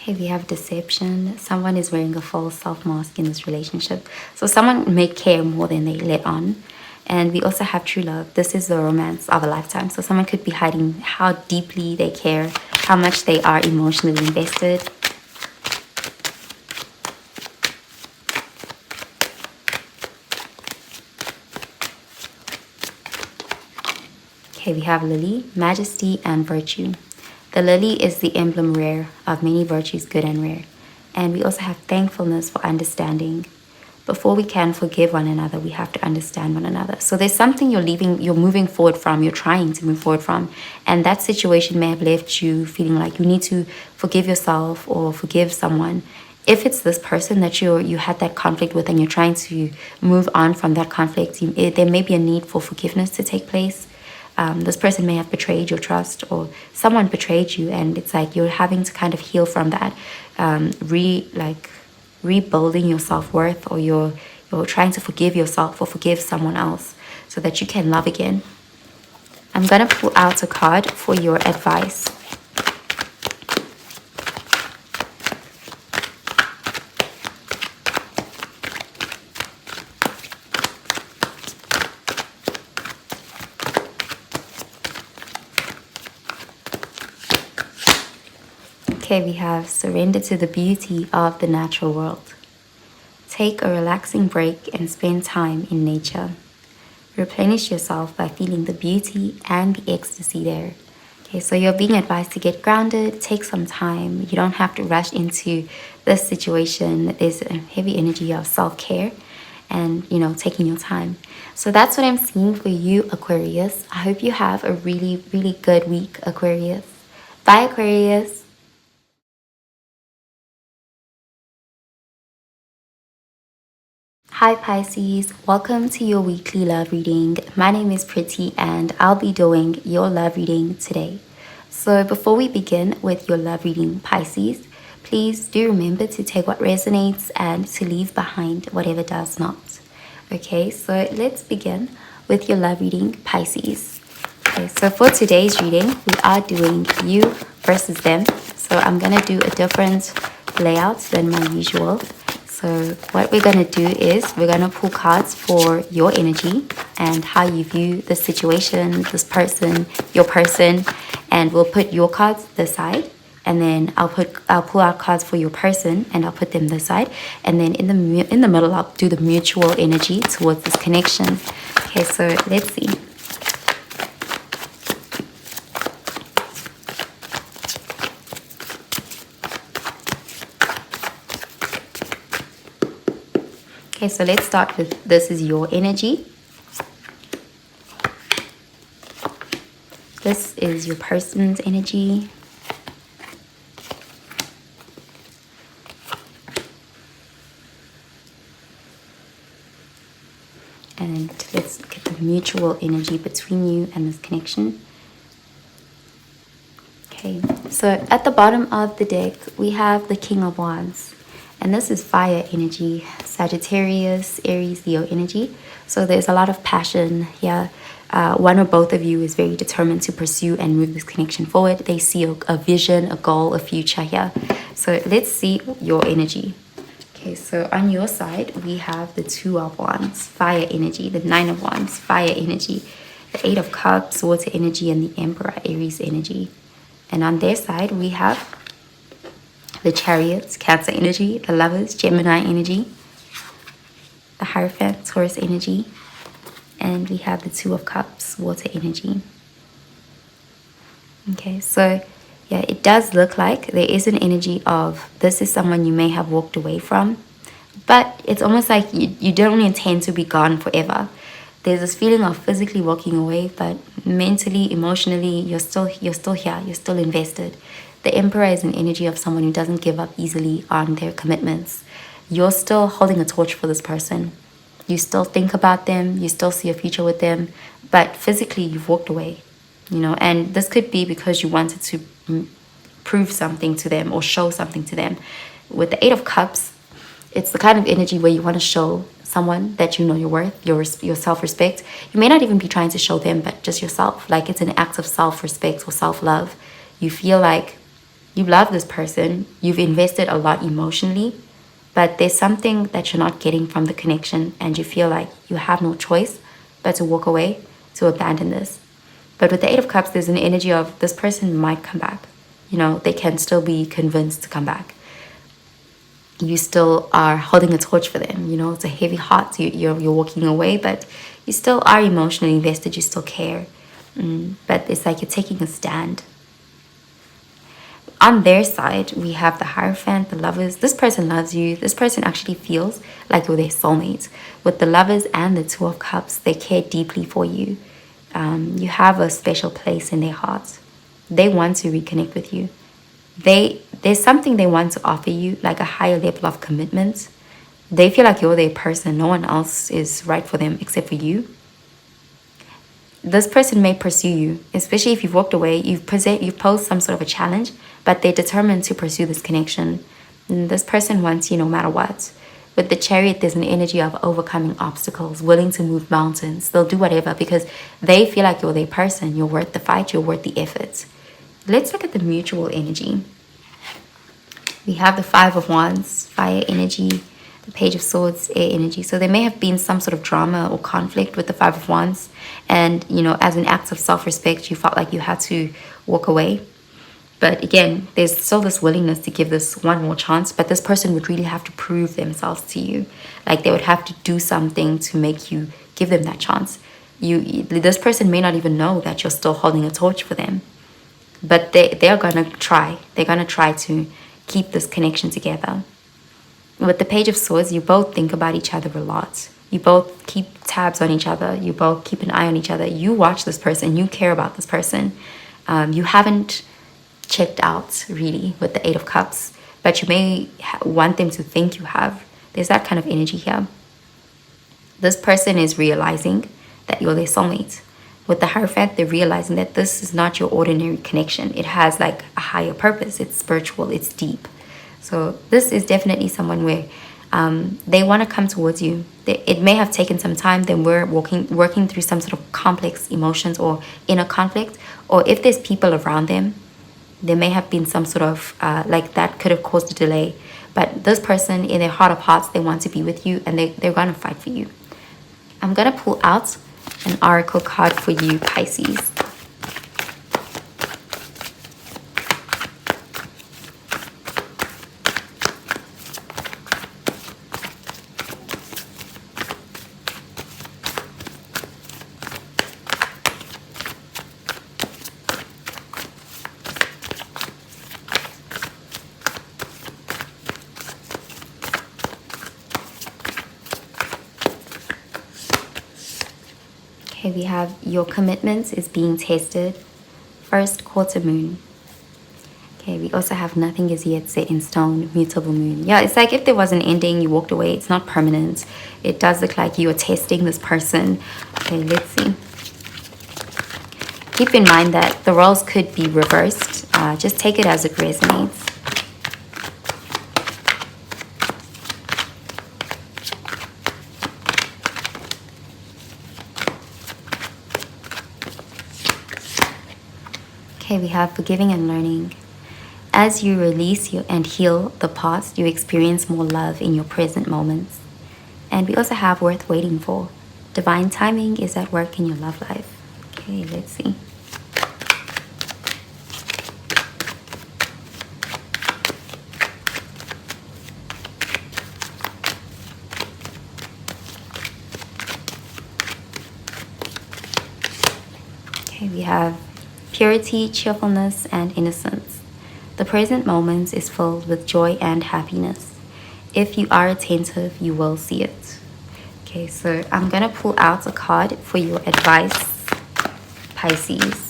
We have deception. Someone is wearing a false self-mask in this relationship. So someone may care more than they let on. And we also have true love. This is the romance of a lifetime. So someone could be hiding how deeply they care, how much they are emotionally invested. Okay, we have lily, majesty, and virtue. The lily is the emblem rare of many virtues, good and rare. And we also have thankfulness for understanding. Before we can forgive one another, we have to understand one another. So there's something you're moving forward from, you're trying to move forward from. And that situation may have left you feeling like you need to forgive yourself or forgive someone. If it's this person that you had that conflict with and you're trying to move on from that conflict, there may be a need for forgiveness to take place. This person may have betrayed your trust, or someone betrayed you, and it's like you're having to kind of heal from that, rebuilding your self-worth, or you're trying to forgive yourself or forgive someone else so that you can love again. I'm going to pull out a card for your advice. Okay, we have surrender to the beauty of the natural world. Take a relaxing break and spend time in nature. Replenish yourself by feeling the beauty and the ecstasy there. Okay, so you're being advised to get grounded, take some time. You don't have to rush into this situation. There's a heavy energy of self-care and, taking your time. So that's what I'm seeing for you, Aquarius. I hope you have a really, really good week, Aquarius. Bye, Aquarius. Hi Pisces, welcome to your weekly love reading. My name is Pretty and I'll be doing your love reading today. So before we begin with your love reading, Pisces, please do remember to take what resonates and to leave behind whatever does not. Okay, so let's begin with your love reading, Pisces. Okay, so for today's reading, we are doing you versus them. So I'm going to do a different layout than my usual. So what we're going to do is we're going to pull cards for your energy and how you view the situation, this person, your person, and we'll put your cards this side, and then I'll pull out cards for your person and I'll put them this side, and then in the middle I'll do the mutual energy towards this connection. Okay, so let's see. Okay, so let's start with this is your energy. This is your person's energy. And let's look at the mutual energy between you and this connection. Okay, so at the bottom of the deck, we have the King of Wands. And this is fire energy, Sagittarius, Aries, Leo energy. So there's a lot of passion here. One or both of you is very determined to pursue and move this connection forward. They see a vision, a goal, a future here. So let's see your energy. Okay, so on your side, we have the Two of Wands, fire energy, the Nine of Wands, fire energy, the Eight of Cups, water energy, and the Emperor, Aries energy. And on their side, we have the Chariots, Cancer energy, the Lovers, Gemini energy, the Hierophant, Taurus energy, and we have the Two of Cups, water energy. Okay, so yeah, it does look like there is an energy of this is someone you may have walked away from, but it's almost like you don't intend to be gone forever. There's this feeling of physically walking away, but mentally, emotionally, you're still here, you're still invested. The Emperor is an energy of someone who doesn't give up easily on their commitments. You're still holding a torch for this person. You still think about them, you still see a future with them, but physically you've walked away, and this could be because you wanted to prove something to them or show something to them. With the Eight of Cups, it's the kind of energy where you want to show someone that you know your worth, your self-respect. You may not even be trying to show them, but just yourself. Like it's an act of self-respect or self-love. You feel like you love this person, you've invested a lot emotionally, but there's something that you're not getting from the connection and you feel like you have no choice but to walk away, to abandon this. But with the Eight of Cups, there's an energy of this person might come back. They can still be convinced to come back. You still are holding a torch for them. It's a heavy heart. You're walking away, but you still are emotionally invested. You still care. but it's like you're taking a stand. On their side, we have the Hierophant, the Lovers. This person loves you. This person actually feels like you're their soulmate. With the Lovers and the Two of Cups, they care deeply for you. You have a special place in their hearts. They want to reconnect with you. There's something they want to offer you, like a higher level of commitment. They feel like you're their person. No one else is right for them except for you. This person may pursue you, especially if you've walked away, you've posed some sort of a challenge, but they're determined to pursue this connection. And this person wants you no matter what. With the Chariot, there's an energy of overcoming obstacles, willing to move mountains. They'll do whatever because they feel like you're their person. You're worth the fight. You're worth the effort. Let's look at the mutual energy. We have the Five of Wands, fire energy, the Page of Swords, air energy. So there may have been some sort of drama or conflict with the Five of Wands. And, you know, as an act of self-respect, you felt like you had to walk away. But again, there's still this willingness to give this one more chance. But this person would really have to prove themselves to you. Like they would have to do something to make you give them that chance. This person may not even know that you're still holding a torch for them. But they're going to try. They're going to try to keep this connection together. With the Page of Swords, you both think about each other a lot. You both keep tabs on each other. You both keep an eye on each other. You watch this person. You care about this person. You haven't checked out, really, with the Eight of Cups. But you may want them to think you have. There's that kind of energy here. This person is realizing that you're their soulmate. With the Hierophant, they're realizing that this is not your ordinary connection. It has like a higher purpose. It's spiritual. It's deep. So this is definitely someone where they want to come towards you. It may have taken some time. Then we're working through some sort of complex emotions or inner conflict. Or if there's people around them, there may have been some sort of like that could have caused a delay. But this person, in their heart of hearts, they want to be with you and they're going to fight for you. I'm going to pull out an oracle card for you, Pisces. Okay, we have your commitment is being tested. First quarter moon. Okay, we also have nothing is yet set in stone, mutable moon. Yeah, it's like if there was an ending, you walked away. It's not permanent. It does look like you're testing this person. Okay, let's see. Keep in mind that the roles could be reversed. Just take it as it resonates. Okay, we have forgiving and learning. As you release and heal the past, you experience more love in your present moments. And we also have worth waiting for. Divine timing is at work in your love life. Okay, let's see. Okay, we have purity, cheerfulness, and innocence. The present moment is filled with joy and happiness. If you are attentive, you will see it. Okay, so I'm going to pull out a card for your advice, Pisces.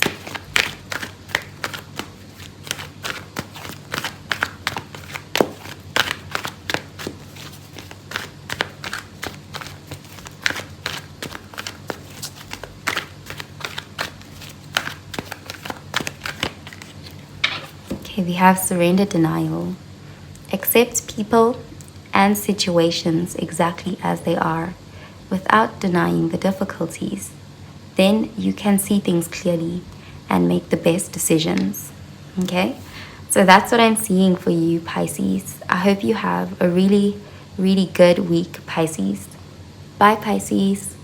We have surrender denial. Accept people and situations exactly as they are without denying the difficulties. Then you can see things clearly and make the best decisions. Okay? So that's what I'm seeing for you, Pisces. I hope you have a really, really good week, Pisces. Bye, Pisces.